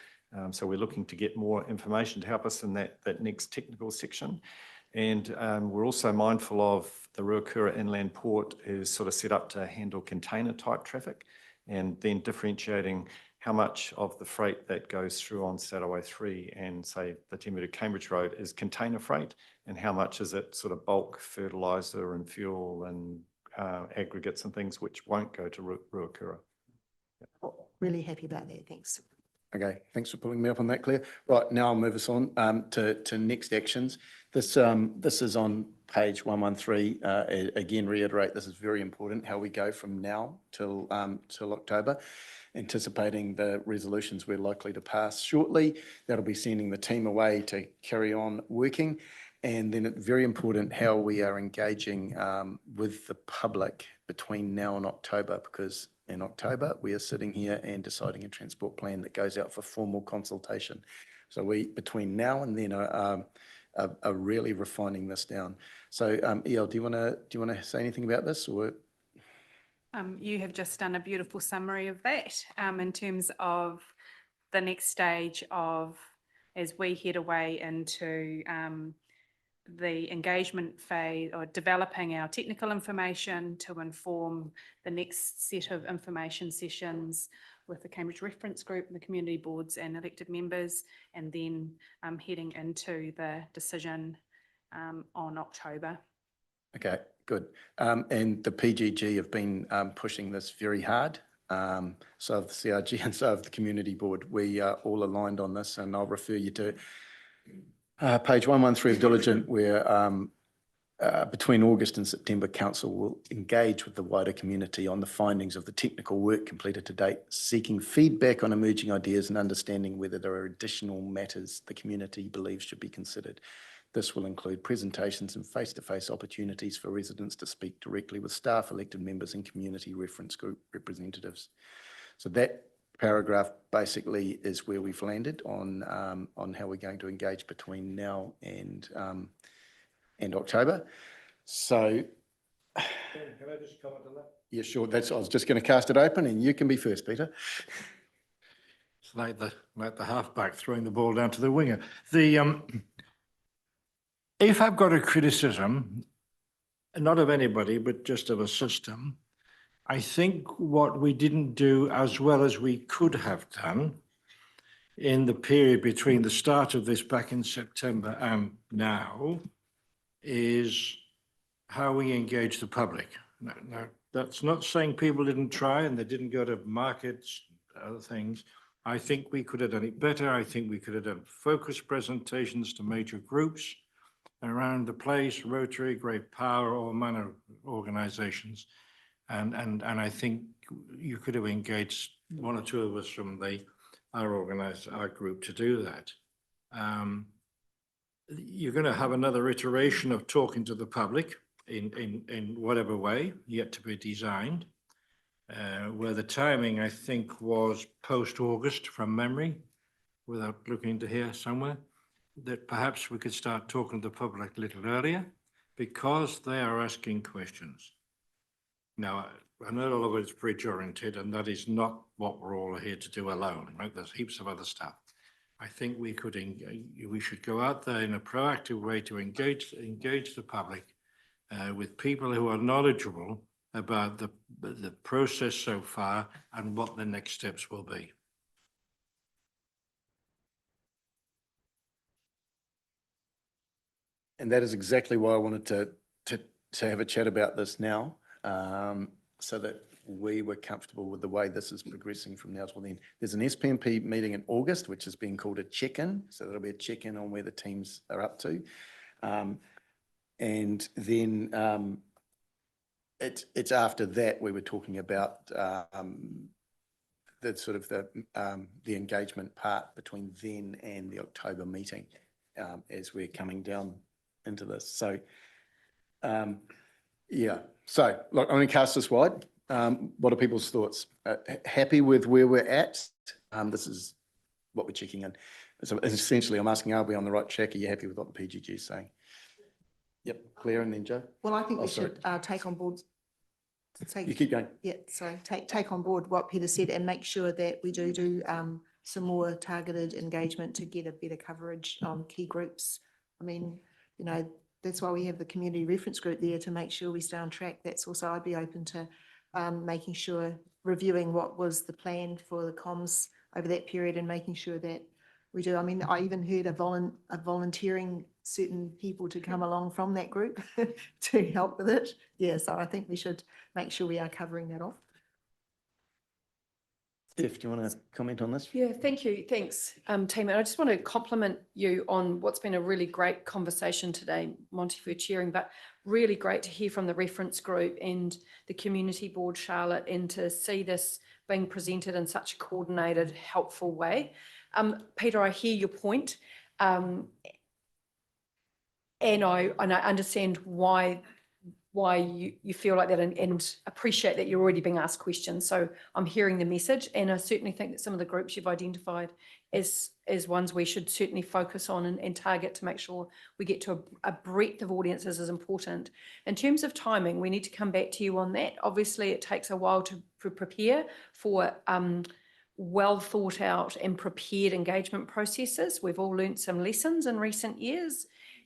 So we're looking to get more information to help us in that next technical section. And we're also mindful of the Ruakura Inland Port is sort of set up to handle container type traffic, and then differentiating how much of the freight that goes through on State Highway 3 and say the Timu to Cambridge Road is container freight, and how much is it sort of bulk fertiliser and fuel and aggregates and things which won't go to Ruakura. Really happy about that, thanks. Okay, thanks for pulling me up on that, Claire. Right, now I'll move us on to next actions. This is on page 113. Again, reiterate, this is very important, how we go from now till October, anticipating the resolutions we're likely to pass shortly. That'll be sending the team away to carry on working. And then it's very important how we are engaging with the public between now and October, because in October, we are sitting here and deciding a transport plan that goes out for formal consultation. So we, between now and then, are really refining this down. So EL, do you want to say anything about this, or? You have just done a beautiful summary of that in terms of the next stage of, as we head away into the engagement phase, or developing our technical information to inform the next set of information sessions with the Cambridge Reference Group and the community boards and elected members, and then heading into the decision on October. Okay, good. And the PGG have been pushing this very hard. So have the CRG and so have the community board. We are all aligned on this, and I'll refer you to page 113 of Diligent, where between August and September, Council will engage with the wider community on the findings of the technical work completed to date, seeking feedback on emerging ideas and understanding whether there are additional matters the community believes should be considered. This will include presentations and face-to-face opportunities for residents to speak directly with staff, elected members and community reference group representatives. So that paragraph basically is where we've landed on how we're going to engage between now and October. So, can I just comment on that? Yeah, sure. I was just going to cast it open, and you can be first, Peter. It's like the halfback throwing the ball down to the winger. If I've got a criticism, not of anybody, but just of a system, I think what we didn't do as well as we could have done in the period between the start of this back in September and now is how we engage the public. Now, that's not saying people didn't try and they didn't go to markets, other things. I think we could have done it better. I think we could have done focused presentations to major groups around the place, Rotary, Great Power, all manner of organisations. And I think you could have engaged one or two of us from our group to do that. You're going to have another iteration of talking to the public in whatever way yet to be designed. where the timing, I think, was post-August from memory, without looking into here somewhere, that perhaps we could start talking to the public a little earlier because they are asking questions. Now, I know all of it's bridge oriented and that is not what we're all here to do alone, right? There's heaps of other stuff. I think we should go out there in a proactive way to engage the public with people who are knowledgeable about the process so far and what the next steps will be. And that is exactly why I wanted to have a chat about this now, so that we were comfortable with the way this is progressing from now till then. There's an SPMP meeting in August, which has been called a check-in. So there'll be a check-in on where the teams are up to. And then it's after that we were talking about the sort of the engagement part between then and the October meeting, as we're coming down into this. So yeah, so look, I'm going to cast this wide. What are people's thoughts? Happy with where we're at? This is what we're checking in. So essentially I'm asking, are we on the right track? Are you happy with what the PGG is saying? Yep, Claire and then Joe. Well, I think we sorry. should take on board. You keep going. Yeah, sorry, take on board what Peter said and make sure that we do some more targeted engagement to get a better coverage on key groups. I mean, you know, that's why we have the community reference group there, to make sure we stay on track. That's also, I'd be open to making sure, reviewing what was the plan for the comms over that period and making sure that we do. I mean, I even heard of volunteering certain people to come along from that group to help with it. Yeah, so I think we should make sure we are covering that off. Steph, do you want to comment on this? Yeah, thank you. Thanks, team. And I just want to compliment you on what's been a really great conversation today, Monty, for chairing, but really great to hear from the reference group and the community board, Charlotte, and to see this being presented in such a coordinated, helpful way. Peter, I hear your point. And I understand why you feel like that, and appreciate that you're already being asked questions. So I'm hearing the message, and I certainly think that some of the groups you've identified as ones we should certainly focus on and target to make sure we get to a breadth of audiences is important. In terms of timing, we need to come back to you on that. Obviously, it takes a while to prepare for well thought out and prepared engagement processes. We've all learnt some lessons in recent years.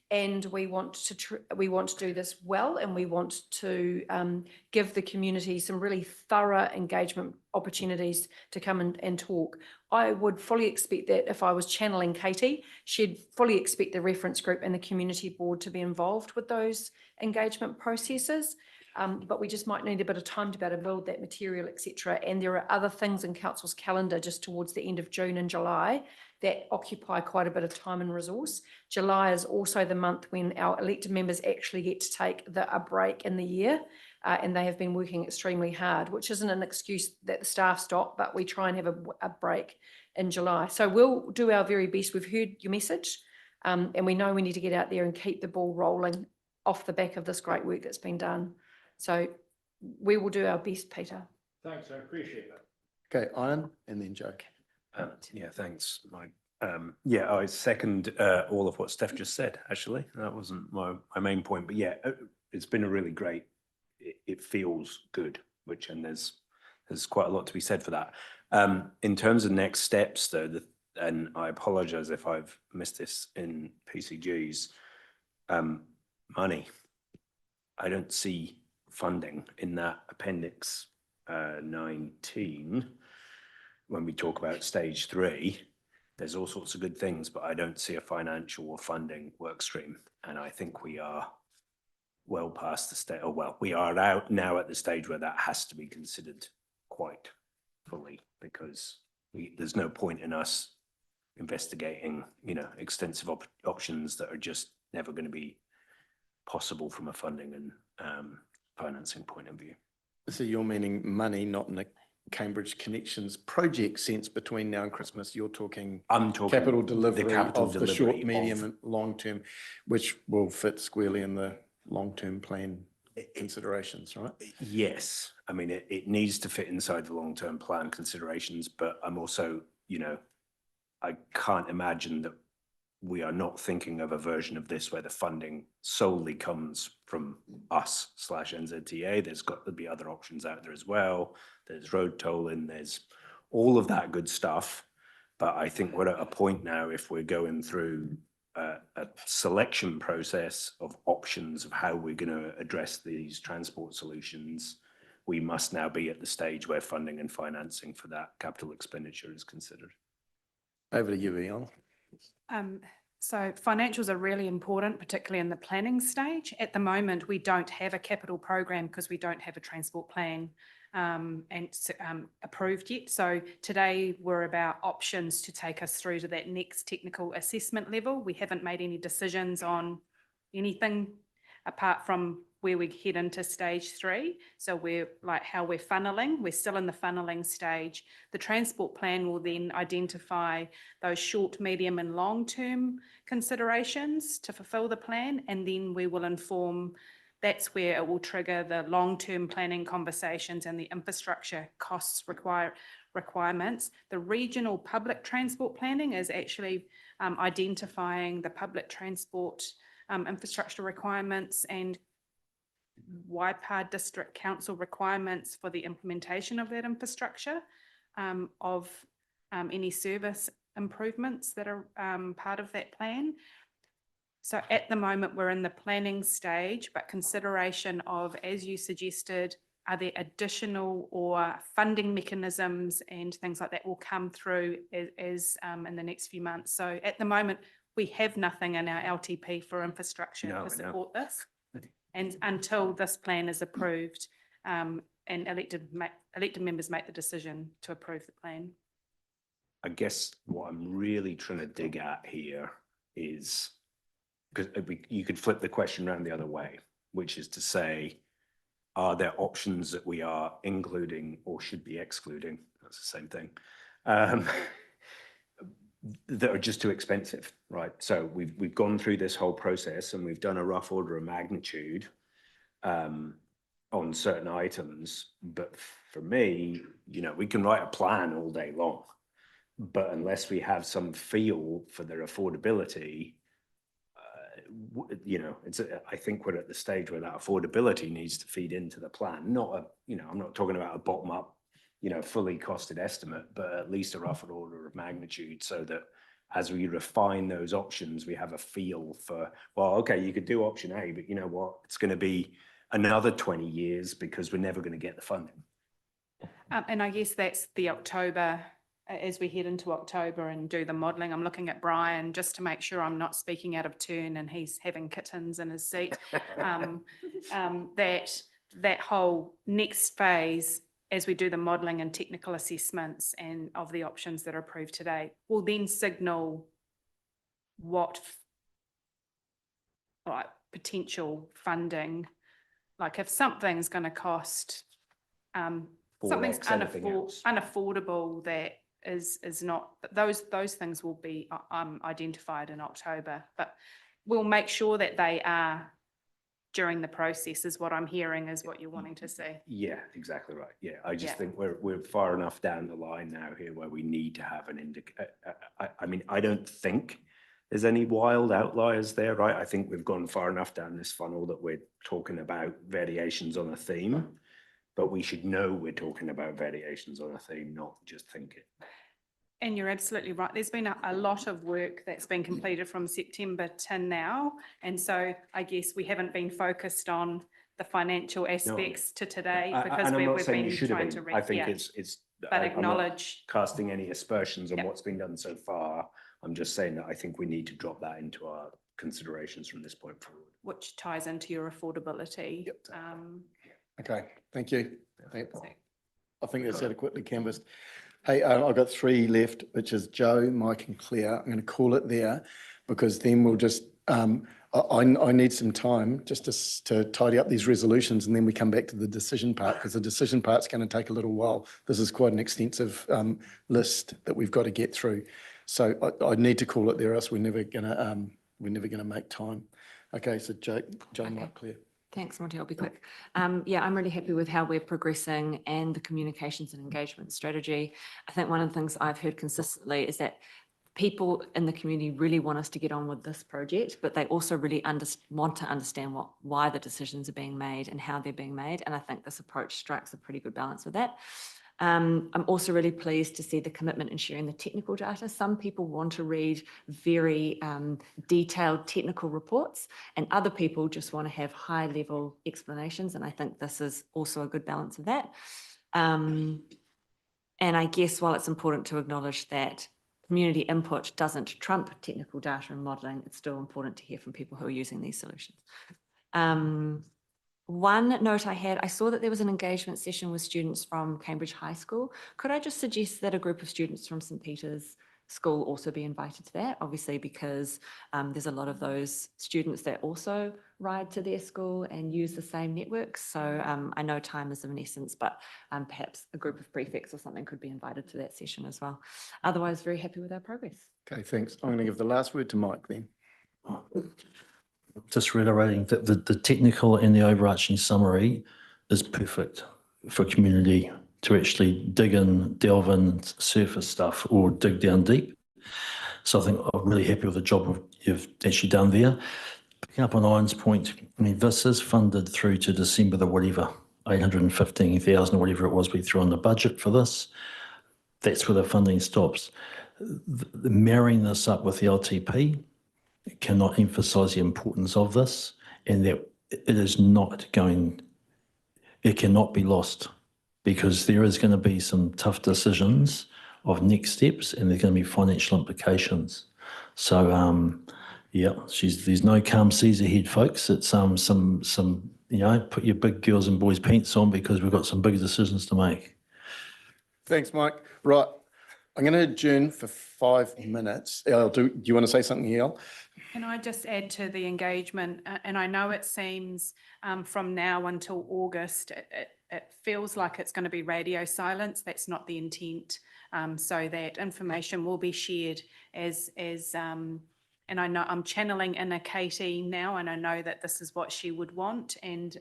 And we want to do this well, and we want to give the community some really thorough engagement opportunities to come and talk. I would fully expect that if I was channeling Katie, she'd fully expect the reference group and the community board to be involved with those engagement processes. But we just might need a bit of time to be able to build that material, etc. And there are other things in council's calendar just towards the end of June and July that occupy quite a bit of time and resource. July is also the month when our elected members actually get to take a break in the year, and they have been working extremely hard, which isn't an excuse that the staff stop, but we try and have a break in July. So we'll do our very best. We've heard your message, and we know we need to get out there and keep the ball rolling off the back of this great work that's been done. So we will do our best, Peter. Thanks, I appreciate that. Okay, Ian and then Joe. Yeah, thanks, Mike. Yeah, I second all of what Steph just said, actually. That wasn't my main point, but yeah, it's been a really great, it feels good, and there's quite a lot to be said for that. In terms of next steps though, and I apologize if I've missed this in PCG's, money. I don't see funding in that appendix 19. When we talk about stage 3, there's all sorts of good things, but I don't see a financial or funding work stream. And I think we are well past the stage, we are out now at the stage where that has to be considered quite fully, because there's no point in us investigating, extensive options that are just never going to be possible from a funding and financing point of view. So you're meaning money, not in a Cambridge Connections project sense between now and Christmas. I'm talking capital delivery of the short, medium and long term, which will fit squarely in the long-term plan considerations, right? Yes, I mean, it needs to fit inside the long-term plan considerations, but I'm also, I can't imagine that we are not thinking of a version of this where the funding solely comes from us / NZTA. There's got to be other options out there as well. There's road tolling, there's all of that good stuff. But I think we're at a point now, if we're going through a selection process of options of how we're going to address these transport solutions, we must now be at the stage where funding and financing for that capital expenditure is considered. Over to you, Ian. So financials are really important, particularly in the planning stage. At the moment, we don't have a capital program because we don't have a transport plan approved yet. So today we're about options to take us through to that next technical assessment level. We haven't made any decisions on anything apart from where we head into stage 3. So we're like how we're funneling, we're still in the funneling stage. The transport plan will then identify those short, medium and long-term considerations to fulfill the plan. And then we will inform, that's where it will trigger the long-term planning conversations and the infrastructure costs requirements. The regional public transport planning is actually identifying the public transport infrastructure requirements and Waipa District Council requirements for the implementation of that infrastructure, of any service improvements that are part of that plan. So at the moment, we're in the planning stage, but consideration of, as you suggested, are there additional or funding mechanisms and things like that will come through as in the next few months. So at the moment, we have nothing in our LTP for infrastructure to support this. And until this plan is approved and elected members make the decision to approve the plan. I guess what I'm really trying to dig at here is, because you could flip the question around the other way, which is to say, are there options that we are including or should be excluding? That's the same thing. That are just too expensive, right? So we've gone through this whole process and we've done a rough order of magnitude on certain items. But for me, we can write a plan all day long, but unless we have some feel for their affordability, I think we're at the stage where that affordability needs to feed into the plan. Not I'm not talking about a bottom up, fully costed estimate, but at least a rough order of magnitude, so that as we refine those options, we have a feel for, well, okay, you could do option A, but you know what? It's going to be another 20 years because we're never going to get the funding. And I guess that's the October, as we head into October and do the modelling. I'm looking at Brian just to make sure I'm not speaking out of turn and he's having kittens in his seat. That whole next phase, as we do the modelling and technical assessments and of the options that are approved today, will then signal what potential funding, like if something's going to cost, something's unaffordable that is not, those things will be identified in October, but we'll make sure that they are during the process, is what I'm hearing, is what you're wanting to see. Yeah, exactly right. Yeah, I just think we're far enough down the line now here where we need to have an I mean, I don't think there's any wild outliers there, right? I think we've gone far enough down this funnel that we're talking about variations on a theme, but we should know we're talking about variations on a theme, not just think it. And you're absolutely right. There's been a lot of work that's been completed from September to now. And so I guess we haven't been focused on the financial aspects to today because we've been trying to I think it's but acknowledge, I'm not casting any aspersions on what's been done so far. I'm just saying that I think we need to drop that into our considerations from this point forward. which ties into your affordability. Okay, thank you. I think that's adequately canvassed. Hey, I've got 3 left, which is Joe, Mike and Claire. I'm going to call it there because then we'll just, I need some time just to tidy up these resolutions and then we come back to the decision part because the decision part's going to take a little while. This is quite an extensive list that we've got to get through. So I need to call it there, else we're never going to make time. Okay, so Joe, Mike, Claire. Thanks, Monty. I'll be quick. Yeah, I'm really happy with how we're progressing and the communications and engagement strategy. I think one of the things I've heard consistently is that people in the community really want us to get on with this project, but they also really want to understand why the decisions are being made and how they're being made. And I think this approach strikes a pretty good balance with that. I'm also really pleased to see the commitment in sharing the technical data. Some people want to read very detailed technical reports, and other people just want to have high-level explanations. And I think this is also a good balance of that. And I guess while it's important to acknowledge that community input doesn't trump technical data and modelling, it's still important to hear from people who are using these solutions. One note I saw that there was an engagement session with students from Cambridge High School. Could I just suggest that a group of students from St Peter's School also be invited to that? Obviously, because there's a lot of those students that also ride to their school and use the same networks. So I know time is of an essence, but perhaps a group of prefects or something could be invited to that session as well. Otherwise, very happy with our progress. Okay, thanks. I'm going to give the last word to Mike then. Just reiterating that the technical and the overarching summary is perfect for community to actually dig in, delve in, surface stuff or dig down deep. So I think I'm really happy with the job you've actually done there. Picking up on Iron's point, I mean, this is funded through to December the whatever, 815,000 or whatever it was we threw on the budget for this. That's where the funding stops. Marrying this up with the LTP, cannot emphasize the importance of this, and that it is not going, it cannot be lost, because there is going to be some tough decisions of next steps, and there's going to be financial implications. So yeah, there's no calm seas ahead, folks. It's some put your big girls and boys pants on, because we've got some big decisions to make. Thanks, Mike. Right, I'm going to adjourn for 5 minutes. Do you want to say something, Elle? Can I just add to the engagement? And I know it seems from now until August, it feels like it's going to be radio silence. That's not the intent. So that information will be shared as and I know I'm channeling inner Katie now, and I know that this is what she would want. And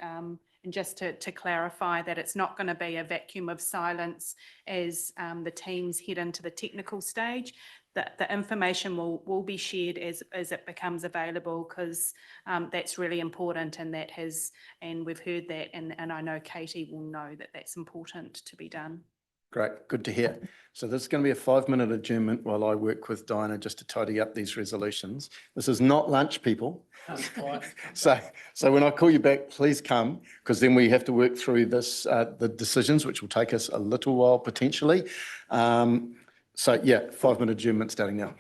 just to clarify that it's not going to be a vacuum of silence as the teams head into the technical stage. The information will be shared as it becomes available, because that's really important, and we've heard that, and I know Katie will know that that's important to be done. Great, good to hear. So this is going to be a 5-minute adjournment while I work with Diana just to tidy up these resolutions. This is not lunch, people. So when I call you back, please come, because then we have to work through this, the decisions, which will take us a little while potentially. So yeah, 5-minute adjournment starting now.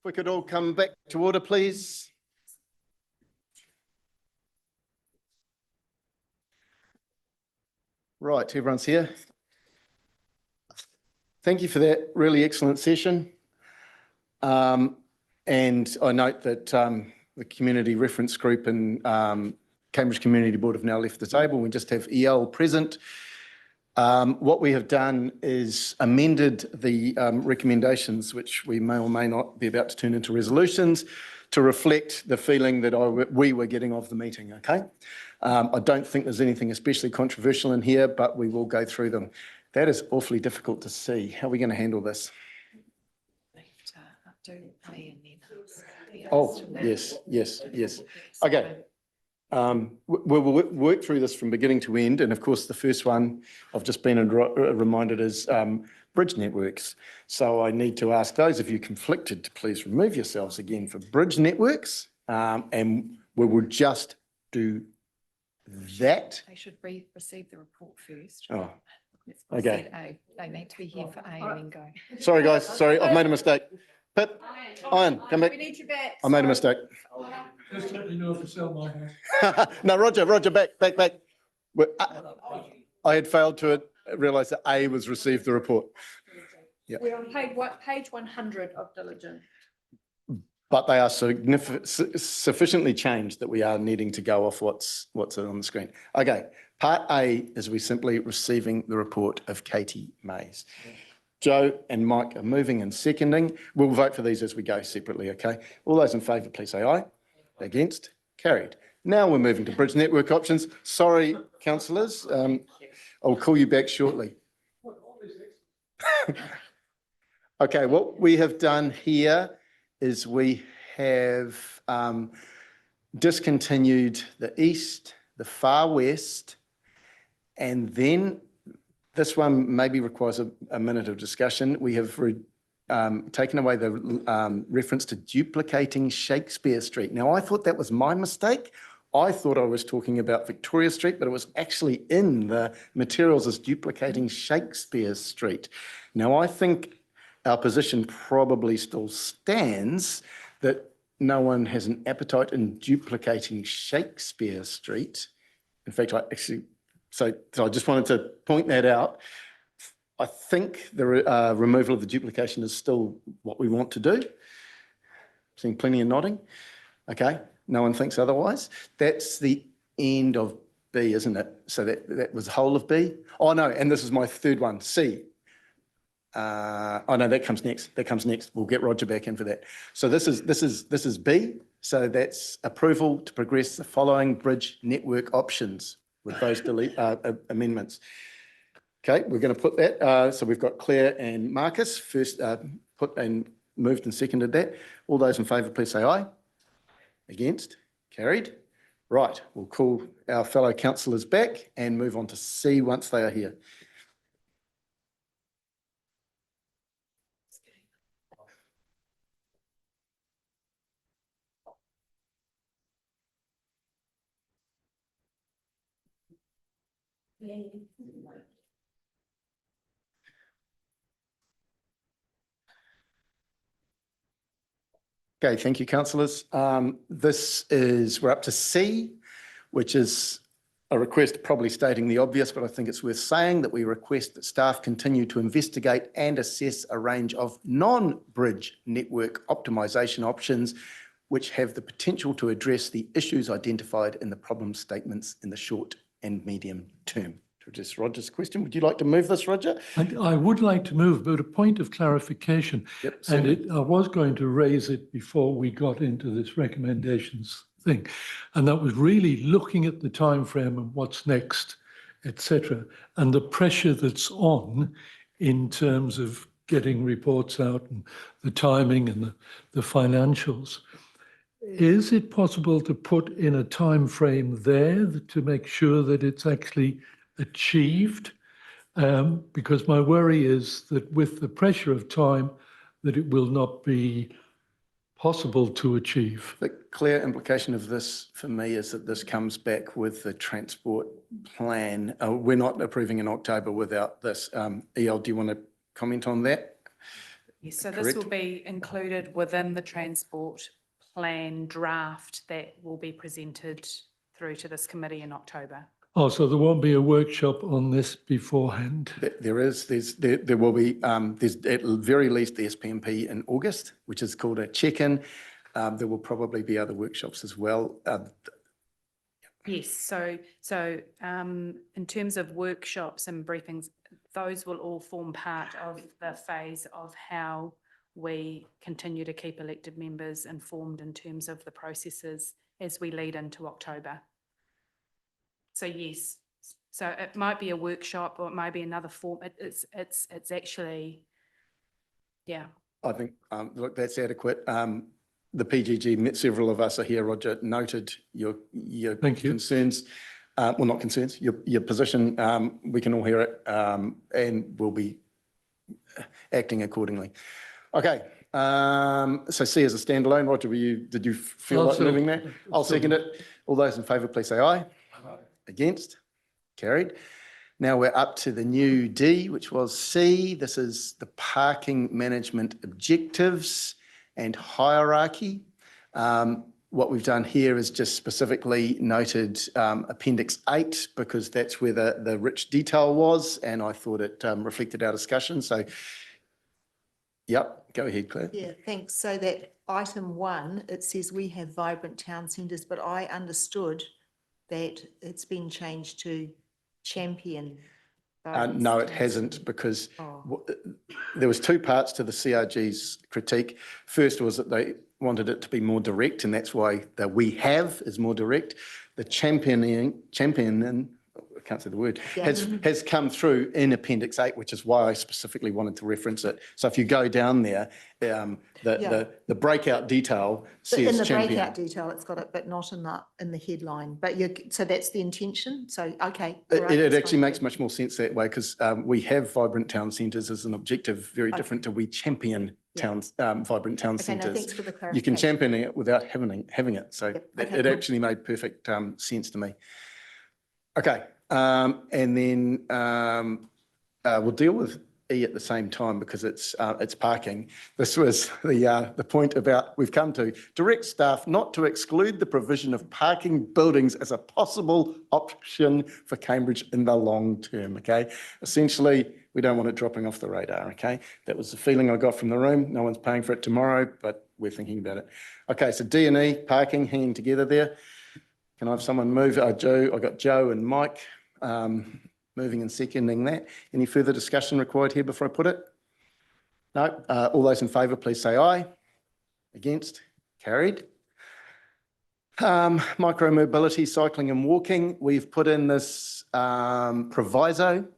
If we could all come back to order, please. Right, everyone's here. Thank you for that really excellent session. And I note that the Community Reference Group and Cambridge Community Board have now left the table. We just have EL present. What we have done is amended the recommendations, which we may or may not be about to turn into resolutions, to reflect the feeling that we were getting of the meeting, okay? I don't think there's anything especially controversial in here, but we will go through them. That is awfully difficult to see. How are we going to handle this? Oh, yes. Okay. We'll work through this from beginning to end. And of course, the first one I've just been reminded is bridge networks. So I need to ask those of you conflicted to please remove yourselves again for bridge networks. And we will just do that. They should receive the report first. Oh, Okay. A. They need to be here for A and then go. Sorry, guys. Sorry, I've made a mistake. Pip, Ian, come back. We need you back. I made a mistake. Just let me know if you sell my house. No, Roger, back. I had failed to realise that A was received the report. Yeah. We're on page 100 of diligent. But they are sufficiently changed that we are needing to go off what's on the screen. Okay, part A is we simply receiving the report of Katie Mays. Joe and Mike are moving and seconding. We'll vote for these as we go separately, okay? All those in favour, please say aye. Against? Carried. Now we're moving to bridge network options. Sorry, councillors. I'll call you back shortly. Okay, what we have done here is we have discontinued the east, the far west, and then this one maybe requires a minute of discussion. We have taken away the reference to duplicating Shakespeare Street. Now, I thought that was my mistake. I thought I was talking about Victoria Street, but it was actually in the materials as duplicating Shakespeare Street. Now, I think our position probably still stands that no one has an appetite in duplicating Shakespeare Street. In fact, so I just wanted to point that out. I think the removal of the duplication is still what we want to do. Seeing plenty of nodding. Okay, no one thinks otherwise. That's the end of B, isn't it? So that was the whole of B. Oh no, and this is my third one, C. Oh no, that comes next. We'll get Roger back in for that. So this is B. So that's approval to progress the following bridge network options with those amendments. Okay, we're going to put that. So we've got Claire and Marcus first put and moved and seconded that. All those in favour, please say aye. Against? Carried. Right, we'll call our fellow councillors back and move on to C once they are here. Okay, thank you, councillors. We're up to C, which is a request probably stating the obvious, but I think it's worth saying that we request that staff continue to investigate and assess a range of non-bridge network optimisation options which have the potential to address the issues identified in the problem statements in the short and medium term. To address Roger's question, would you like to move this, Roger? I would like to move, but a point of clarification. Yep, and I was going to raise it before we got into this recommendations thing. And that was really looking at the time frame and what's next, etc., and the pressure that's on in terms of getting reports out and the timing and the financials. Is it possible to put in a time frame there to make sure that it's actually achieved? Because my worry is that with the pressure of time, that it will not be possible to achieve. The clear implication of this for me is that this comes back with the transport plan. We're not approving in October without this. EL, do you want to comment on that? Yes, so this will Correct. be included within the transport plan draft that will be presented through to this committee in October. Oh, so there won't be a workshop on this beforehand? There will be, there's at the very least the SPMP in August, which is called a check-in. There will probably be other workshops as well. Yes, so in terms of workshops and briefings, those will all form part of the phase of how we continue to keep elected members informed in terms of the processes as we lead into October. So yes, so it might be a workshop or it might be another form. It's actually, yeah. I think, look, that's adequate. The PGG, several of us are here, Roger, noted your concerns. Well, not concerns, your position. We can all hear it, and we'll be acting accordingly. Okay, so C as a standalone. Roger, did you feel like moving that? I'll second it. All those in favour, please say aye. Against? Carried. Now we're up to the new D, which was C. This is the parking management objectives and hierarchy. What we've done here is just specifically noted Appendix 8 because that's where the rich detail was, and I thought it reflected our discussion. So, yep, go ahead, Claire. Yeah, thanks. So that item 1, it says we have vibrant town centres, but I understood that it's been changed to champion. No, it hasn't, because there was two parts to the CRG's critique. First was that they wanted it to be more direct, and that's why the we have is more direct. The championing, I can't say the word, has come through in Appendix 8, which is why I specifically wanted to reference it. So if you go down there, the breakout detail says in the champion. breakout detail, it's got it, but not in the headline. But so that's the intention. So okay, It actually makes much more sense that way, because we have vibrant town centres as an objective, very different to we champion towns, vibrant town centres. Thanks for the clarification. You can champion it without having it. So it cool. actually made perfect sense to me. Okay, and then we'll deal with E at the same time because it's parking. This was the point about we've come to direct staff not to exclude the provision of parking buildings as a possible option for Cambridge in the long term. Okay, essentially we don't want it dropping off the radar. Okay, that was the feeling I got from the room. No one's paying for it tomorrow, but we're thinking about it. Okay, so D and E parking hanging together there. Can I have someone move? Joe, I got Joe and Mike. Moving and seconding that. Any further discussion required here before I put it? No. All those in favour, please say aye. Against? Carried. Micro-mobility, cycling and walking. We've put in this proviso,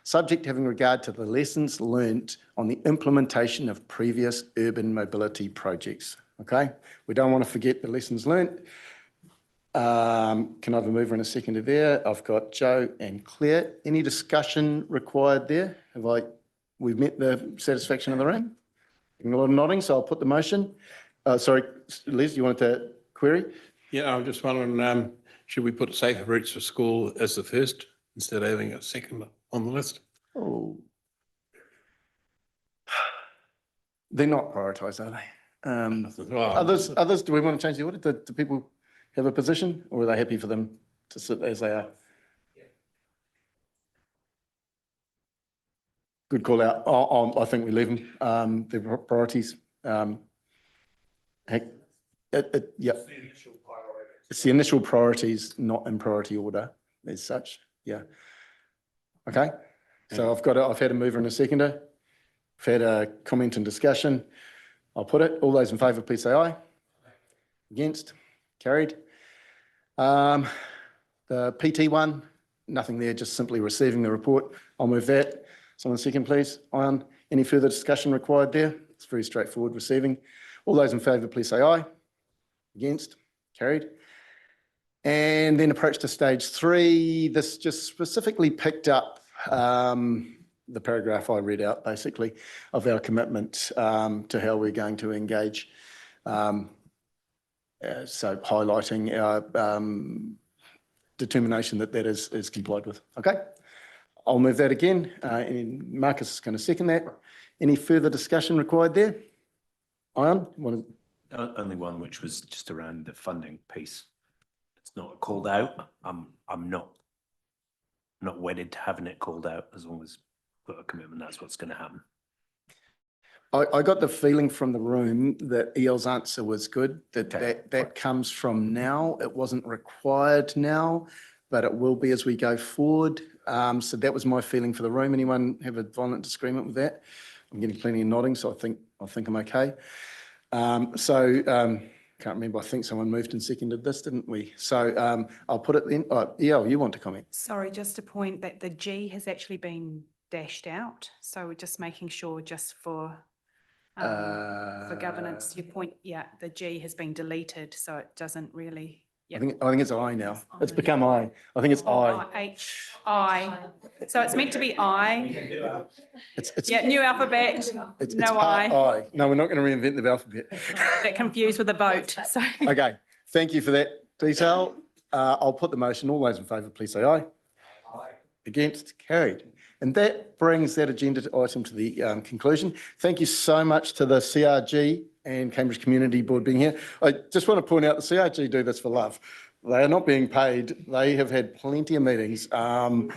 subject to having regard to the lessons learnt on the implementation of previous urban mobility projects. Okay? We don't want to forget the lessons learnt. Can I have a mover and a seconder there? I've got Joe and Claire. Any discussion required there? We've met the satisfaction of the room? A lot of nodding, so I'll put the motion. Sorry, Liz, you wanted to query? Yeah, I'm just wondering, should we put safer routes for school as the first instead of having a second on the list? Oh. They're not prioritised, are they? Others, do we want to change the order? Do people have a position, or are they happy for them to sit as they are? Good call out. I think we leave them. Their priorities. Yeah. It's the initial priorities, not in priority order as such. Yeah. Okay. So I've had a mover and a seconder. I've had a comment and discussion. I'll put it. All those in favour, please say aye. Against? Carried. The PT one, nothing there, just simply receiving the report. I'll move that. Someone second, please. Ian, any further discussion required there? It's very straightforward, receiving. All those in favour, please say aye. Against? Carried. And then approach to stage 3. This just specifically picked up the paragraph I read out, basically, of our commitment to how we're going to engage. So highlighting our determination that is complied with. Okay, I'll move that again. And Marcus is going to second that. Any further discussion required there? Ian, Only one, which was just around the funding piece. It's not called out. I'm not wedded to having it called out as long as we've got a commitment, that's what's going to happen. I got the feeling from the room that EL's answer was good, that comes from now. It wasn't required now, but it will be as we go forward. So that was my feeling for the room. Anyone have a violent disagreement with that? I'm getting plenty of nodding, so I think I'm okay. Can't remember, I think someone moved and seconded this, didn't we? So I'll put it then. EL, you want to comment? Sorry, just a point that the G has actually been dashed out. So we're just making sure just for governance, your point, yeah, the G has been deleted, so it doesn't really. I think it's I now. It's become I. I think it's I. I. So it's meant to be I. It's Yeah, new alphabet, no I. I. No, we're not going to reinvent the alphabet. Get confused with the vote, so. Okay, thank you for that detail. I'll put the motion. All those in favour, please say aye. Aye. Against, carried. And that brings that agenda item to the conclusion. Thank you so much to the CRG and Cambridge Community Board being here. I just want to point out the CRG do this for love. They are not being paid. They have had plenty of meetings and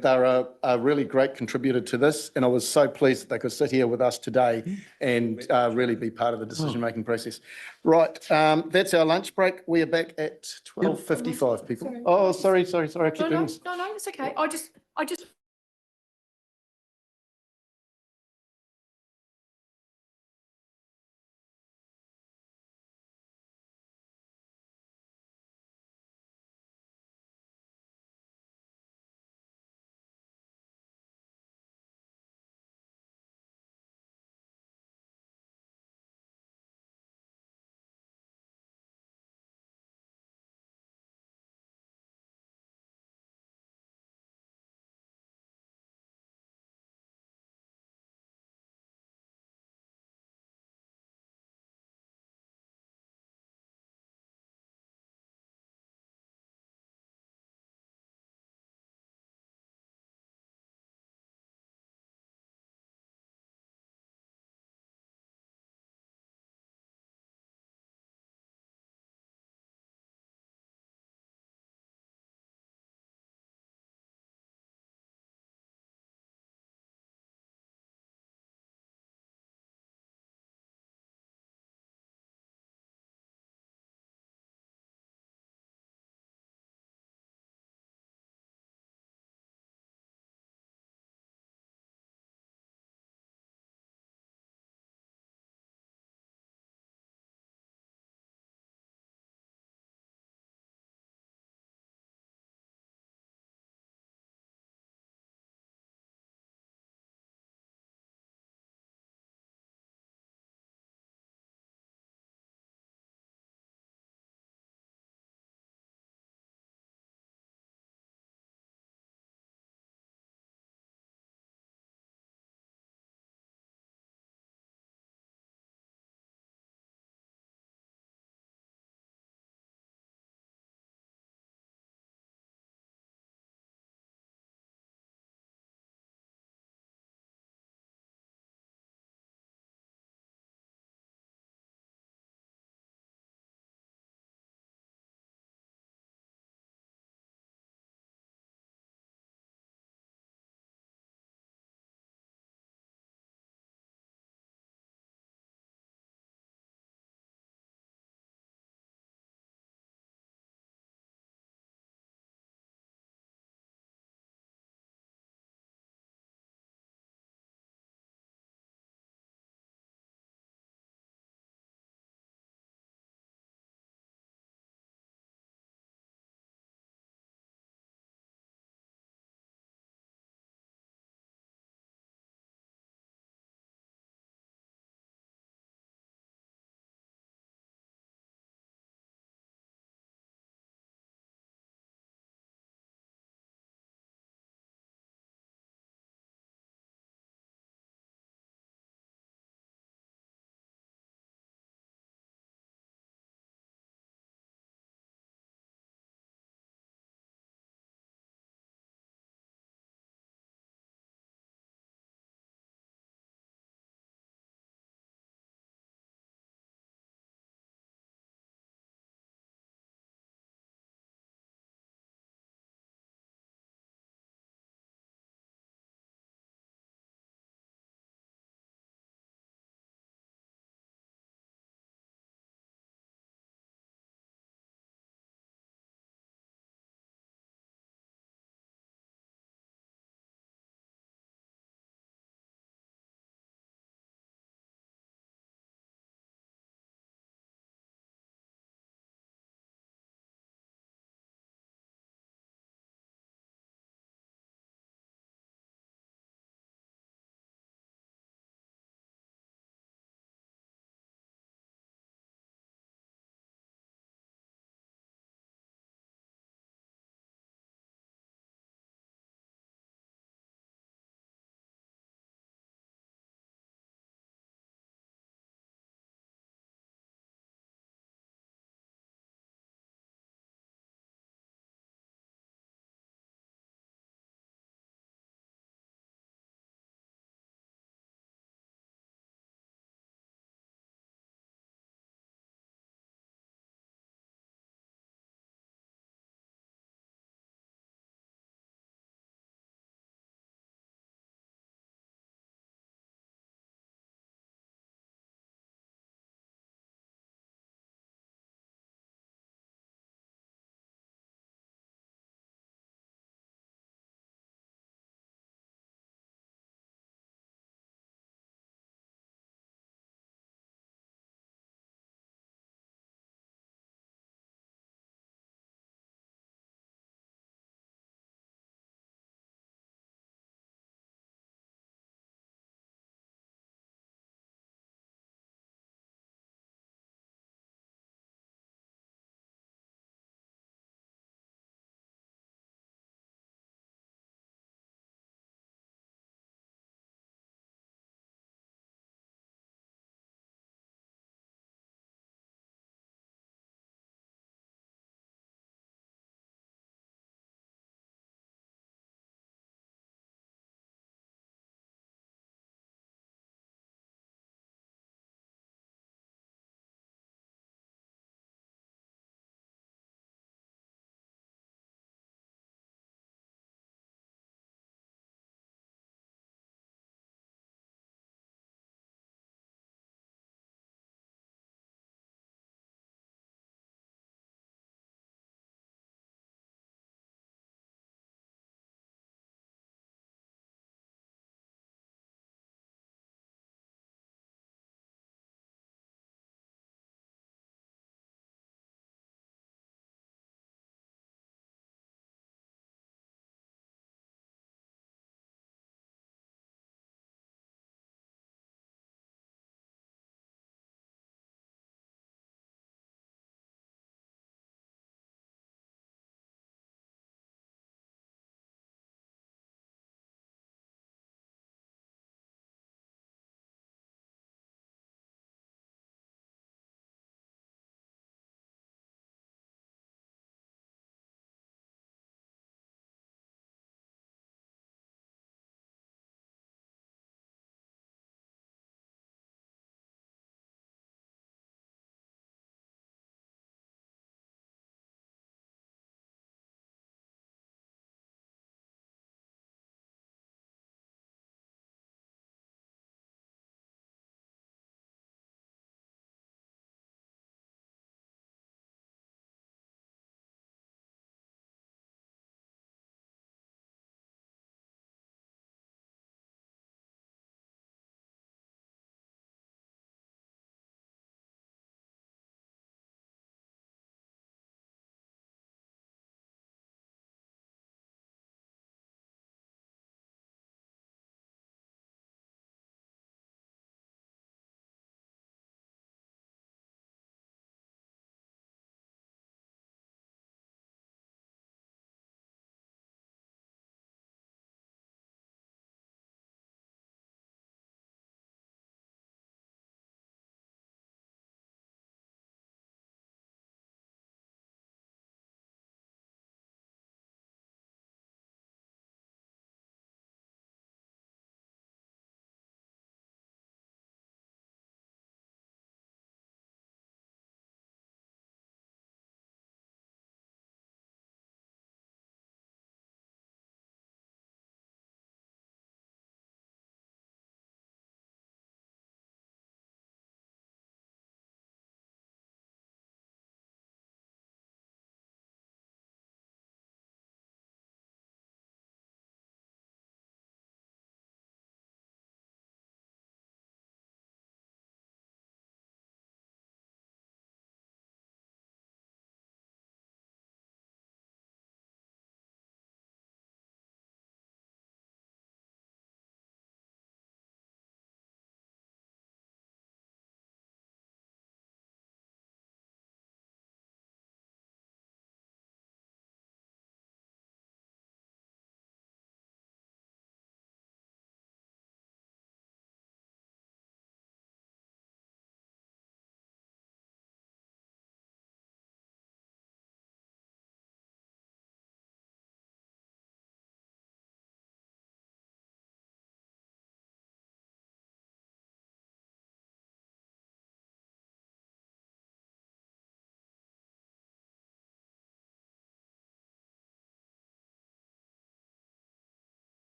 they're a really great contributor to this. And I was so pleased that they could sit here with us today and really be part of the decision-making process. Right, that's our lunch break. We are back at 12:55, people. Oh, sorry. I keep doing this. No, it's okay. I just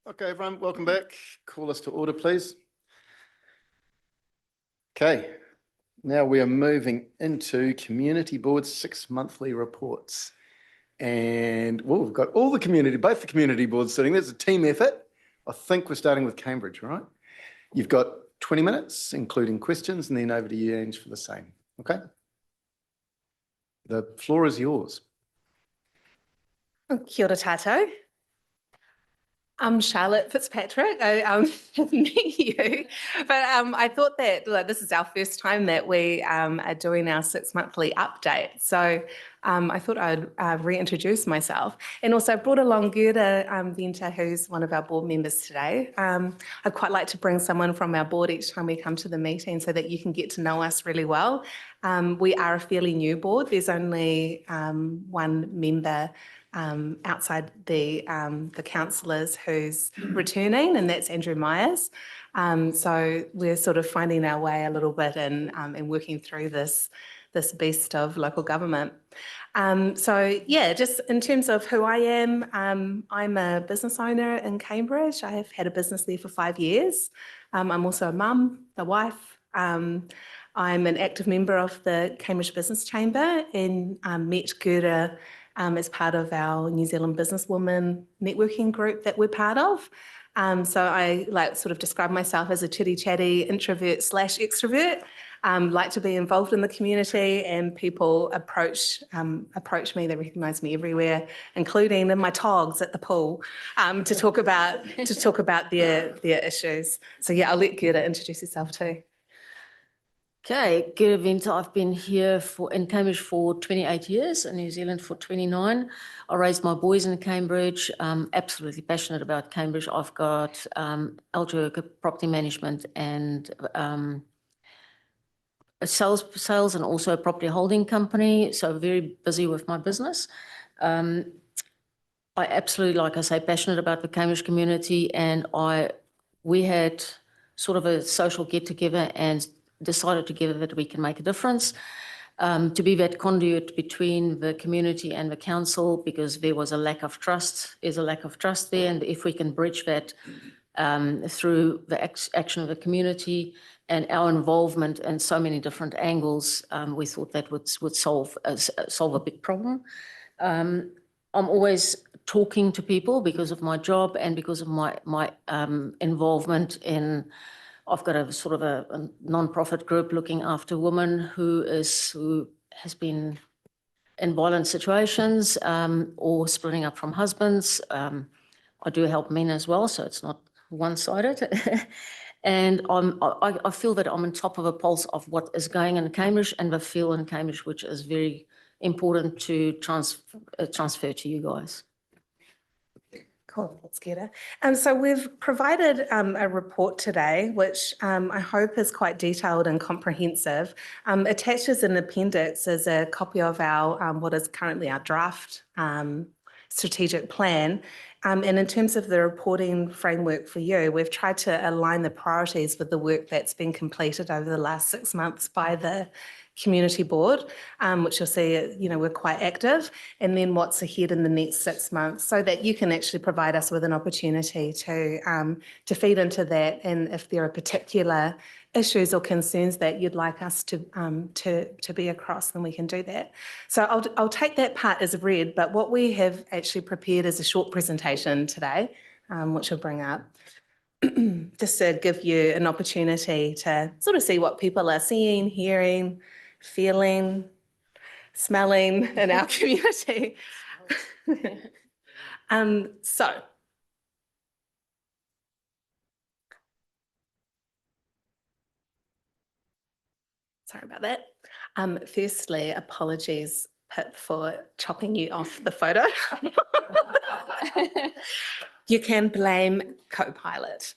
Okay, everyone, welcome back. Call us to order, please. Okay, now we are moving into Community Board's 6 monthly reports. And well, we've got all the both the community boards sitting. There's a team effort. I think we're starting with Cambridge, right? You've got 20 minutes, including questions, and then over to you, Ange, for the same. Okay? The floor is yours. Kia ora tātou. I'm Charlotte Fitzpatrick. I have met you, but I thought that this is our first time that we are doing our 6 monthly update. So I thought I'd reintroduce myself. And also I brought along Gerda Venter, who's one of our board members today. I'd quite like to bring someone from our board each time we come to the meeting so that you can get to know us really well. We are a fairly new board. There's only one member outside the councillors who's returning, and that's Andrew Myers. So we're sort of finding our way a little bit and working through this beast of local government. So yeah, just in terms of who I am, I'm a business owner in Cambridge. I have had a business there for 5 years. I'm also a mum, a wife. I'm an active member of the Cambridge Business Chamber and met Gerda as part of our New Zealand Businesswoman networking group that we're part of. So I sort of describe myself as a chitty chatty introvert / extrovert. Like to be involved in the community, and people approach me. They recognise me everywhere, including in my togs at the pool, to talk about their issues. So yeah, I'll let Gerda introduce herself too. Okay, Gerda Venter. I've been here in Cambridge for 28 years, in New Zealand for 29. I raised my boys in Cambridge. Absolutely passionate about Cambridge. I've got Alger Property Management and a sales and also a property holding company. So very busy with my business. I absolutely, like I say, passionate about the Cambridge community, and we had sort of a social get together and decided together that we can make a difference, to be that conduit between the community and the council, because there was a lack of trust, is a lack of trust there. And if we can bridge that through the action of the community and our involvement in so many different angles, we thought that would solve a big problem. I'm always talking to people because of my job and because of my involvement in. I've got a sort of a non-profit group looking after women who has been in violent situations or splitting up from husbands. I do help men as well, so it's not one-sided. And I feel that I'm on top of a pulse of what is going in Cambridge and the feel in Cambridge, which is very important to transfer to you guys. Cool, that's Gerda. So we've provided a report today, which I hope is quite detailed and comprehensive. Attached as an appendix is a copy of our what is currently our draft strategic plan. And in terms of the reporting framework for you, we've tried to align the priorities with the work that's been completed over the last 6 months by the Community Board, which you'll see, we're quite active, and then what's ahead in the next 6 months, so that you can actually provide us with an opportunity to feed into that. And if there are particular issues or concerns that you'd like us to be across, then we can do that. So I'll take that part as read, but what we have actually prepared is a short presentation today, which I'll bring up. Just to give you an opportunity to sort of see what people are seeing, hearing, feeling, smelling in our community. So, sorry about that. Firstly, apologies, Pip, for chopping you off the photo. You can blame Copilot.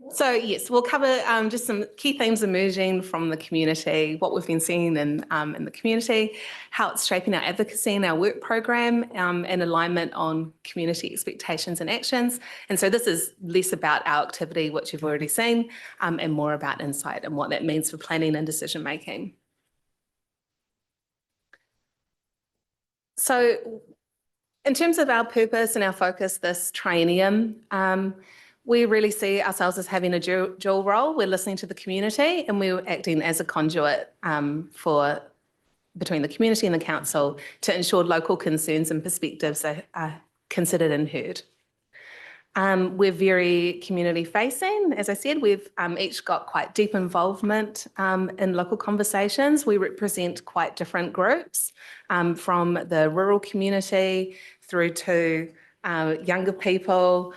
So yes, we'll cover just some key themes emerging from the community, what we've been seeing in the community, how it's shaping our advocacy and our work program, and alignment on community expectations and actions. And so this is less about our activity, which you've already seen, and more about insight and what that means for planning and decision making. So In terms of our purpose and our focus this triennium, we really see ourselves as having a dual role. We're listening to the community and we're acting as a conduit between the community and the council to ensure local concerns and perspectives are considered and heard. We're very community facing. As I said, we've each got quite deep involvement in local conversations. We represent quite different groups from the rural community through to younger people,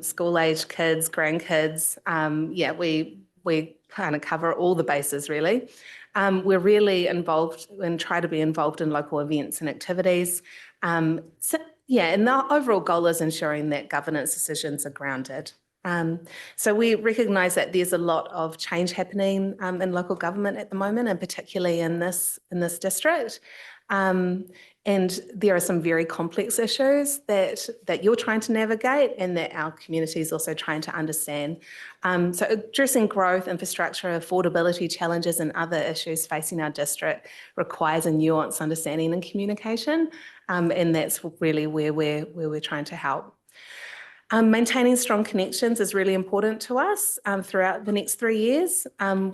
school-age kids, grandkids. We kind of cover all the bases really. We're really involved and try to be involved in local events and activities. And the overall goal is ensuring that governance decisions are grounded. So we recognise that there's a lot of change happening in local government at the moment, and particularly in this district. And there are some very complex issues that you're trying to navigate and that our community is also trying to understand. So addressing growth, infrastructure, affordability challenges and other issues facing our district requires a nuanced understanding and communication. And that's really where we're trying to help. Maintaining strong connections is really important to us throughout the next 3 years.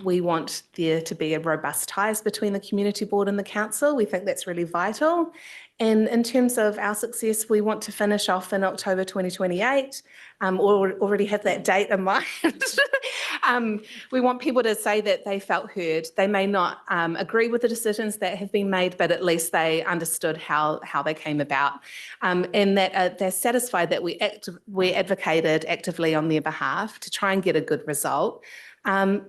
We want there to be a robust ties between the community board and the council. We think that's really vital. And in terms of our success, we want to finish off in October 2028. Already have that date in mind. We want people to say that they felt heard. They may not agree with the decisions that have been made, but at least they understood how they came about, and that they're satisfied that we advocated actively on their behalf to try and get a good result, and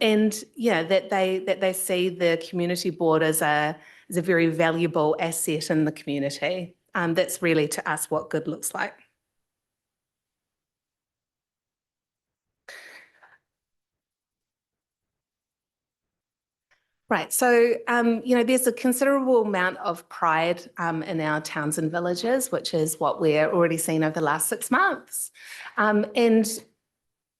that they see the community board as a very valuable asset in the community. That's really to us what good looks like. Right, so, there's a considerable amount of pride in our towns and villages, which is what we're already seeing over the last 6 months. And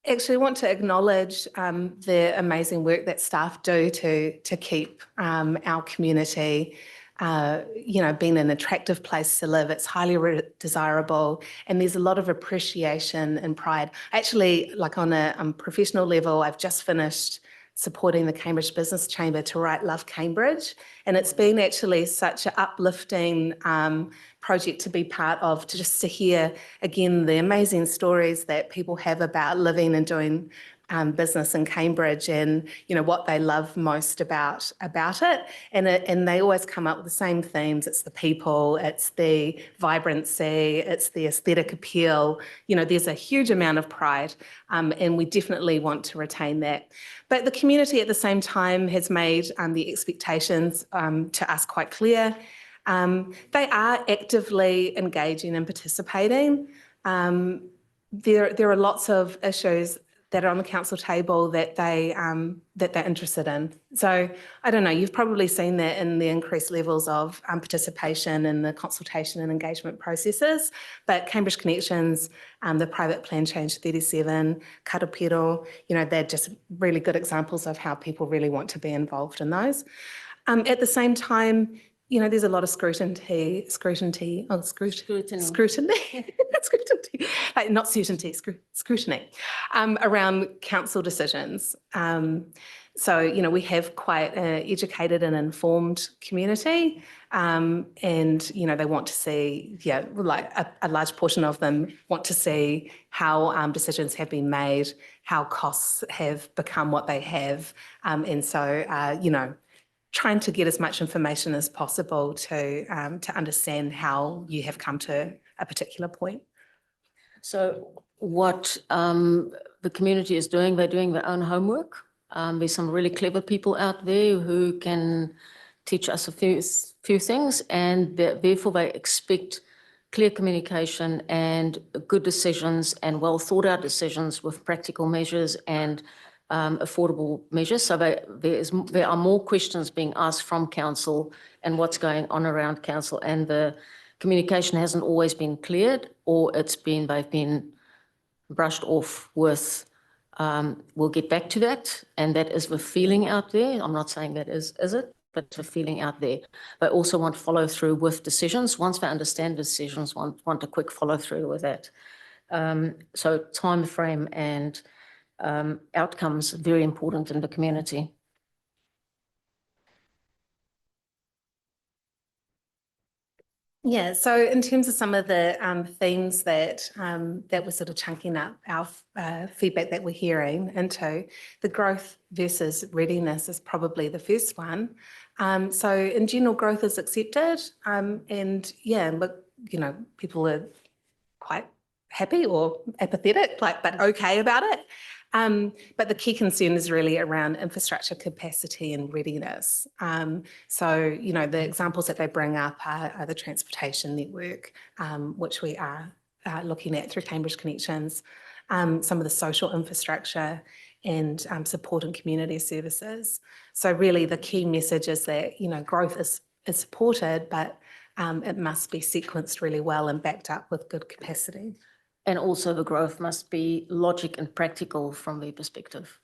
actually want to acknowledge the amazing work that staff do to keep our community being an attractive place to live. It's highly desirable, and there's a lot of appreciation and pride. Actually, like on a professional level, I've just finished supporting the Cambridge Business Chamber to write Love Cambridge. And it's been actually such an uplifting project to be part of, to hear, again, the amazing stories that people have about living and doing business in Cambridge, and what they love most about it, and they always come up with the same themes. It's the people, it's the vibrancy, it's the aesthetic appeal. There's a huge amount of pride, and we definitely want to retain that. But the community at the same time has made the expectations to us quite clear. They are actively engaging and participating. There are lots of issues that are on the council table that they're interested in. So I don't know, you've probably seen that in the increased levels of participation in the consultation and engagement processes. But Cambridge Connections, the private plan change 37, Karapiro, they're just really good examples of how people really want to be involved in those. At the same time, there's a lot of scrutiny, like not certainty, scrutiny around council decisions. So, we have quite an educated and informed community, and, they want to see, like a large portion of them want to see how decisions have been made, how costs have become what they have. And so, trying to get as much information as possible to understand how you have come to a particular point. So what the community is doing, they're doing their own homework. There's some really clever people out there who can teach us a few things, and therefore they expect clear communication and good decisions and well thought out decisions with practical measures and affordable measures. So there are more questions being asked from council and what's going on around council, and the communication hasn't always been cleared, or they've been brushed off with, we'll get back to that. And that is the feeling out there. I'm not saying that is it, bit of a feeling out there. But also want follow through with decisions. Once they understand decisions, want a quick follow through with that. So time frame and outcomes are very important in the community. Yeah, so in terms of some of the themes that that we're sort of chunking up our feedback that we're hearing into, the growth versus readiness is probably the first one. So in general, growth is accepted, and yeah, look, you know, people are quite happy or apathetic, like, but okay about it. But the key concern is really around infrastructure capacity and readiness. So, you know, the examples that they bring up are the transportation network, which we are looking at through Cambridge Connections, some of the social infrastructure and support and community services. So really the key message is that, you know, growth is supported, but it must be sequenced really well and backed up with good capacity. And also the growth must be logic and practical from their perspective.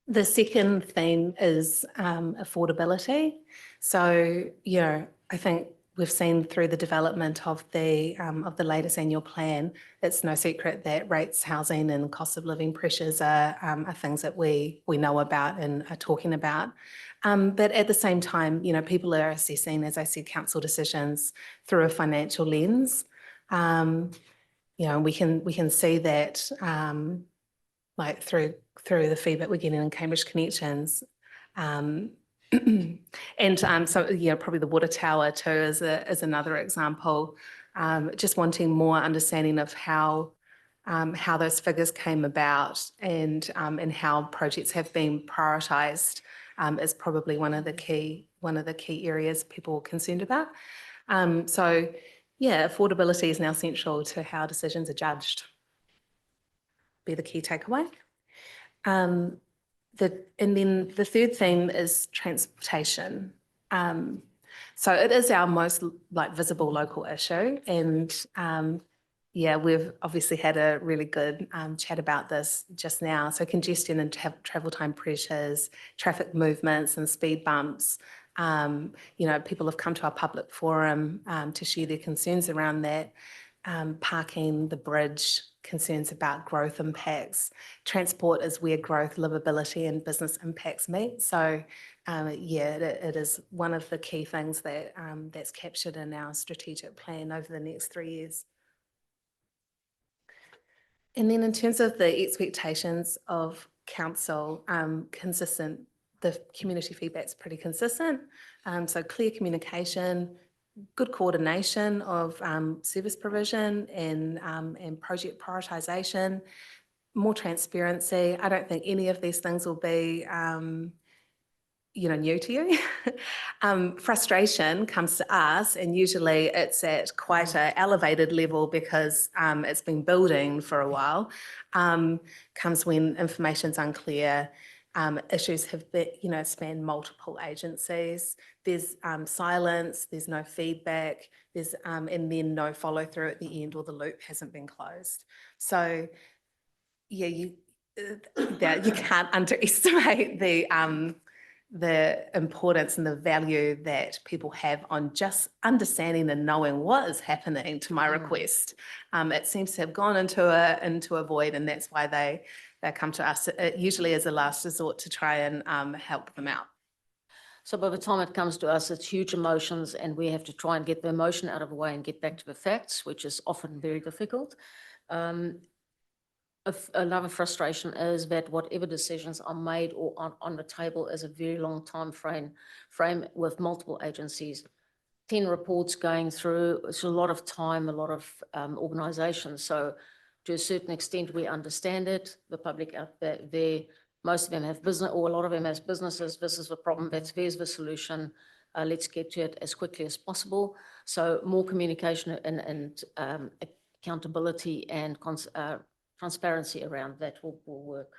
The second theme is affordability. So, you know, I think we've seen through the development of the latest annual plan, it's no secret that rates, housing and cost of living pressures are things that we know about and are talking about. But at the same time, you know, people are assessing, as I said, council decisions through a financial lens. You know, we can see that like through the feedback we're getting in Cambridge Connections. And so, yeah, probably the water tower too is another example. Just wanting more understanding of how those figures came about and how projects have been prioritised is probably one of the key areas people are concerned about. So, yeah, affordability is now central to how decisions are judged. Be the key takeaway. And then the third theme is transportation. So it is our most visible local issue, and yeah, we've obviously had a really good chat about this just now. So congestion and travel time pressures, traffic movements and speed bumps. You know, people have come to our public forum to share their concerns around that. Parking, the bridge, concerns about growth impacts. Transport is where growth, livability and business impacts meet. So yeah, it is one of the key things that that's captured in our strategic plan over the next 3 years. And then in terms of the expectations of council, consistent, the community feedback's pretty consistent. So clear communication, good coordination of service provision and project prioritisation, more transparency. I don't think any of these things will be you know, new to you. Frustration comes to us, and usually it's at quite an elevated level because it's been building for a while. Comes when information's unclear. Issues have been, you know, span multiple agencies. There's silence, there's no feedback, there's and then no follow through at the end, or the loop hasn't been closed. So yeah, you can't underestimate the importance and the value that people have on just understanding and knowing what is happening to my request. It seems to have gone into a void, and that's why they come to us usually as a last resort to try and help them out. So by the time it comes to us, it's huge emotions, and we have to try and get the emotion out of the way and get back to the facts, which is often very difficult. Another frustration is that whatever decisions are made or on the table is a very long time frame with multiple agencies. 10 reports going through, it's a lot of time, a lot of organisations. So to a certain extent, we understand it. The public out there, most of them have business, or a lot of them has businesses. This is the problem, there's the solution. Let's get to it as quickly as possible. So more communication and accountability and transparency around that will work.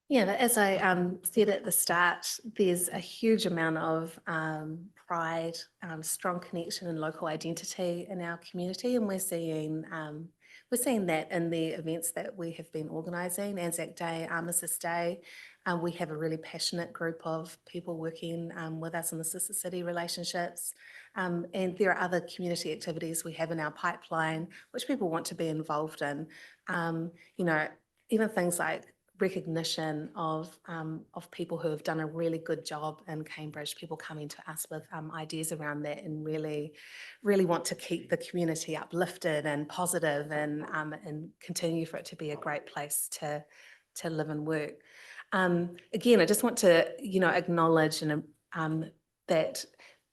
Yeah, as I said at the start, there's a huge amount of pride, strong connection and local identity in our community, and we're we're seeing that in the events that we have been organising, Anzac Day, Armistice Day. We have a really passionate group of people working with us in the Sister City relationships. And there are other community activities we have in our pipeline, which people want to be involved in. You know, even things like recognition of people who have done a really good job in Cambridge, people coming to us with ideas around that and really want to keep the community uplifted and positive and continue for it to be a great place to live and work. Again, I just want to, you know, acknowledge that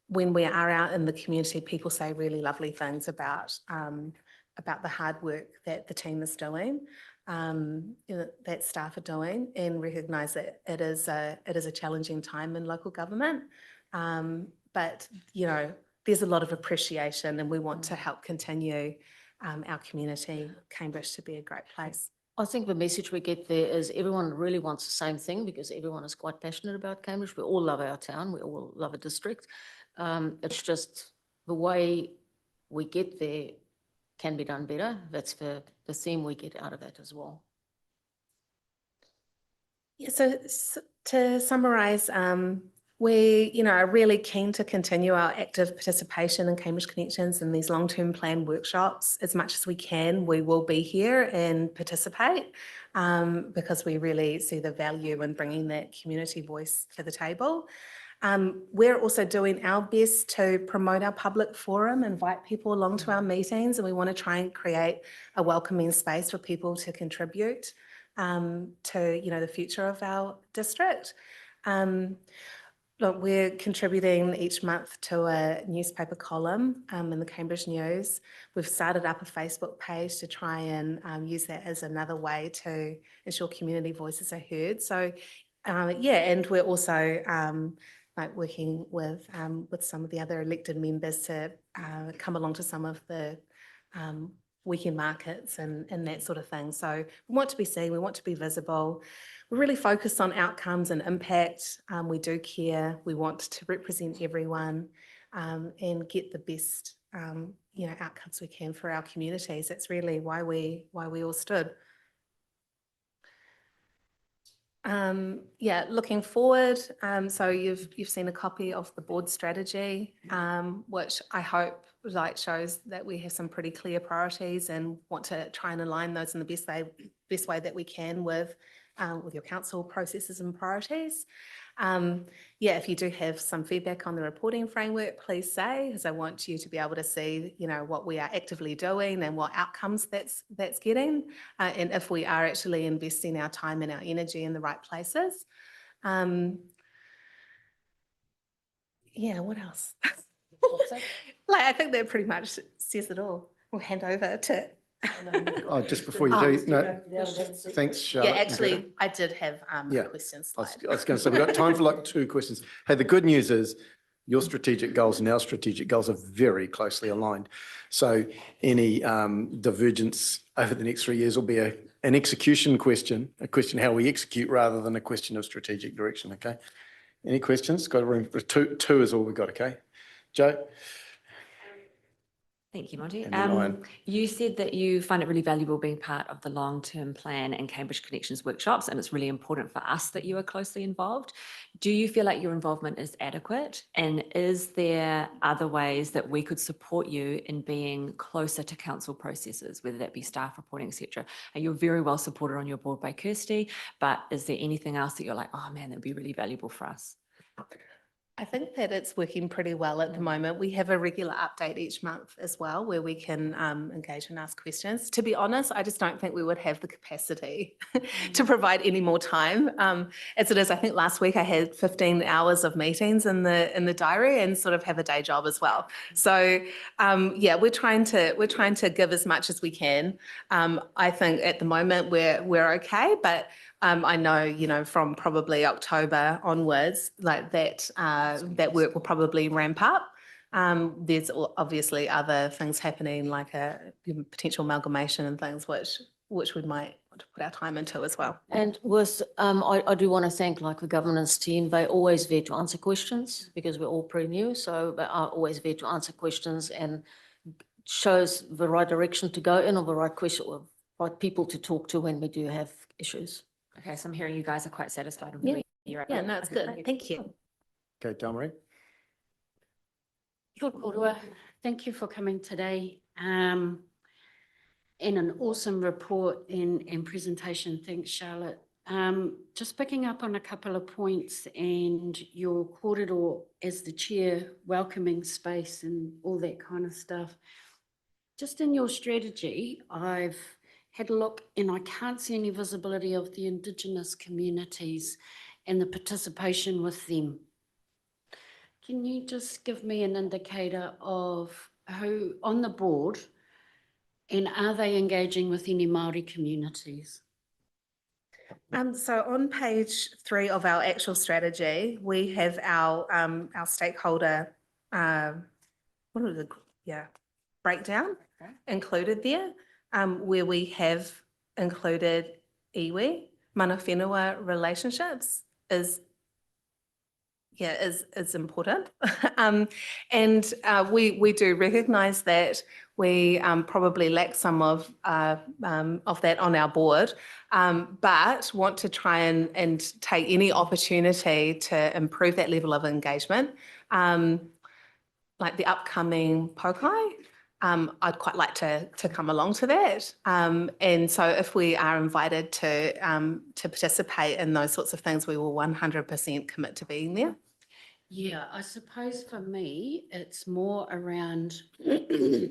when we are out in the community, people say really lovely things about the hard work that the team is doing. You know, that staff are doing, and recognise that it is a challenging time in local government. But you know, there's a lot of appreciation, and we want to help continue our community, Cambridge, to be a great place. I think the message we get there is everyone really wants the same thing because everyone is quite passionate about Cambridge. We all love our town. We all love a district. It's just the way we get there can be done better. That's the theme we get out of that as well. Yeah, so to summarise, we, you know, are really keen to continue our active participation in Cambridge Connections and these long-term plan workshops as much as we can. We will be here and participate because we really see the value in bringing that community voice to the table. We're also doing our best to promote our public forum, invite people along to our meetings, and we want to try and create a welcoming space for people to contribute to, you know, the future of our district. Look, we're contributing each month to a newspaper column in the Cambridge News. We've started up a Facebook page to try and use that as another way to ensure community voices are heard. So, yeah, and we're also like working with some of the other elected members to come along to some of the weekend markets and that sort of thing. So we want to be seen, we want to be visible. We're really focused on outcomes and impact. We do care. We want to represent everyone and get the best you know, outcomes we can for our communities. That's really why we all stood. Yeah, looking forward. So you've seen a copy of the board strategy, which I hope shows that we have some pretty clear priorities and want to try and align those in the best way that we can with your council processes and priorities. Yeah, if you do have some feedback on the reporting framework, please say, because I want you to be able to see, you know, what we are actively doing and what outcomes that's getting, and if we are actually investing our time and our energy in the right places. Yeah, what else? Like, I think that pretty much says it all. We'll hand over to. Oh, just before you do, no, thanks, Charlotte. Yeah, actually, I did have Yeah. a question I slide. was going to say, we've got time for like 2 questions. Hey, the good news is your strategic goals and our strategic goals are very closely aligned. So any divergence over the next 3 years will be an execution question, a question how we execute rather than a question of strategic direction, okay? Any questions? Got room for two is all we've got, okay? Joe? Thank you, Monty. And then Ryan. You said that you find it really valuable being part of the long-term plan and Cambridge Connections workshops, and it's really important for us that you are closely involved. Do you feel like your involvement is adequate? And is there other ways that we could support you in being closer to council processes, whether that be staff reporting, etc.? You're very well supported on your board by Kirsty, but is there anything else that you're like, oh man, that'd be really valuable for us? I think that it's working pretty well at the moment. We have a regular update each month as well, where we can engage and ask questions. To be honest, I just don't think we would have the capacity to provide any more time. As it is, I think last week I had 15 hours of meetings in the diary and sort of have a day job as well. So yeah, we're trying to give as much as we can. I think at the moment we're okay, but I know, you know, from probably October onwards, like that work will probably ramp up. There's obviously other things happening, like a potential amalgamation and things which we might want to put our time into as well. And with, I do want to thank like the governance team. They're always there to answer questions because we're all pretty new. So they are always there to answer questions and shows the right direction to go in or the right question or right people to talk to when we do have issues. Okay, so I'm hearing you guys are quite satisfied with Yeah. where you're at. Yeah, no, it's Okay, good. Thank you. Okay, Damarie? Kia ora. Thank you for coming today. And an awesome report and presentation. Thanks, Charlotte. Just picking up on a couple of points and your corridor as the chair, welcoming space and all that kind of stuff. Just in your strategy, I've had a look and I can't see any visibility of the Indigenous communities and the participation with them. Can you just give me an indicator of who on the board and are they engaging with any Māori communities? So on page 3 of our actual strategy, we have our stakeholder breakdown included there, where we have included iwi, mana whenua relationships is important. And we do recognise that we probably lack some of that on our board, but want to try and take any opportunity to improve that level of engagement. Like the upcoming Pokai, I'd quite like to come along to that. And so if we are invited to participate in those sorts of things, we will 100% commit to being there. Yeah, I suppose for me, it's more around the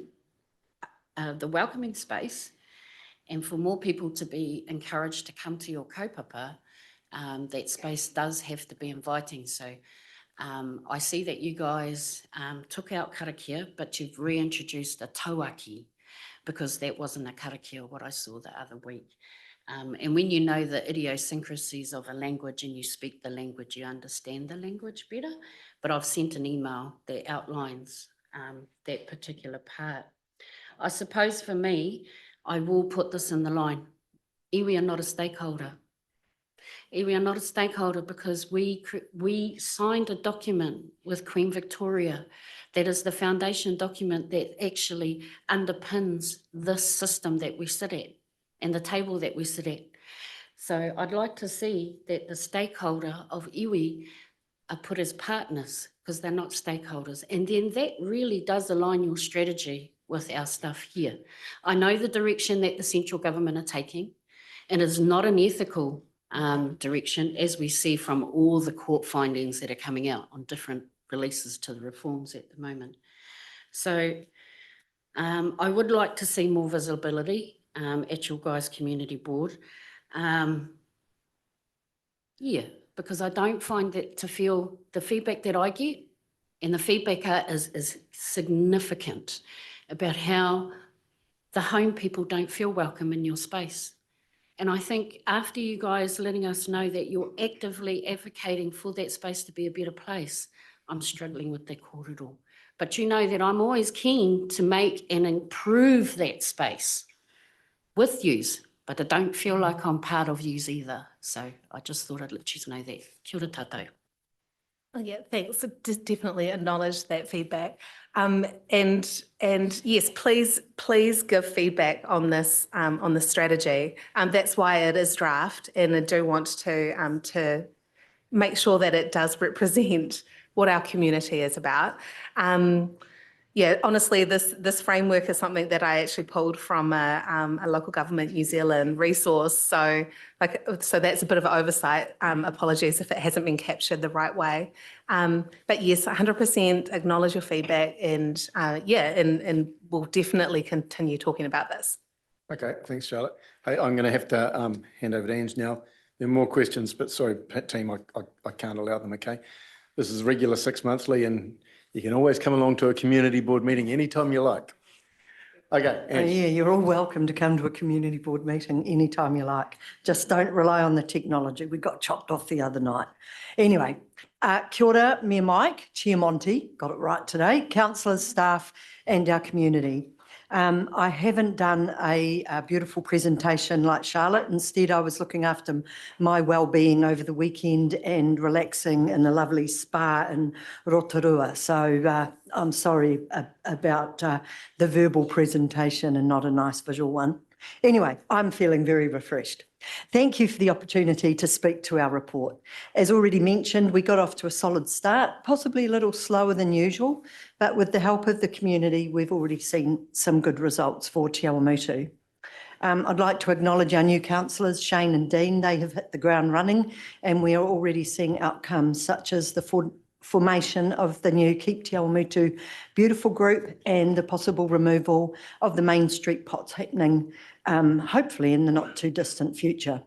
welcoming space and for more people to be encouraged to come to your kaupapa, that space does have to be inviting. So I see that you guys took out karakia, but you've reintroduced a tauaki because that wasn't a karakia, what I saw the other week. And when you know the idiosyncrasies of a language and you speak the language, you understand the language better. But I've sent an email that outlines that particular part. I suppose for me, I will put this in the line. Iwi are not a stakeholder. Iwi are not a stakeholder because we signed a document with Queen Victoria that is the foundation document that actually underpins this system that we sit at and the table that we sit at. So I'd like to see that the stakeholder of iwi are put as partners because they're not stakeholders. And then that really does align your strategy with our stuff here. I know the direction that the central government are taking, and it's not an ethical direction, as we see from all the court findings that are coming out on different releases to the reforms at the moment. So I would like to see more visibility at your guys' community board. Yeah, because I don't find that to feel the feedback that I get, and the feedback is significant about how the home people don't feel welcome in your space. And I think after you guys letting us know that you're actively advocating for that space to be a better place, I'm struggling with that corridor. But you know that I'm always keen to make and improve that space with yous, but I don't feel like I'm part of yous either. So I just thought I'd let you know that. Kia ora tātou. Oh, yeah, thanks. Definitely acknowledge that feedback. And yes, please give feedback on this strategy. That's why it is draft, and I do want to make sure that it does represent what our community is about. Yeah, honestly, this framework is something that I actually pulled from a local government New Zealand resource. So that's a bit of an oversight. Apologies if it hasn't been captured the right way. But yes, 100% acknowledge your feedback, and and we'll definitely continue talking about this. Okay, thanks, Charlotte. Hey, I'm going to have to hand over to Ange now. There are more questions, but sorry, team, I can't allow them, okay? This is regular 6 monthly, and you can always come along to a community board meeting anytime you like. Okay, Ange. Yeah, you're all welcome to come to a community board meeting anytime you like. Just don't rely on the technology. We got chopped off the other night. Anyway, kia ora, Mayor Mike, Chair Monty, got it right today, councillors, staff and our community. I haven't done a beautiful presentation like Charlotte. Instead, I was looking after my well-being over the weekend and relaxing in a lovely spa in Rotorua. So I'm sorry about the verbal presentation and not a nice visual one. Anyway, I'm feeling very refreshed. Thank you for the opportunity to speak to our report. As already mentioned, we got off to a solid start, possibly a little slower than usual, but with the help of the community, we've already seen some good results for Te Awamutu. I'd like to acknowledge our new councillors, Shane and Dean. They have hit the ground running, and we are already seeing outcomes such as the formation of the new Keep Te Awamutu Beautiful group and the possible removal of the Main Street pots happening hopefully in the not too distant future.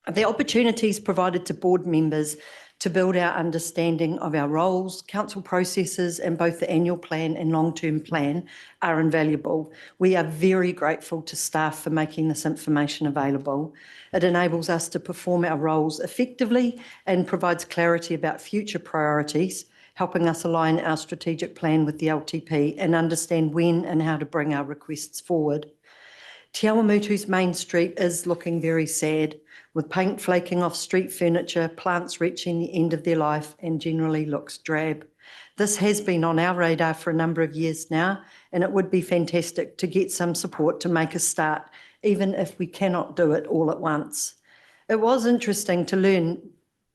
The opportunities provided to board members to build our understanding of our roles, council processes, and both the annual plan and long-term plan are invaluable. We are very grateful to staff for making this information available. It enables us to perform our roles effectively and provides clarity about future priorities, helping us align our strategic plan with the LTP and understand when and how to bring our requests forward. Te Awamutu's Main Street is looking very sad, with paint flaking off street furniture, plants reaching the end of their life, and generally looks drab. This has been on our radar for a number of years now, and it would be fantastic to get some support to make a start, even if we cannot do it all at once. It was interesting to learn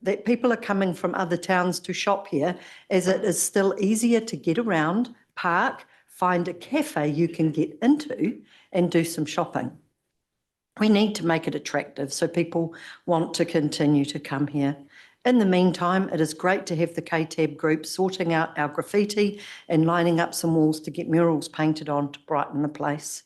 that people are coming from other towns to shop here, as it is still easier to get around, park, find a cafe you can get into, and do some shopping. We need to make it attractive so people want to continue to come here. In the meantime, it is great to have the KTAB group sorting out our graffiti and lining up some walls to get murals painted on to brighten the place.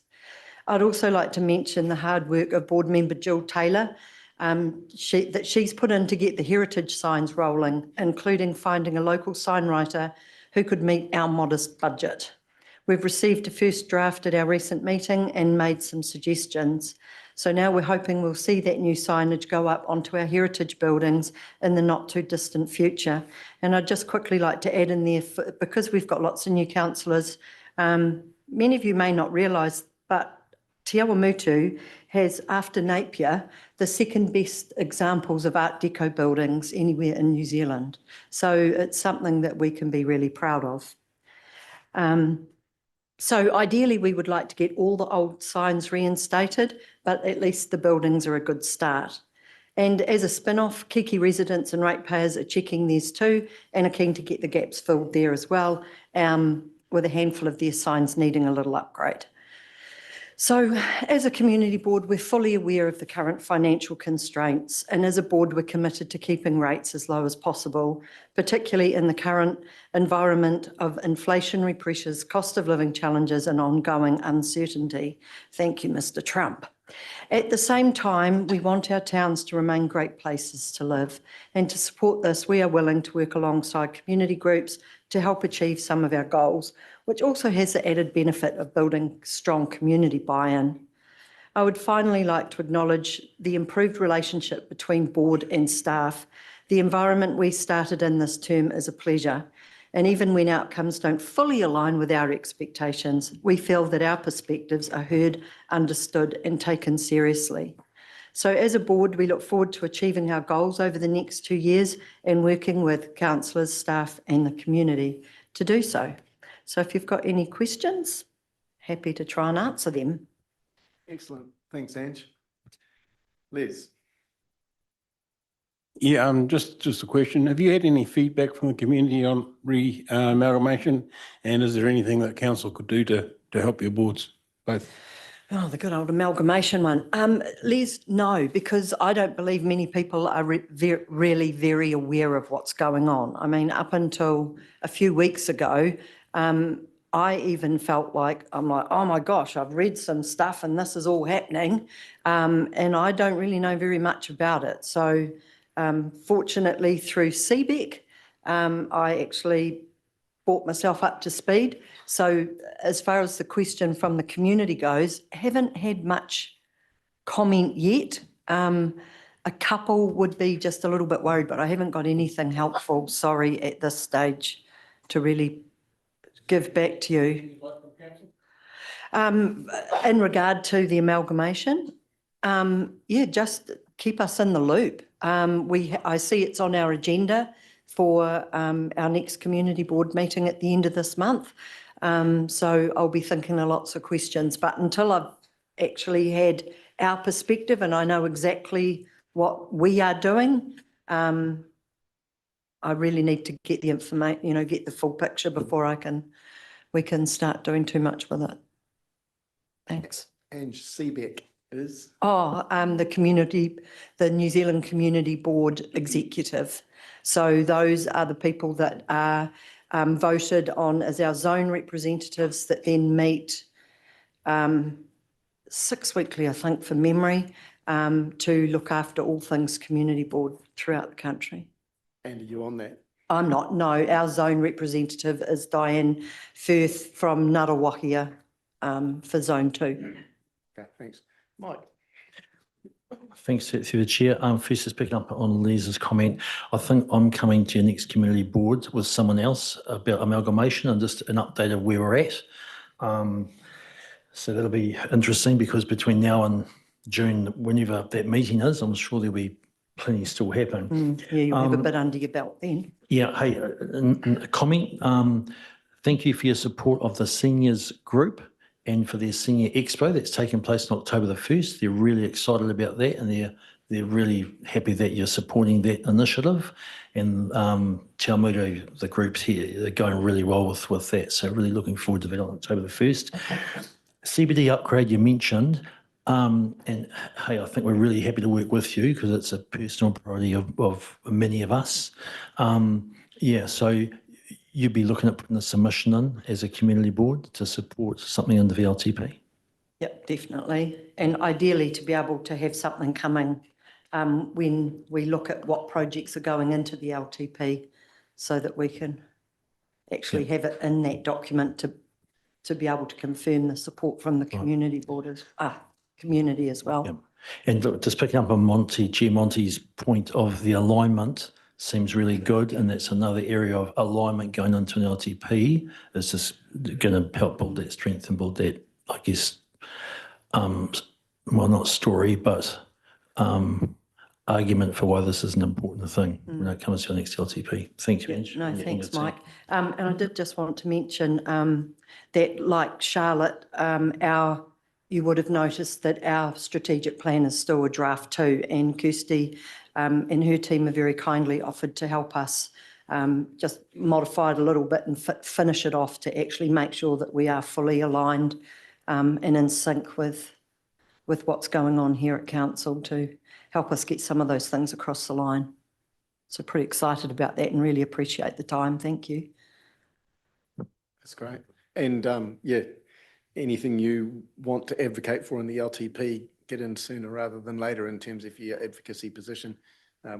I'd also like to mention the hard work of board member Jill Taylor that she's put in to get the heritage signs rolling, including finding a local sign writer who could meet our modest budget. We've received a first draft at our recent meeting and made some suggestions. So now we're hoping we'll see that new signage go up onto our heritage buildings in the not too distant future. And I'd just quickly like to add in there, because we've got lots of new councillors, many of you may not realise, but Te Awamutu has, after Napier, the second best examples of Art Deco buildings anywhere in New Zealand. So it's something that we can be really proud of. So ideally, we would like to get all the old signs reinstated, but at least the buildings are a good start. And as a spin-off, Kiki residents and ratepayers are checking these too and are keen to get the gaps filled there as well, with a handful of their signs needing a little upgrade. So as a community board, we're fully aware of the current financial constraints, and as a board, we're committed to keeping rates as low as possible, particularly in the current environment of inflationary pressures, cost of living challenges, and ongoing uncertainty. Thank you, Mr. Trump. At the same time, we want our towns to remain great places to live, and to support this, we are willing to work alongside community groups to help achieve some of our goals, which also has the added benefit of building strong community buy-in. I would finally like to acknowledge the improved relationship between board and staff. The environment we started in this term is a pleasure, and even when outcomes don't fully align with our expectations, we feel that our perspectives are heard, understood, and taken seriously. So as a board, we look forward to achieving our goals over the next 2 years and working with councillors, staff, and the community to do so. So if you've got any questions, happy to try and answer them. Excellent. Thanks, Ange. Liz. Yeah, just a question. Have you had any feedback from the community on amalgamation? And is there anything that council could do to help your boards both? Oh, the good old amalgamation one. Liz, no, because I don't believe many people are really very aware of what's going on. I mean, up until a few weeks ago, I even felt like, I'm like, oh my gosh, I've read some stuff and this is all happening. And I don't really know very much about it. So fortunately through CBEC, I actually brought myself up to speed. So as far as the question from the community goes, haven't had much comment yet. A couple would be just a little bit worried, but I haven't got anything helpful, sorry, at this stage to really give back to you. In regard to the amalgamation, yeah, just keep us in the loop. I see it's on our agenda for our next community board meeting at the end of this month. So I'll be thinking of lots of questions, but until I've actually had our perspective and I know exactly what we are doing, I really need to get the information, get the full picture before we can start doing too much with it. Thanks. And CBEC is? Oh, the New Zealand Community Board Executive. So those are the people that are voted on as our zone representatives that then meet 6 weekly, I think, from memory, to look after all things community board throughout the country. And are you on that? I'm not, no. Our zone representative is Diane Firth from Ngarawahia for Zone 2. Okay, thanks. Mike? Thanks through the chair. First, just picking up on Liz's comment, I think I'm coming to your next community board with someone else about amalgamation and just an update of where we're at. So that'll be interesting because between now and June, whenever that meeting is, I'm sure there'll be plenty still happen. Yeah, you'll have a bit under your belt then. Yeah, hey, a comment. Thank you for your support of the seniors group and for their senior expo that's taking place on October the 1st. They're really excited about that and they're really happy that you're supporting that initiative. And Te Aomuro, the groups here, they're going really well with that. So really looking forward to that on October the 1st. CBD upgrade you mentioned. And hey, I think we're really happy to work with you because it's a personal priority of many of us. Yeah, so you'd be looking at putting a submission in as a community board to support something under the LTP? Yep, definitely. And ideally to be able to have something coming when we look at what projects are going into the LTP so that we can actually have it in that document to be able to confirm the support from the community board community as well. Yep. And look, just picking up on Chair Monty's point of the alignment seems really good, and that's another area of alignment going into an LTP. It's just going to help build that strength and build that, I guess, well, not story, but argument for why this is an important thing when it comes to the next LTP. Thank you, Ange. No, thanks, Mike. And I did just want to mention that, like Charlotte, you would have noticed that our strategic plan is still a draft 2, and Kirsty and her team have very kindly offered to help us just modify it a little bit and finish it off to actually make sure that we are fully aligned and in sync with what's going on here at council to help us get some of those things across the line. So pretty excited about that and really appreciate the time. Thank you. That's great. And yeah, anything you want to advocate for in the LTP, get in sooner rather than later in terms of your advocacy position.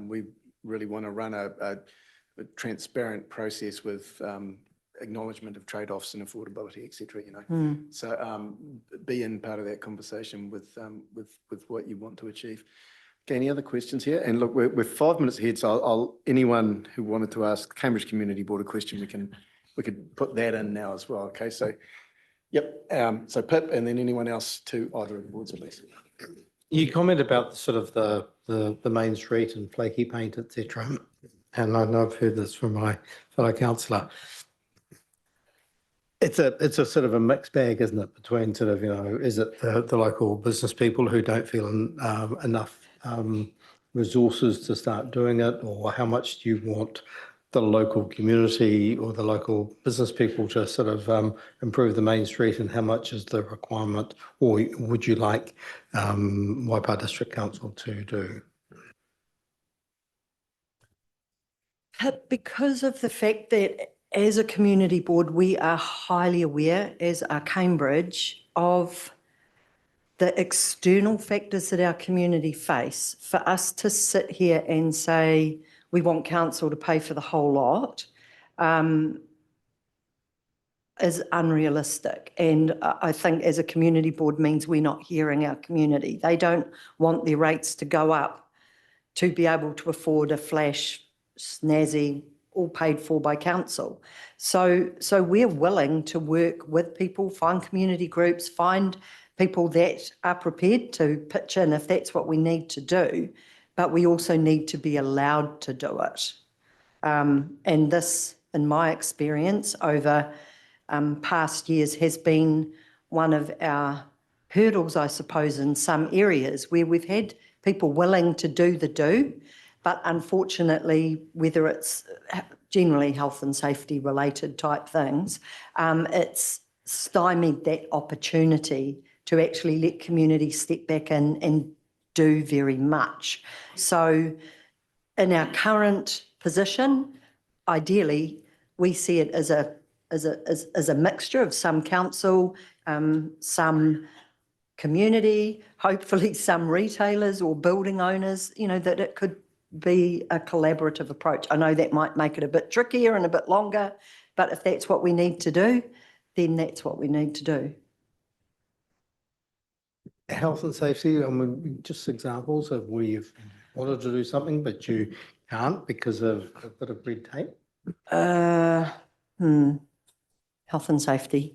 We really want to run a transparent process with acknowledgement of trade-offs and affordability, et cetera, So be in part of that conversation with what you want to achieve. Okay, any other questions here? And look, we're 5 minutes ahead, so anyone who wanted to ask Cambridge Community Board a question, we could put that in now as well. Okay, so yep. So Pip, and then anyone else to either of the boards, please. You comment about sort of the main street and flaky paint, etc. And I know I've heard this from my fellow councillor. It's a sort of a mixed bag, isn't it? Between sort of, is it the local business people who don't feel enough resources to start doing it, or how much do you want the local community or the local business people to sort of improve the main street, and how much is the requirement, or would you like Waipa District Council to do? Because of the fact that as a community board, we are highly aware, as are Cambridge, of the external factors that our community face. For us to sit here and say, we want council to pay for the whole lot is unrealistic. And I think as a community board means we're not hearing our community. They don't want their rates to go up to be able to afford a flash, snazzy all paid for by council. So we're willing to work with people, find community groups, find people that are prepared to pitch in if that's what we need to do, but we also need to be allowed to do it. And this, in my experience over past years, has been one of our hurdles, I suppose, in some areas where we've had people willing to do the do, but unfortunately, whether it's generally health and safety related type things, it's stymied that opportunity to actually let communities step back in and do very much. So in our current position, ideally, we see it as a mixture of some council, some community, hopefully some retailers or building owners, that it could be a collaborative approach. I know that might make it a bit trickier and a bit longer, but if that's what we need to do, then that's what we need to do. Health and safety, I mean, just examples of where you've wanted to do something, but you can't because of a bit of red tape? Health and safety.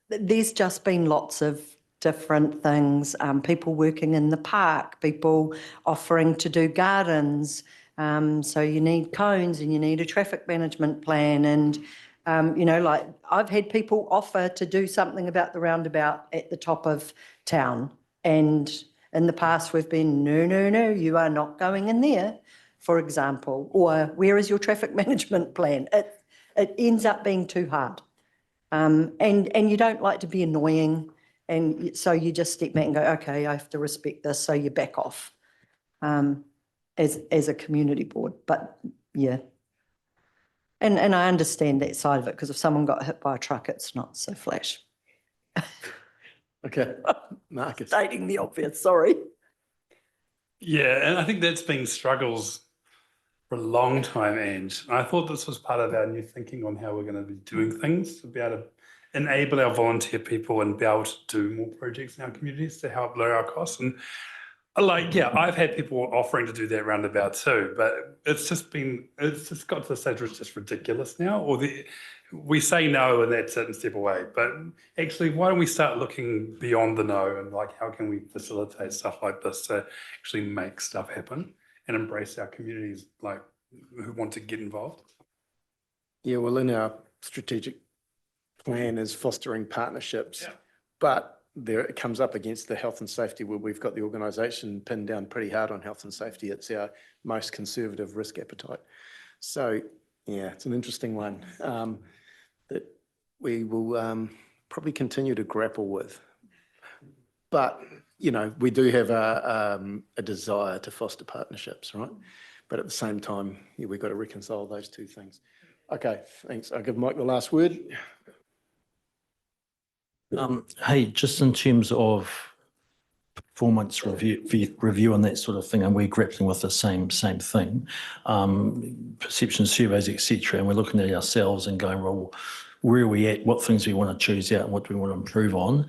There's just been lots of different things, people working in the park, people offering to do gardens. So you need cones and you need a traffic management plan. And, like I've had people offer to do something about the roundabout at the top of town. And in the past we've been, no, you are not going in there, for example. Or where is your traffic management plan? It ends up being too hard. And you don't like to be annoying. And so you just step back and go, okay, I have to respect this. So you back off as a community board. But yeah. And I understand that side of it, because if someone got hit by a truck, it's not so flash. Okay, Marcus. Stating the obvious, sorry. Yeah, and I think that's been struggles for a long time, Ange. I thought this was part of our new thinking on how we're going to be doing things, to be able to enable our volunteer people and be able to do more projects in our communities to help lower our costs. And I've had people offering to do that roundabout too, but it's just got to the stage where it's just ridiculous now, or we say no and that's it and step away. But actually, why don't we start looking beyond the no and how can we facilitate stuff like this to actually make stuff happen and embrace our communities who want to get involved? Yeah, well, in our strategic plan is fostering partnerships, but there it comes up against the health and safety, where we've got the organisation pinned down pretty hard on health and safety. It's our most conservative risk appetite. So yeah, it's an interesting one that we will probably continue to grapple with. But we do have a desire to foster partnerships, right? But at the same time, we've got to reconcile those two things. Okay, thanks. I'll give Mike the last word. Hey, just in terms of performance review and that sort of thing, and we're grappling with the same thing, perception surveys, etc. And we're looking at ourselves and going, well, where are we at? What things we want to choose out and what do we want to improve on?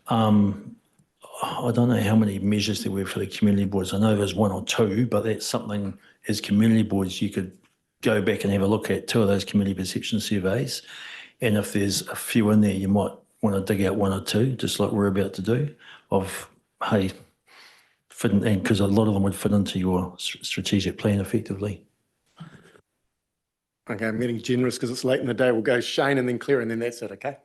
I don't know how many measures there were for the community boards. I know there's one or two, but that's something as community boards you could go back and have a look at 2 of those community perception surveys. And if there's a few in there, you might want to dig out 1 or 2, just like we're about to do, and because a lot of them would fit into your strategic plan effectively. Okay, I'm getting generous because it's late in the day. We'll go Shane and then Claire and then that's it, okay?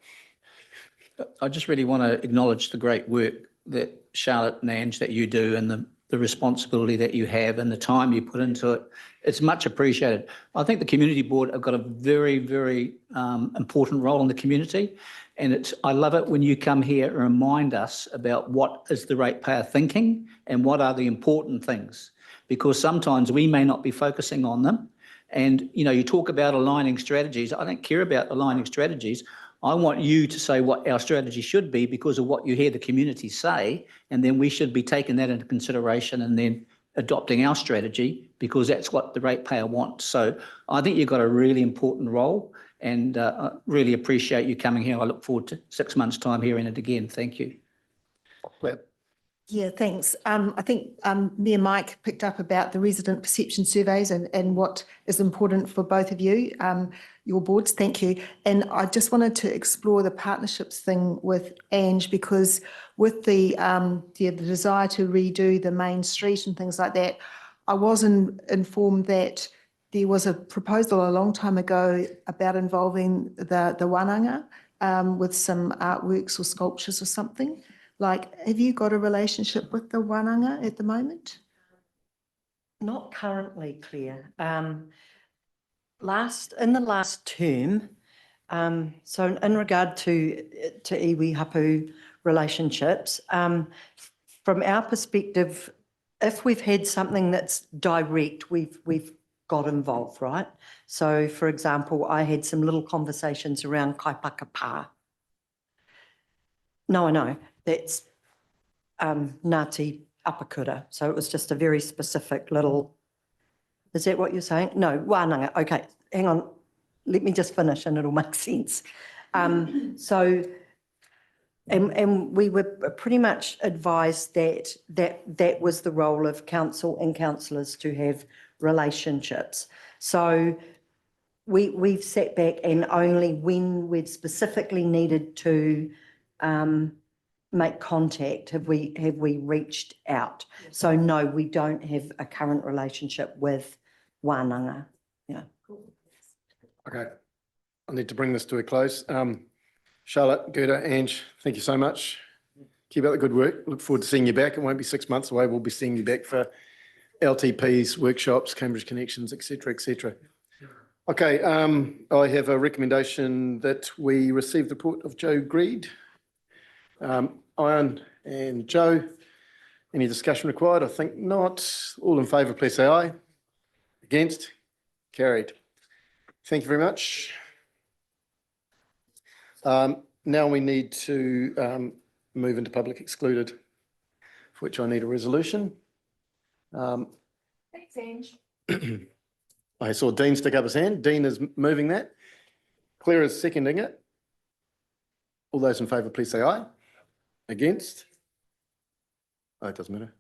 I just really want to acknowledge the great work that Charlotte and Ange that you do, and the responsibility that you have and the time you put into it. It's much appreciated. I think the community board have got a very, very important role in the community. And I love it when you come here and remind us about what is the ratepayer thinking and what are the important things, because sometimes we may not be focusing on them. And, you talk about aligning strategies. I don't care about aligning strategies. I want you to say what our strategy should be because of what you hear the community say, and then we should be taking that into consideration and then adopting our strategy because that's what the ratepayer wants. So I think you've got a really important role, and I really appreciate you coming here. I look forward to 6 months' time hearing it again. Thank you. Yeah, thanks. I think me and Mike picked up about the resident perception surveys and what is important for both of you, your boards. Thank you. And I just wanted to explore the partnerships thing with Ange, because with the desire to redo the main street and things like that, I wasn't informed that there was a proposal a long time ago about involving the wānanga with some artworks or sculptures or something. Like, have you got a relationship with the wānanga at the moment? Not currently, Claire. In the last term, so in regard to iwi hapu relationships, from our perspective, if we've had something that's direct, we've got involved, right? So, for example, I had some little conversations around kaipaka pā. No, I know. That's Ngāti Apakura. So it was just a very specific little, is that what you're saying? No, wānanga. Okay, hang on. Let me just finish and it'll make sense. And we were pretty much advised that was the role of council and councillors to have relationships. So we've sat back, and only when we've specifically needed to make contact have we reached out. So no, we don't have a current relationship with wānanga. Yeah. Okay, I need to bring this to a close. Charlotte, Gerda, Ange, thank you so much. Keep up the good work. Look forward to seeing you back. It won't be 6 months away. We'll be seeing you back for LTPs, workshops, Cambridge Connections, etc., etc. Okay, I have a recommendation that we receive the report of Joe Greed. Ian and Joe, any discussion required? I think not. All in favour, please say aye. Against? Carried. Thank you very much. Now we need to move into public excluded, for which I need a resolution. Thanks, Ange. I saw Dean stick up his hand. Dean is moving that. Claire is seconding it. All those in favour, please say aye. Against? Oh, it doesn't matter.